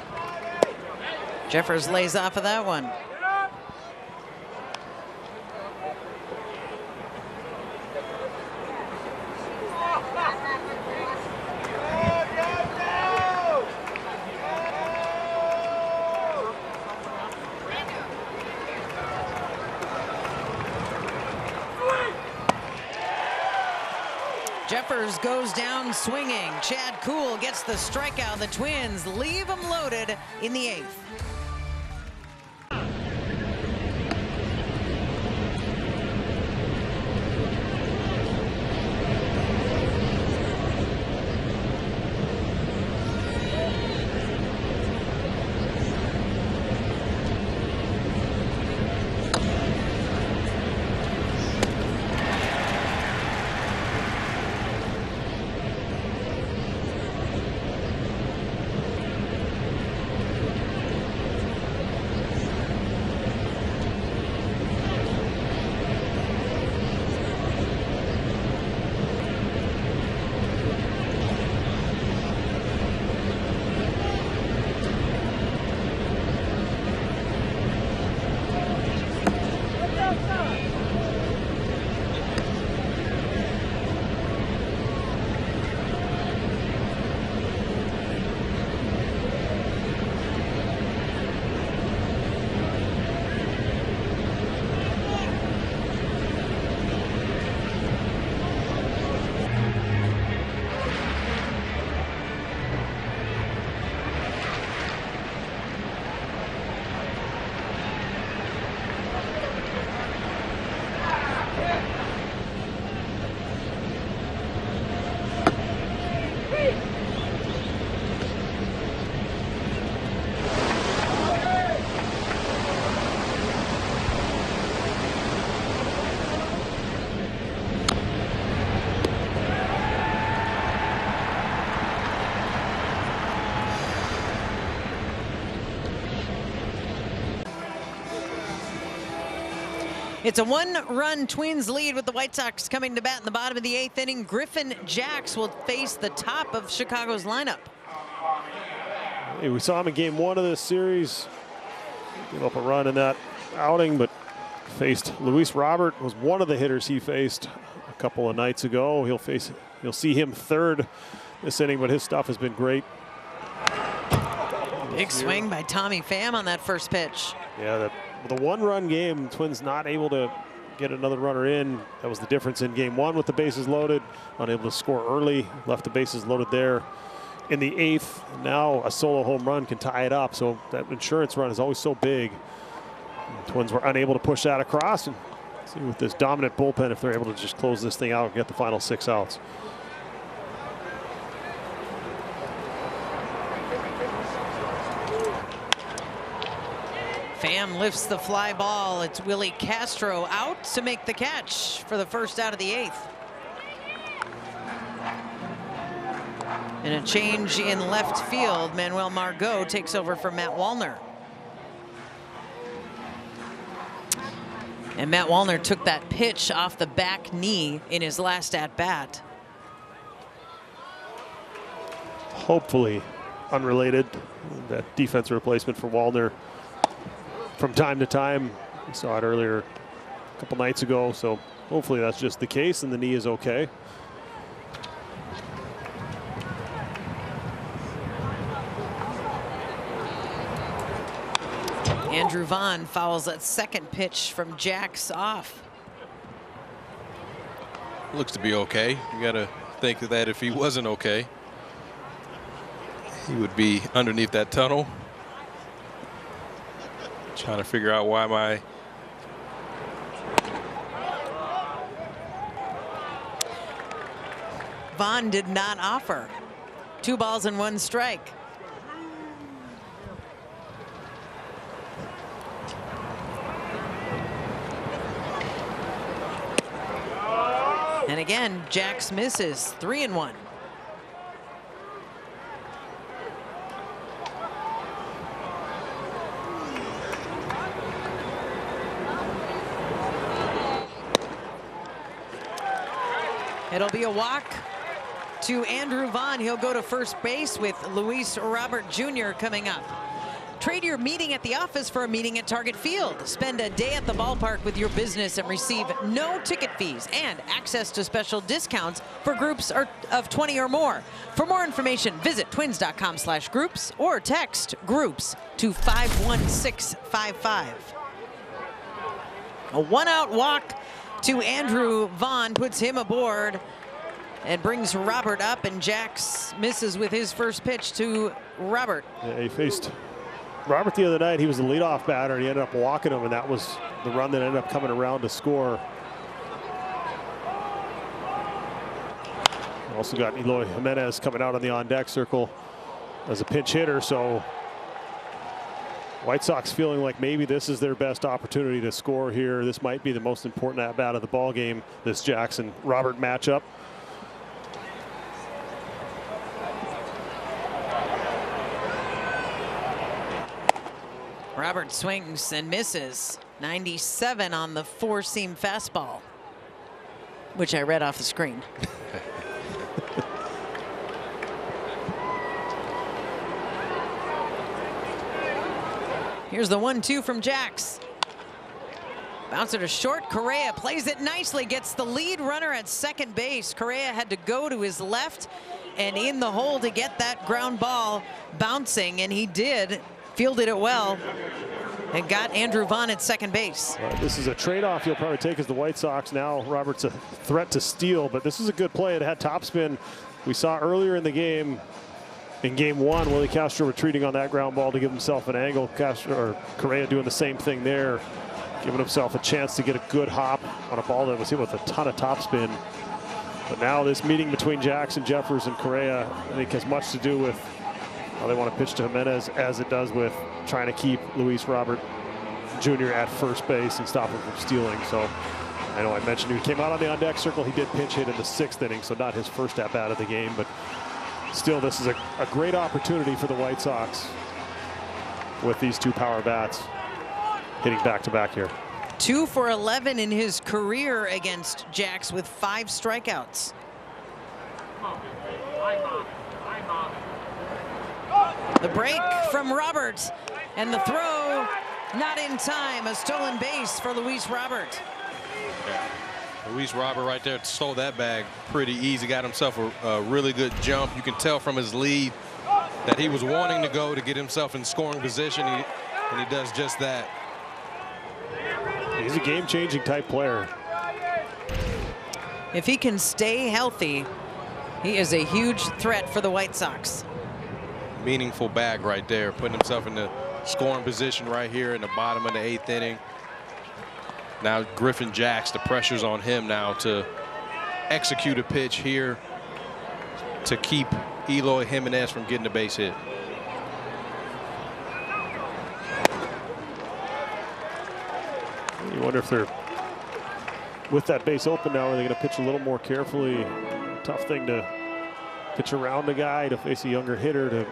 Jeffers lays off of that one. Jeffers goes down swinging. Chad Kuhl gets the strikeout. The Twins leave them loaded in the 8th. It's a 1-run Twins lead with the White Sox coming to bat in the bottom of the 8th inning. Griffin Jax will face the top of Chicago's lineup. Hey, we saw him in game 1 of this series. Gave up a run in that outing, but faced Luis Robert, was one of the hitters he faced a couple of nights ago. He'll see him third this inning, but his stuff has been great. Big swing by Tommy Pham on that first pitch. Yeah, the 1-run game, Twins not able to get another runner in. That was the difference in game 1 with the bases loaded. Unable to score early, left the bases loaded there in the 8th. Now a solo home run can tie it up. So that insurance run is always so big. The Twins were unable to push that across. And see with this dominant bullpen if they're able to just close this thing out and get the final 6 outs. Pham lifts the fly ball. It's Willie Castro out to make the catch for the first out of the 8th. And a change in left field. Manuel Margot takes over for Matt Wallner. And Matt Wallner took that pitch off the back knee in his last at-bat. Hopefully unrelated. That defense replacement for Wallner from time to time. We saw it earlier a couple nights ago, so hopefully that's just the case and the knee is okay. Andrew Vaughn fouls that second pitch from Jax off. Looks to be okay. You got to think that if he wasn't okay, he would be underneath that tunnel. Trying to figure out why my Vaughn did not offer. 2 balls and 1 strike. And again, Jax misses. 3-1. It'll be a walk to Andrew Vaughn. He'll go to first base with Luis Robert Jr. coming up. Trade your meeting at the office for a meeting at Target Field. Spend a day at the ballpark with your business and receive no ticket fees and access to special discounts for groups of 20 or more. For more information, visit twins.com/groups or text groups to 51655. A 1-out walk to Andrew Vaughn puts him aboard and brings Robert up, and Jax misses with his first pitch to Robert. Yeah, he faced Robert the other night. He was the leadoff batter, and he ended up walking him, and that was the run that ended up coming around to score. Also got Eloy Jimenez coming out on the on-deck circle as a pinch hitter, so White Sox feeling like maybe this is their best opportunity to score here. This might be the most important at-bat of the ball game, this Jackson-Robert matchup. Robert swings and misses. 97 on the 4-seam fastball, which I read off the screen. Here's the 1-2 from Jax. Bouncer to short. Correa plays it nicely, gets the lead runner at second base. Correa had to go to his left and in the hole to get that ground ball bouncing, and he did. Fielded it well and got Andrew Vaughn at second base. This is a trade-off you'll probably take as the White Sox. Now Robert's a threat to steal, but this is a good play. It had topspin. We saw earlier in the game, in game 1, Willie Castro retreating on that ground ball to give himself an angle. Correa doing the same thing there, giving himself a chance to get a good hop on a ball that was hit with a ton of topspin. But now this meeting between Jackson, Jeffers, and Correa, I think, has much to do with how they want to pitch to Jimenez, as it does with trying to keep Luis Robert Jr. at first base and stop him from stealing. So I know I mentioned he came out on the on-deck circle. He did pinch hit in the 6th inning, so not his first at-bat of the game, but still, this is a great opportunity for the White Sox with these 2 power bats hitting back-to-back here. 2 for 11 in his career against Jax with 5 strikeouts. The break from Robert, and the throw not in time. A stolen base for Luis Robert. Luis Robert right there stole that bag pretty easy. Got himself a really good jump. You can tell from his lead that he was wanting to go to get himself in scoring position, and he does just that. He's a game-changing type player. If he can stay healthy, he is a huge threat for the White Sox. Meaningful bag right there, putting himself in the scoring position right here in the bottom of the 8th inning. Now Griffin Jax, the pressure's on him now to execute a pitch here to keep Eloy Jimenez from getting the base hit. You wonder if they're, with that base open now, are they going to pitch a little more carefully? Tough thing to pitch around a guy, to face a younger hitter, to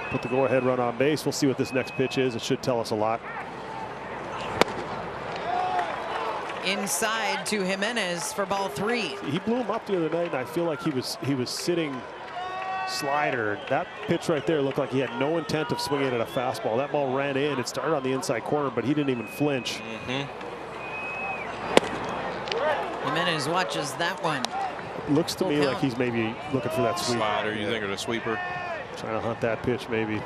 put the go-ahead run on base. We'll see what this next pitch is. It should tell us a lot. Inside to Jimenez for ball 3. He blew him up the other night, and I feel like he was sitting slider. That pitch right there looked like he had no intent of swinging at a fastball. That ball ran in. It started on the inside corner, but he didn't even flinch. Jimenez watches that one. Looks to me like he's maybe looking for that sweep. Slider, you think, or the sweeper? Trying to hunt that pitch, maybe.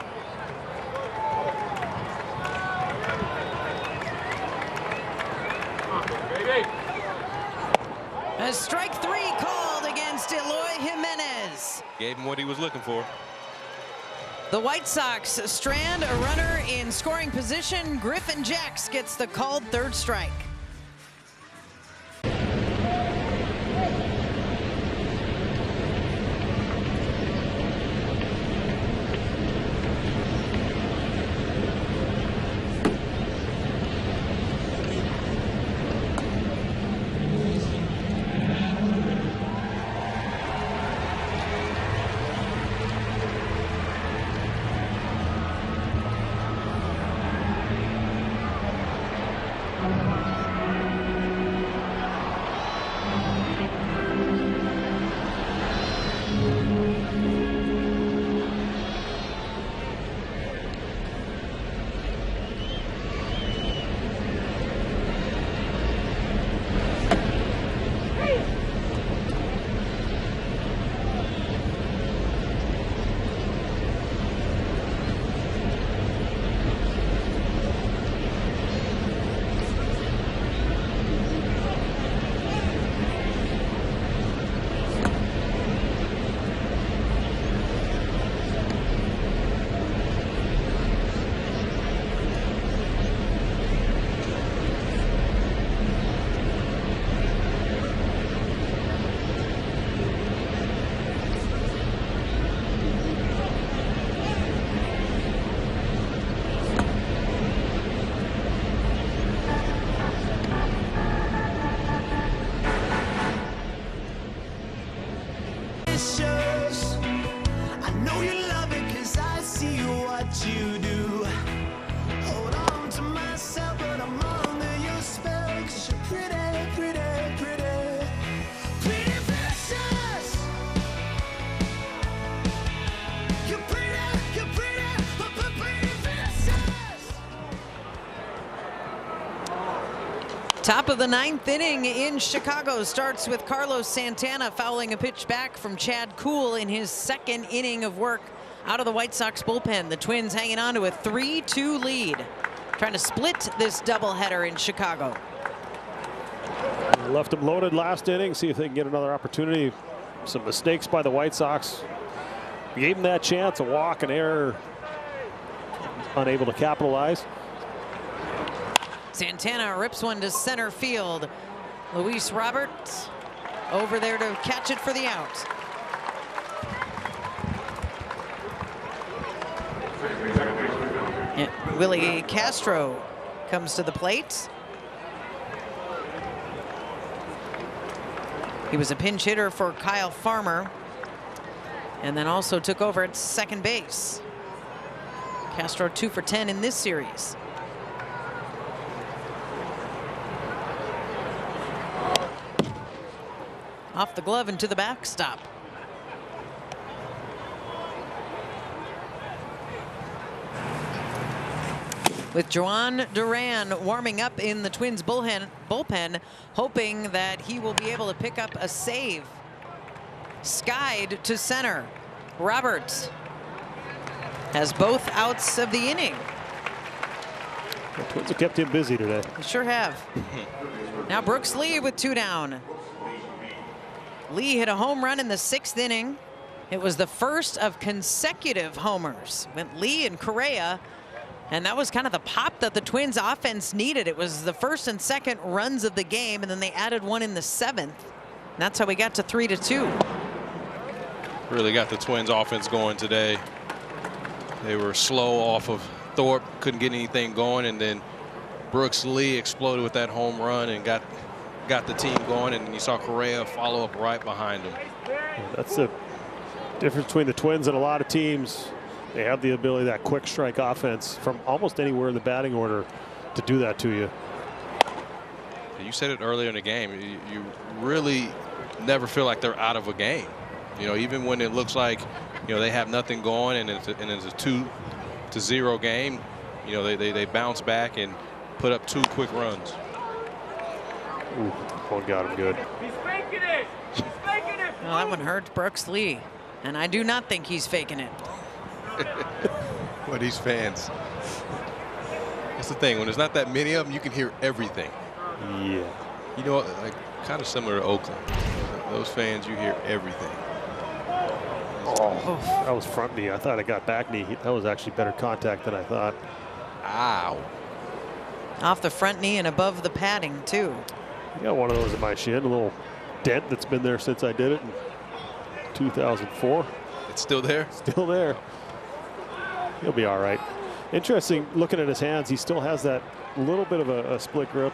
A strike 3 called against Eloy Jimenez. Gave him what he was looking for. The White Sox strand a runner in scoring position. Griffin Jacks gets the called third strike. Top of the 9th inning in Chicago starts with Carlos Santana fouling a pitch back from Chad Kuhl in his 2nd inning of work out of the White Sox bullpen. The Twins hanging on to a 3-2 lead, trying to split this doubleheader in Chicago. Left them loaded last inning, see if they can get another opportunity. Some mistakes by the White Sox. Gave them that chance, a walk, an error. Unable to capitalize. Santana rips one to center field. Luis Robert over there to catch it for the out. Yeah, Willie Castro comes to the plate. He was a pinch hitter for Kyle Farmer and then also took over at second base. Castro 2 for 10 in this series. Off the glove into the backstop. With Joan Duran warming up in the Twins bullpen, hoping that he will be able to pick up a save. Skied to center. Roberts has both outs of the inning. The Twins have kept him busy today. They sure have. Now Brooks Lee with 2 down. Lee hit a home run in the 6th inning. It was the first of consecutive homers. Went Lee and Correa, and that was kind of the pop that the Twins offense needed. It was the 1st and 2nd runs of the game, and then they added one in the 7th. And that's how we got to 3-2. Really got the Twins offense going today. They were slow off of Thorpe, couldn't get anything going, and then Brooks Lee exploded with that home run and got the team going, and you saw Correa follow up right behind him. That's the difference between the Twins and a lot of teams. They have the ability, that quick strike offense from almost anywhere in the batting order, to do that to you. You said it earlier in the game. You really never feel like they're out of a game. You know, even when it looks like, you know, they have nothing going and it's a 2-0 game, you know, they bounce back and put up 2 quick runs. Ooh, one got him good. He's faking it. He's faking it. Well, that one hurt Brooks Lee, and I do not think he's faking it. Well, these fans. That's the thing. When there's not that many of them, you can hear everything. Yeah. You know, like kind of similar to Oakland. Those fans, you hear everything. That was front knee. I thought I got back knee. That was actually better contact than I thought. Ow. Off the front knee and above the padding, too. I got one of those in my shin, a little dent that's been there since I did it in 2004. It's still there? Still there. He'll be all right. Interesting, looking at his hands, he still has that little bit of a split grip.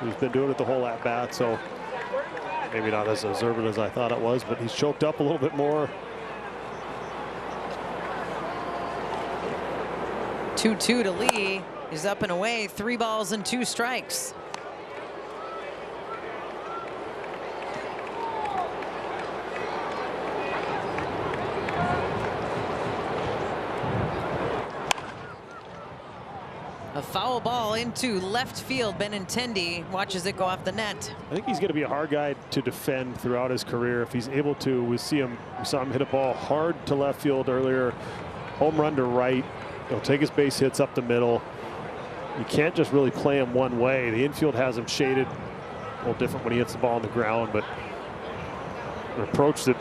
He's been doing it the whole at bat, so maybe not as observant as I thought it was, but he's choked up a little bit more. 2-2 to Lee. He's up and away, 3 balls and 2 strikes. A foul ball into left field. Benintendi watches it go off the net. I think he's going to be a hard guy to defend throughout his career if he's able to. We saw him hit a ball hard to left field earlier, home run to right. He'll take his base hits up the middle. You can't just really play him one way. The infield has him shaded a little different when he hits the ball on the ground, but an approach that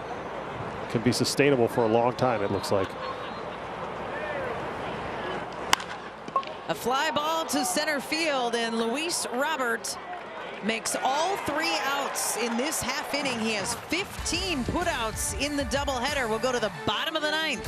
can be sustainable for a long time, it looks like. A fly ball to center field, and Luis Robert makes all 3 outs in this half inning. He has 15 putouts in the doubleheader. We'll go to the bottom of the 9th.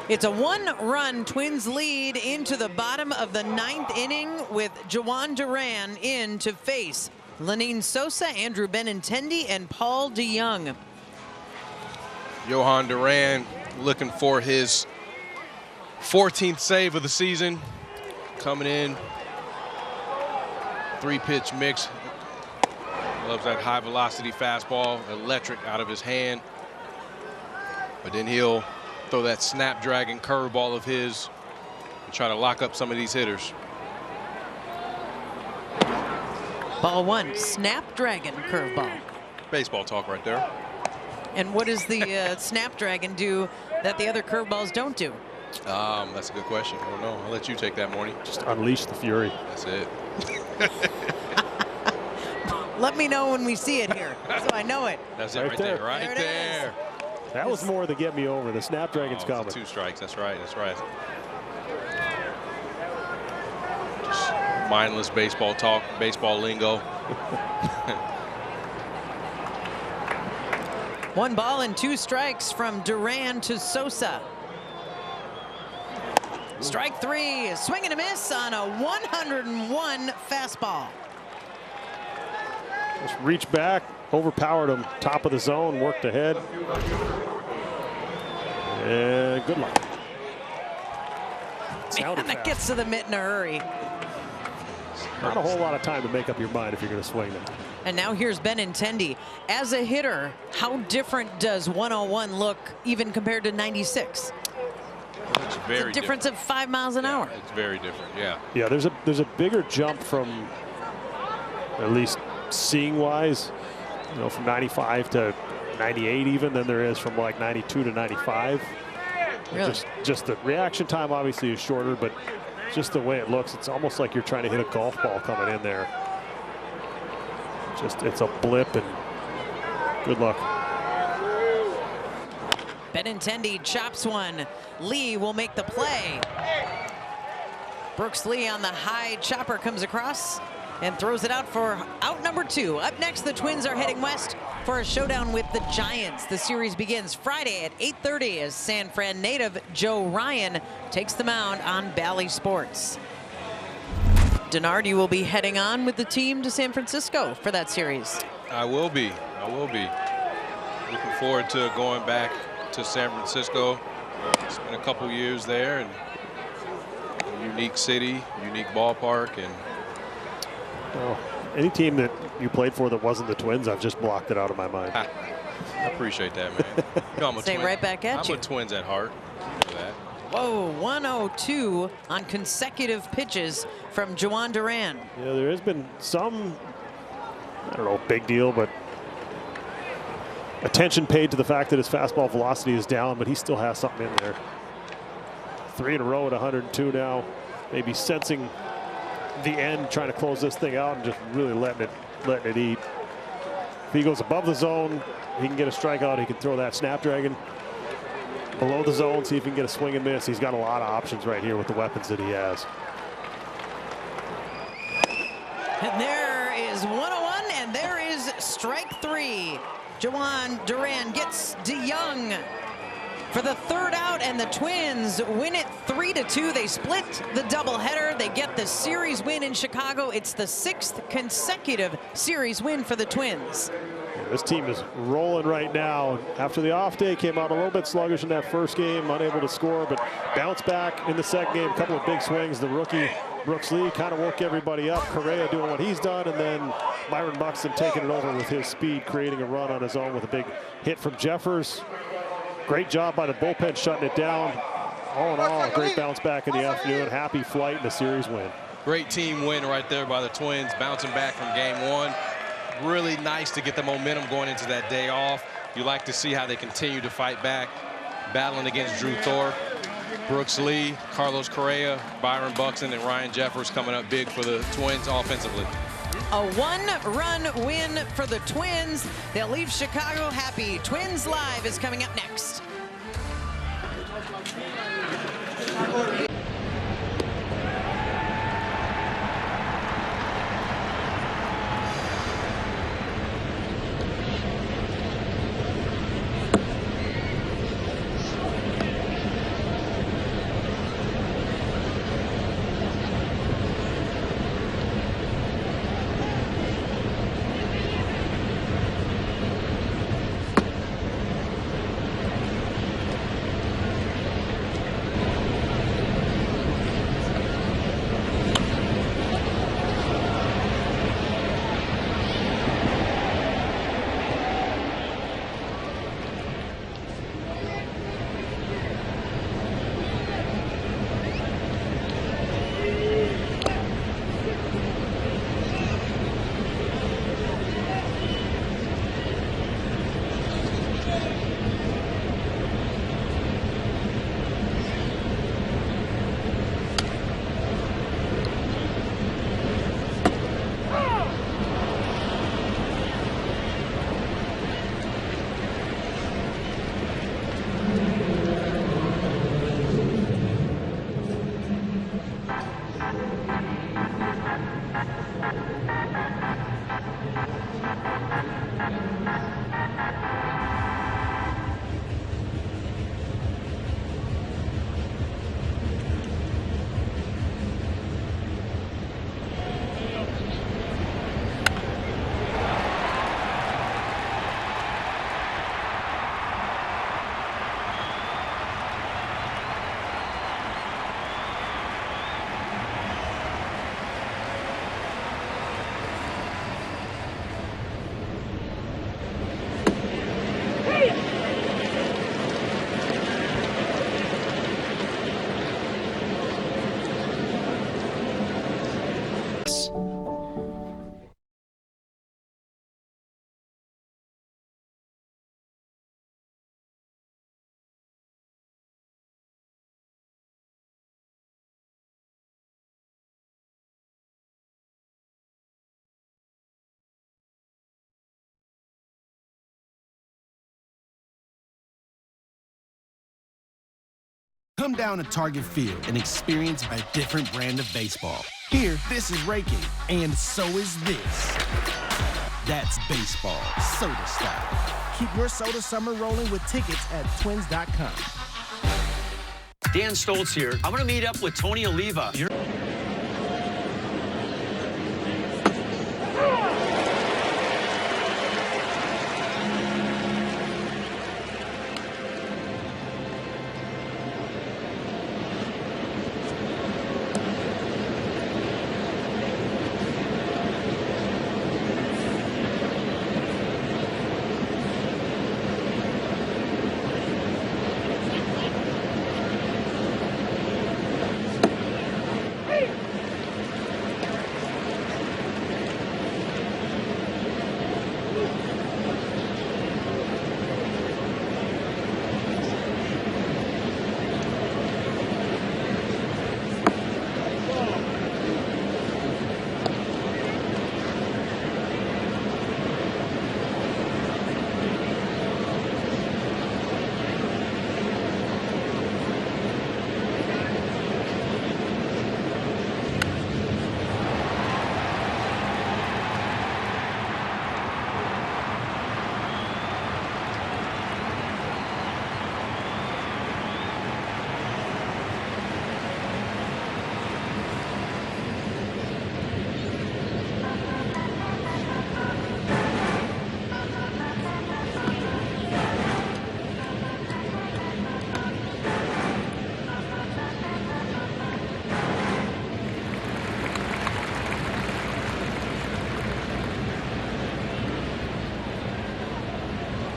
It's a 1-run Twins lead into the bottom of the 9th inning with Jhoan Duran in to face Lenyn Sosa, Andrew Benintendi, and Paul DeJong. Jhoan Duran looking for his 14th save of the season. Coming in, 3-pitch mix. Loves that high velocity fastball, electric out of his hand. But then he'll throw that snapdragon curveball of his and try to lock up some of these hitters. Ball 1, snapdragon curveball. Baseball talk right there. And what does the snapdragon do that the other curveballs don't do? That's a good question. I don't know. I'll let you take that, Morning. Just unleash the fury. That's it. Let me know when we see it here, so I know it. That's it right there. Right there. That was more than get me over. The snapdragon's coming. 2 strikes. That's right. That's right. Just mindless baseball talk, baseball lingo. 1 ball and 2 strikes from Duran to Sosa. Strike 3, swing and a miss on a 101 fastball. Just reached back, overpowered him, top of the zone, worked ahead. And good luck. Man, that gets to the mitt in a hurry. Not a whole lot of time to make up your mind if you're going to swing them. And now here's Benintendi. As a hitter, how different does 101 look even compared to 96? It's very It's a difference of 5 miles an hour. It's very different, yeah. Yeah, there's a bigger jump from, at least seeing wise, you know, from 95 to 98 even than there is from like 92 to 95. Really? Just the reaction time obviously is shorter, but just the way it looks, it's almost like you're trying to hit a golf ball coming in there. Just, it's a blip, and good luck. Benintendi chops one. Lee will make the play. Brooks Lee on the high chopper comes across and throws it out for out number 2. Up next, the Twins are heading west for a showdown with the Giants. The series begins Friday at 8:30 as San Fran native Joe Ryan takes the mound on Bally Sports. Denard, you will be heading on with the team to San Francisco for that series. I will be. Looking forward to going back to San Francisco. It's been a couple years there, and a unique city, unique ballpark, and Well, any team that you played for that wasn't the Twins, I've just blocked it out of my mind. I appreciate that, man. You know, I'm a Say Twin. right back at you. I'm a Twins at heart. You know that. Whoa, 102 on consecutive pitches from Juan Duran. Yeah, there has been some, I don't know, big deal, but attention paid to the fact that his fastball velocity is down, but he still has something in there. 3 in a row at 102 now. Maybe sensing the end, trying to close this thing out and just really letting it eat. If he goes above the zone, he can get a strikeout. He can throw that Snapdragon. Below the zone, see if he can get a swing and miss. He's got a lot of options right here with the weapons that he has. And there is 101, and there is strike 3. Juan Duran gets DeYoung for the 3rd out, and the Twins win it 3-2. They split the doubleheader. They get the series win in Chicago. It's the 6th consecutive series win for the Twins. This team is rolling right now. After the off day, came out a little bit sluggish in that first game, unable to score, but bounced back in the second game. A couple of big swings. The rookie Brooks Lee kind of woke everybody up. Correa doing what he's done, and then Byron Buxton taking it over with his speed, creating a run on his own with a big hit from Jeffers. Great job by the bullpen shutting it down. All in all, a great bounce back in the afternoon. Happy flight and a series win. Great team win right there by the Twins, bouncing back from game 1. Really nice to get the momentum going into that day off. You like to see how they continue to fight back, battling against Drew Thorpe, Brooks Lee, Carlos Correa, Byron Buxton, and Ryan Jeffers coming up big for the Twins offensively. A 1-run win for the Twins. They'll leave Chicago happy. Twins Live is coming up next. Come down to Target Field and experience a different brand of baseball. Here, this is raking, and so is this. That's baseball, soda style. Keep your soda summer rolling with tickets at twins.com. Dan Stoltz here. I'm going to meet up with Tony Oliva.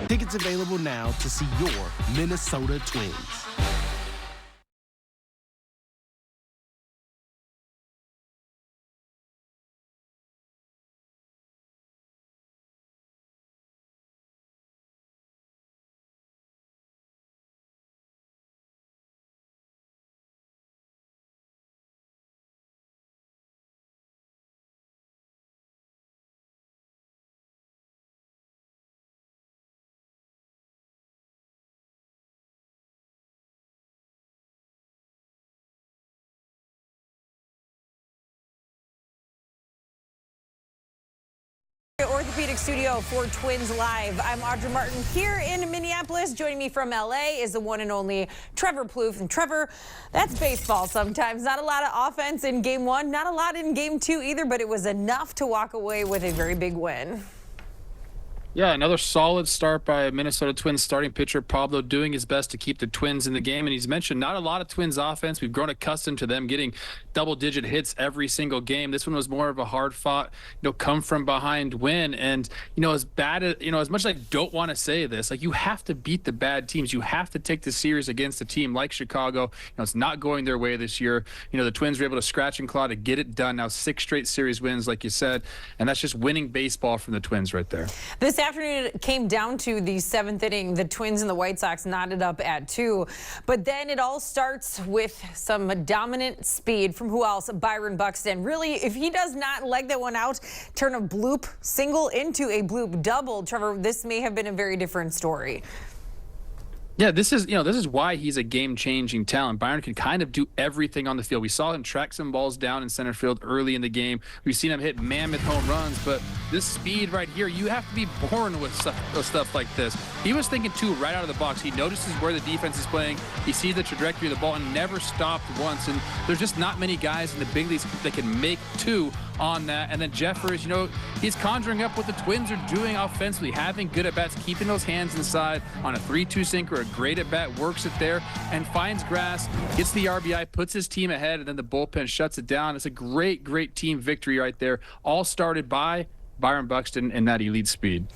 Tickets available now to see your Minnesota Twins. Orthopedic Studio for Twins Live. I'm Audra Martin here in Minneapolis. Joining me from LA is the one and only Trevor Plouffe. And Trevor, that's baseball sometimes. Not a lot of offense in game one, not a lot in game two either, but it was enough to walk away with a very big win. Yeah, another solid start by Minnesota Twins starting pitcher Pablo, doing his best to keep the Twins in the game. And he's mentioned not a lot of Twins offense. We've grown accustomed to them getting double-digit hits every single game. This one was more of a hard-fought, come from behind win. And as bad as as much as I don't want to say this, you have to beat the bad teams. You have to take the series against a team like Chicago. It's not going their way this year. The Twins were able to scratch and claw to get it done. Now 6 straight series wins, like you said, and that's just winning baseball from the Twins right there. This afternoon it came down to the 7th inning. The Twins and the White Sox knotted up at 2. But then it all starts with some dominant speed from who else? Byron Buxton. Really, if he does not leg that one out, turn a bloop single into a bloop double, Trevor, this may have been a very different story. Yeah, this is why he's a game-changing talent. Byron can kind of do everything on the field. We saw him track some balls down in center field early in the game. We've seen him hit mammoth home runs, but this speed right here, you have to be born with stuff like this. He was thinking two right out of the box. He notices where the defense is playing. He sees the trajectory of the ball and never stopped once. And there's just not many guys in the big leagues that can make two on that. And then Jeffers, he's conjuring up what the Twins are doing offensively, having good at-bats, keeping those hands inside on a 3-2 sinker, a great at-bat, works it there, and finds grass, gets the RBI, puts his team ahead, and then the bullpen shuts it down. It's a great, great team victory right there, all started by Byron Buxton and that elite speed.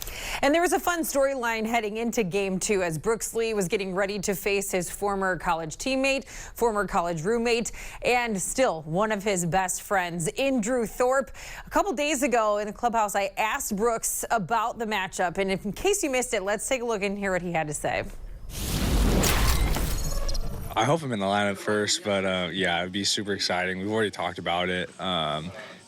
And there was a fun storyline heading into game 2 as Brooks Lee was getting ready to face his former college teammate, former college roommate, and still one of his best friends in Drew Thorpe. A couple days ago in the clubhouse, I asked Brooks about the matchup. And in case you missed it, let's take a look and hear what he had to say. I hope I'm in the lineup first, but yeah, it'd be super exciting. We've already talked about it.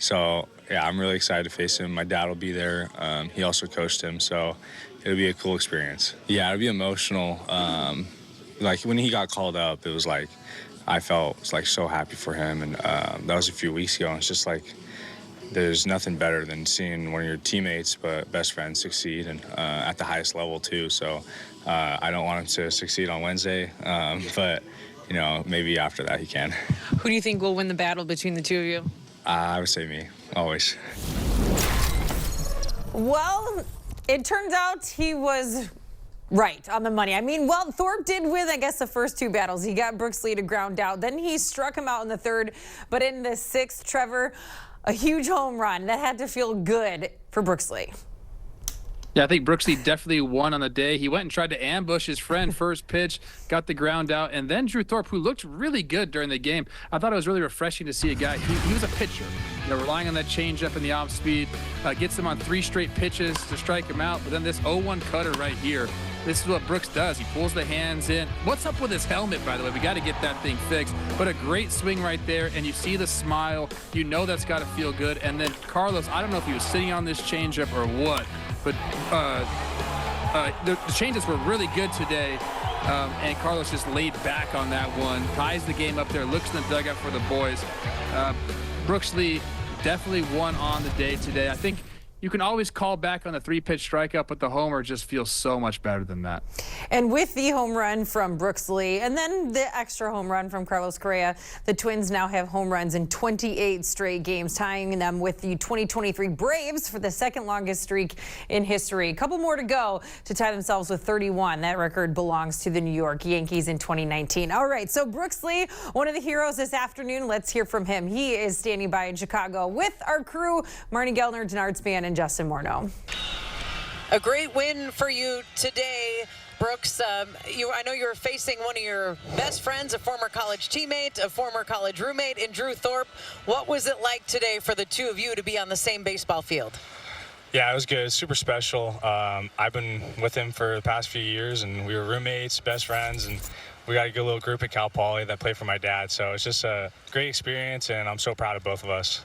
So yeah, I'm really excited to face him. My dad will be there. He also coached him, so it'll be a cool experience. Yeah, it'll be emotional. like when he got called up, it was like I felt like so happy for him, and that was a few weeks ago. And it's just like there's nothing better than seeing one of your teammates, but best friends, succeed, and at the highest level too. So I don't want him to succeed on Wednesday, but you know, maybe after that he can. Who do you think will win the battle between the two of you? I would say me, always. Well, it turns out he was right on the money. I mean, well, Thorpe did win, I guess, the first two battles. He got Brooks Lee to ground out. Then he struck him out in the third. But in the sixth, Trevor, a huge home run. That had to feel good for Brooks Lee. Yeah, I think Brooks Lee definitely won on the day. He went and tried to ambush his friend first pitch, got the ground out, and then Drew Thorpe, who looked really good during the game. I thought it was really refreshing to see a guy. He was a pitcher, you know, relying on that changeup and the off speed, gets him on 3 straight pitches to strike him out. But then this 0-1 cutter right here. This is what Brooks does. He pulls the hands in. What's up with his helmet, by the way? We got to get that thing fixed. But a great swing right there, and you see the smile. You know that's got to feel good. And then Carlos, I don't know if he was sitting on this changeup or what, but the changes were really good today. And Carlos just laid back on that one, ties the game up there, looks in the dugout for the boys. Brooks Lee definitely won on the day today. I think you can always call back on the 3-pitch strikeout, but the homer just feels so much better than that. And with the home run from Brooks Lee and then the extra home run from Carlos Correa, the Twins now have home runs in 28 straight games, tying them with the 2023 Braves for the second longest streak in history. A couple more to go to tie themselves with 31. That record belongs to the New York Yankees in 2019. All right, so Brooks Lee, one of the heroes this afternoon. Let's hear from him. He is standing by in Chicago with our crew, Marnie Geltner, Denard Span, and Justin Morneau. A great win for you today, Brooks. I know you were facing one of your best friends, a former college teammate, a former college roommate in Drew Thorpe. What was it like today for the two of you to be on the same baseball field? Yeah, it was good. Super special. I've been with him for the past few years, and we were roommates, best friends, and we got a good little group at Cal Poly that played for my dad. So it's just a great experience, and I'm so proud of both of us.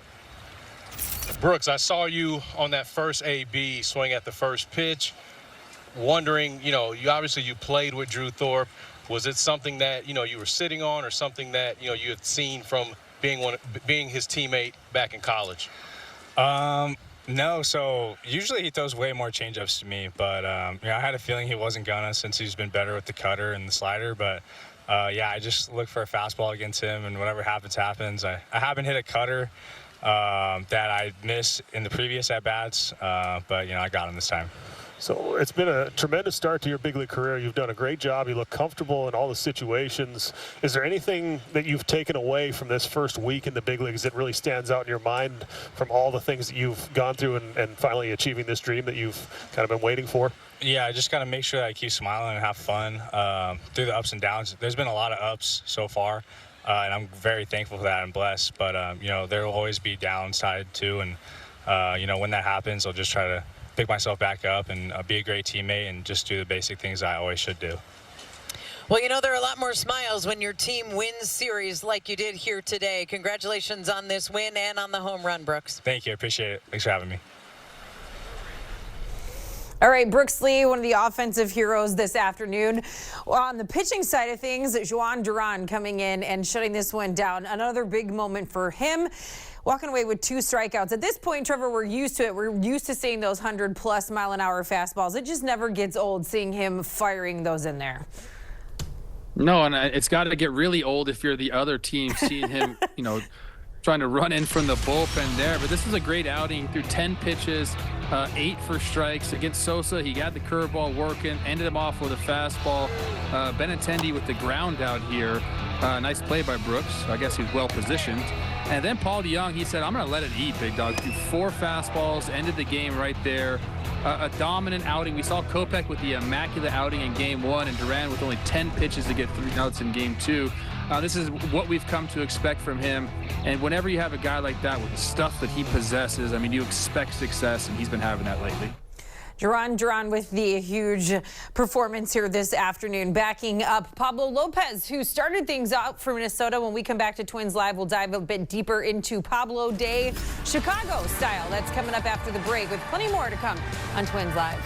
Brooks, I saw you on that first AB swing at the first pitch. Wondering, you played with Drew Thorpe. Was it something that, you were sitting on, or something that, you had seen from being his teammate back in college? No, so usually he throws way more changeups to me, but I had a feeling he wasn't gonna, since he's been better with the cutter and the slider. But I just look for a fastball against him, and whatever happens, happens. I haven't hit a cutter that I missed in the previous at-bats, but I got him this time. So it's been a tremendous start to your big league career. You've done a great job. You look comfortable in all the situations. Is there anything that you've taken away from this first week in the big leagues that really stands out in your mind from all the things that you've gone through and finally achieving this dream that you've kind of been waiting for? Yeah, I just got to make sure that I keep smiling and have fun through the ups and downs. There's been a lot of ups so far, and I'm very thankful for that and blessed. But, there will always be downside too. And, when that happens, I'll just try to pick myself back up and be a great teammate and just do the basic things I always should do. Well, there are a lot more smiles when your team wins series like you did here today. Congratulations on this win and on the home run, Brooks. Thank you. I appreciate it. Thanks for having me. All right, Brooks Lee, one of the offensive heroes this afternoon. Well, on the pitching side of things, Jhoan Duran coming in and shutting this one down. Another big moment for him, walking away with 2 strikeouts. At this point, Trevor, we're used to it. We're used to seeing those 100+ mile-an-hour fastballs. It just never gets old seeing him firing those in there. No, and it's got to get really old if you're the other team seeing him, trying to run in from the bullpen there. But this is a great outing. He threw 10 pitches, 8 for strikes against Sosa. He got the curveball working, ended him off with a fastball. Benintendi with the ground out here. Nice play by Brooks. I guess he's well positioned. And then Paul DeJong, he said, I'm going to let it eat, big dog. Threw 4 fastballs, ended the game right there. A dominant outing. We saw Kopech with the immaculate outing in Game 1 and Duran with only 10 pitches to get 3 outs in Game 2. This is what we've come to expect from him. And whenever you have a guy like that with the stuff that he possesses, you expect success, and he's been having that lately. Jhoan Duran with the huge performance here this afternoon, backing up Pablo Lopez, who started things out for Minnesota. When we come back to Twins Live, we'll dive a bit deeper into Pablo Day, Chicago style. That's coming up after the break, with plenty more to come on Twins Live.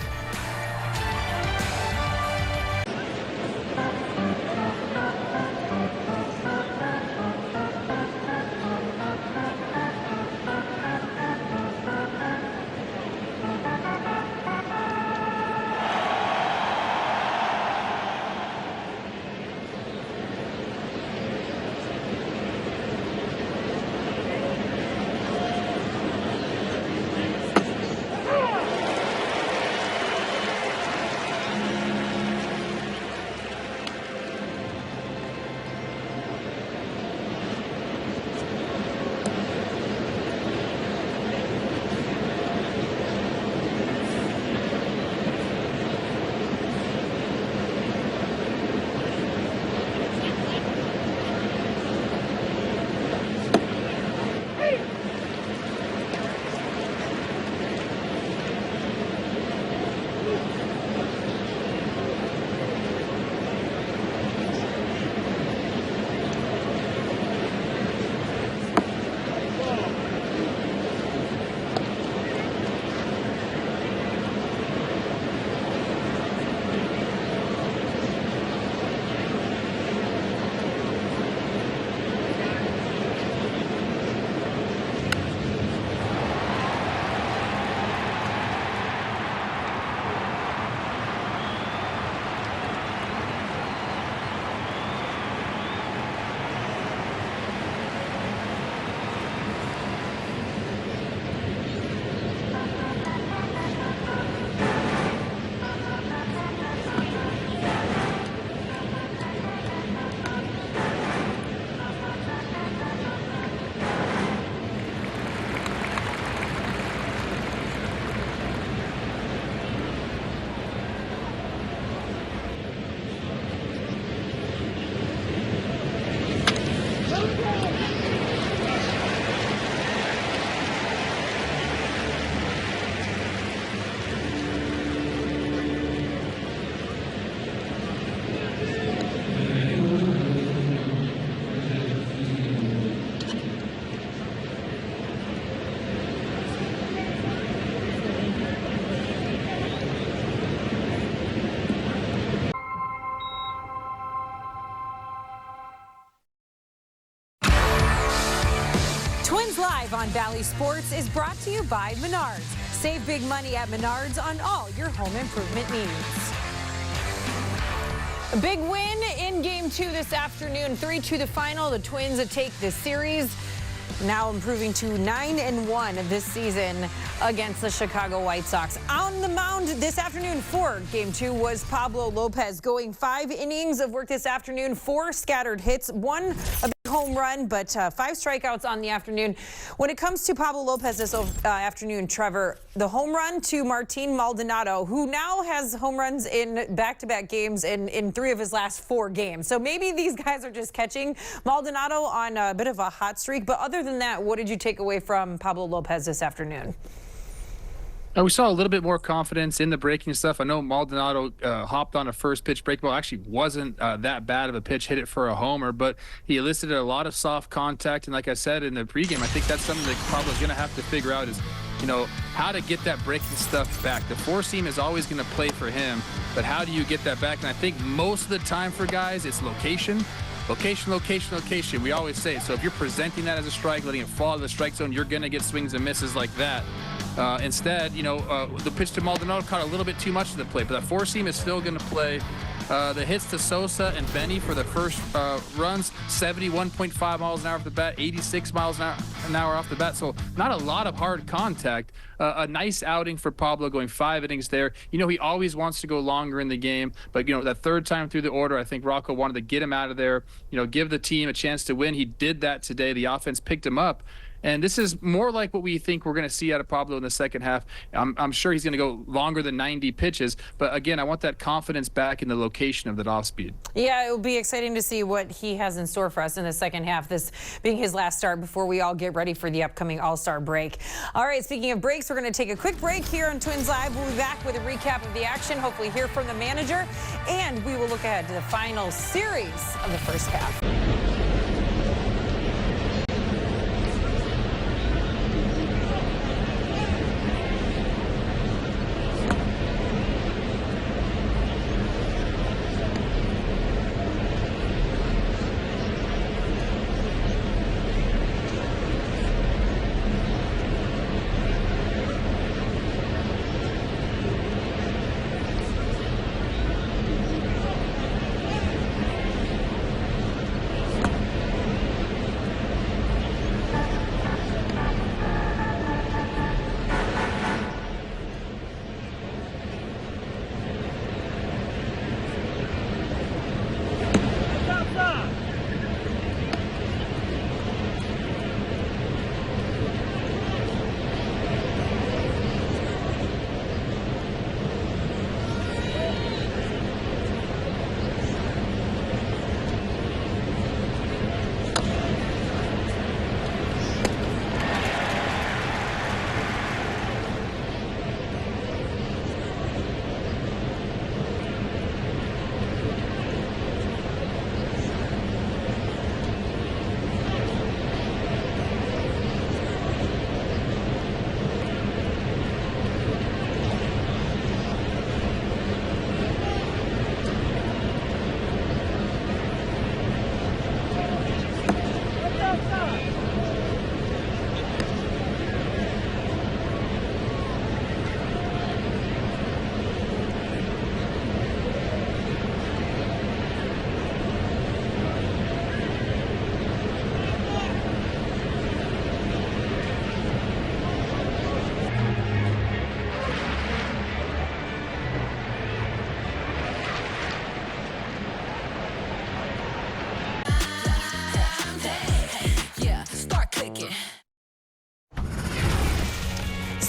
Live on Valley Sports is brought to you by Menards. Save big money at Menards on all your home improvement needs. A big win in Game 2 this afternoon, 3-2 the final. The Twins take the series, now improving to 9-1 this season against the Chicago White Sox. On the mound this afternoon for Game 2 was Pablo Lopez, going 5 innings of work this afternoon, 4 scattered hits, 1 a big home run, but 5 strikeouts on the afternoon. When it comes to Pablo Lopez this afternoon, Trevor, the home run to Martin Maldonado, who now has home runs in back-to-back games in 3 of his last 4 games. So maybe these guys are just catching Maldonado on a bit of a hot streak. But other than that, what did you take away from Pablo Lopez this afternoon? We saw a little bit more confidence in the breaking stuff. I know Maldonado hopped on a first pitch break ball. Actually wasn't that bad of a pitch, hit it for a homer, but he elicited a lot of soft contact. And like I said in the pregame, I think that's something that Pablo's going to have to figure out is, how to get that breaking stuff back. The four seam is always going to play for him, but how do you get that back? And I think most of the time for guys, it's location. Location, location, location. We always say it. So if you're presenting that as a strike, letting it fall out of the strike zone, you're going to get swings and misses like that. Instead, the pitch to Maldonado caught a little bit too much of the plate, but that four seam is still going to play. The hits to Sosa and Benny for the first runs, 71.5 miles an hour off the bat, 86 miles an hour off the bat. So not a lot of hard contact. A nice outing for Pablo, going 5 innings there. He always wants to go longer in the game, but that third time through the order, I think Rocco wanted to get him out of there, give the team a chance to win. He did that today. The offense picked him up. And this is more like what we think we're going to see out of Pablo in the second half. I'm sure he's going to go longer than 90 pitches. But, again, I want that confidence back in the location of that off-speed. Yeah, it will be exciting to see what he has in store for us in the second half, this being his last start before we all get ready for the upcoming All-Star break. All right, speaking of breaks, we're going to take a quick break here on Twins Live. We'll be back with a recap of the action, hopefully hear from the manager, and we will look ahead to the final series of the first half.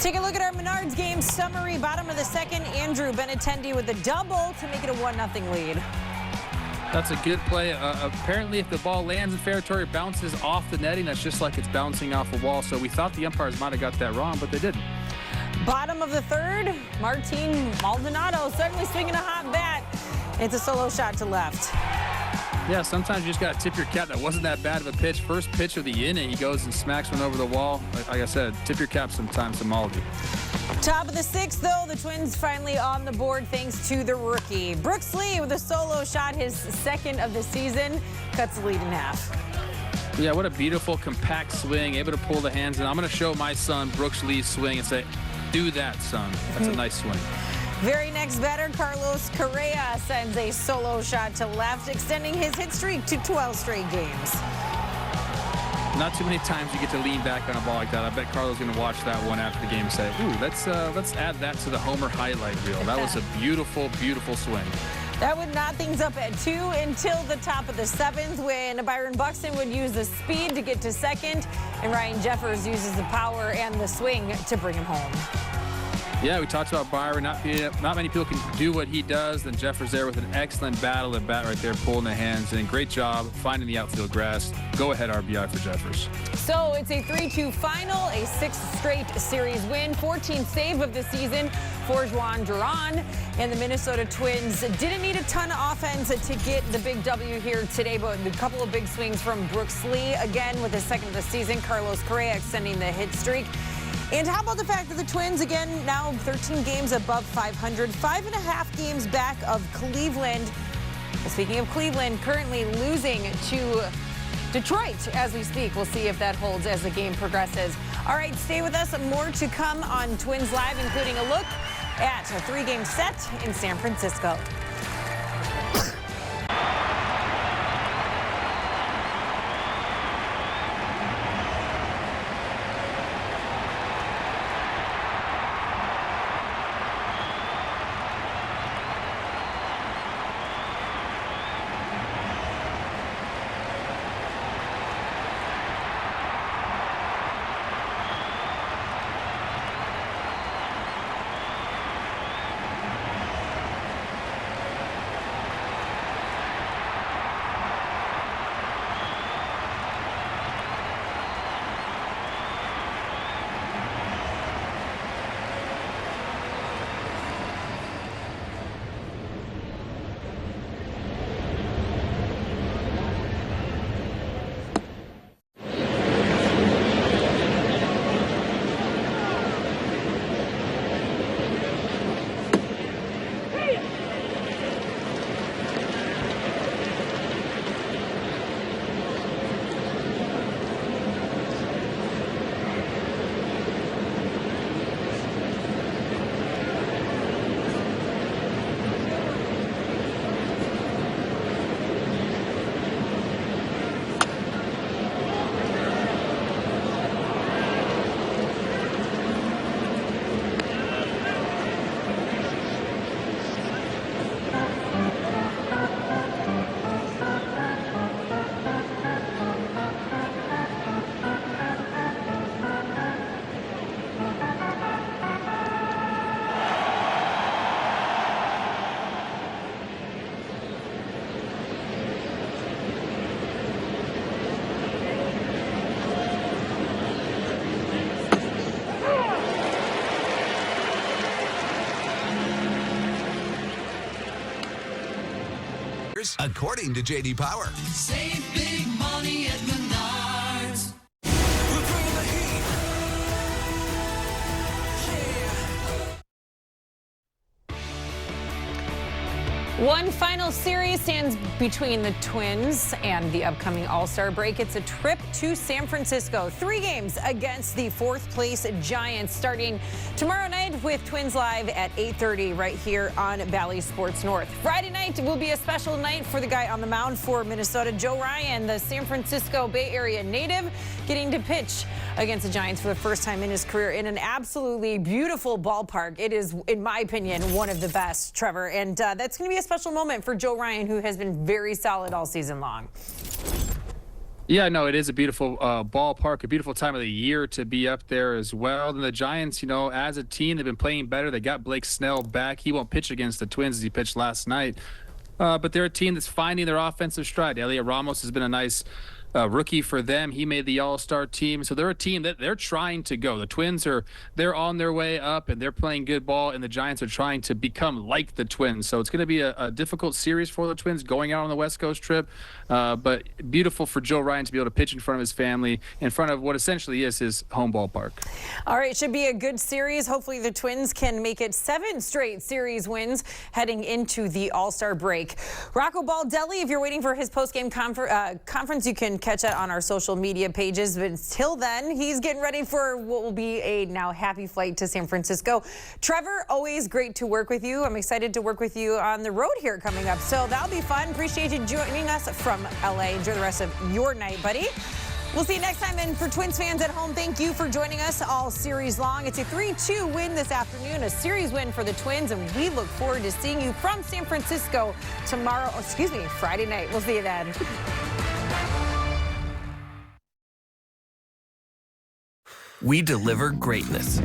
Take a look at our Menards game summary. Bottom of the second, Andrew Benintendi with a double to make it a 1-0 lead. That's a good play. Apparently, if the ball lands in fair territory, bounces off the netting, that's just like it's bouncing off a wall. So we thought the umpires might have got that wrong, but they didn't. Bottom of the third, Martin Maldonado certainly swinging a hot bat. It's a solo shot to left. Yeah, sometimes you just got to tip your cap. That wasn't that bad of a pitch. First pitch of the inning, he goes and smacks one over the wall. Like I said, tip your cap sometimes to Maldi. Top of the sixth, though, the Twins finally on the board thanks to the rookie. Brooks Lee with a solo shot, his second of the season, cuts the lead in half. Yeah, what a beautiful, compact swing, able to pull the hands in. I'm going to show my son Brooks Lee's swing and say, do that, son. That's a nice swing. Very next batter, Carlos Correa sends a solo shot to left, extending his hit streak to 12 straight games. Not too many times you get to lean back on a ball like that. I bet Carlos is going to watch that one after the game and say, ooh, let's add that to the Homer highlight reel. That was a beautiful, beautiful swing. That would knot things up at 2 until the top of the 7th, when Byron Buxton would use the speed to get to second, and Ryan Jeffers uses the power and the swing to bring him home. Yeah, we talked about Byron. Not many people can do what he does. Then Jeffers there with an excellent battle at bat right there, pulling the hands in. Great job finding the outfield grass. Go ahead RBI for Jeffers. So it's a 3-2 final, a 6th straight series win, 14th save of the season for Juan Duran. And the Minnesota Twins didn't need a ton of offense to get the big W here today, but a couple of big swings from Brooks Lee, again with his second of the season. Carlos Correa extending the hit streak. And how about the fact that the Twins, again, now 13 games above 500, 5.5 games back of Cleveland. Well, speaking of Cleveland, currently losing to Detroit as we speak. We'll see if that holds as the game progresses. All right, stay with us. More to come on Twins Live, including a look at a 3-game set in San Francisco. According to J.D. Power. Save big money at Menards. One final series stands between the Twins and the upcoming All-Star break. It's a trip to San Francisco. 3 games against the 4th place Giants, starting tomorrow night with Twins Live at 8:30 right here on Bally Sports North. Friday night will be a special night for the guy on the mound for Minnesota, Joe Ryan, the San Francisco Bay Area native, getting to pitch against the Giants for the first time in his career in an absolutely beautiful ballpark. It is, in my opinion, one of the best, Trevor. And that's going to be a special moment for Joe Ryan, who has been very solid all season long. Yeah, no, it is a beautiful ballpark, a beautiful time of the year to be up there as well. And the Giants, you know, as a team, they've been playing better. They got Blake Snell back. He won't pitch against the Twins as he pitched last night. But they're a team that's finding their offensive stride. Elliot Ramos has been a nice rookie for them. He made the All-Star team. So they're a team that they're trying to go. The Twins they're on their way up and they're playing good ball, and the Giants are trying to become like the Twins. So it's going to be a difficult series for the Twins going out on the West Coast trip. But beautiful for Joe Ryan to be able to pitch in front of his family, in front of what essentially is his home ballpark. All right, should be a good series. Hopefully the Twins can make it 7 straight series wins heading into the All-Star break. Rocco Baldelli, if you're waiting for his post-game conference, you can catch that on our social media pages. But until then, he's getting ready for what will be a now happy flight to San Francisco. Trevor, always great to work with you. I'm excited to work with you on the road here coming up. So that'll be fun. Appreciate you joining us from LA. Enjoy the rest of your night, buddy. We'll see you next time. And for Twins fans at home, thank you for joining us all series long. It's a 3-2 win this afternoon, a series win for the Twins, and we look forward to seeing you from San Francisco tomorrow, Friday night. We'll see you then. We deliver greatness.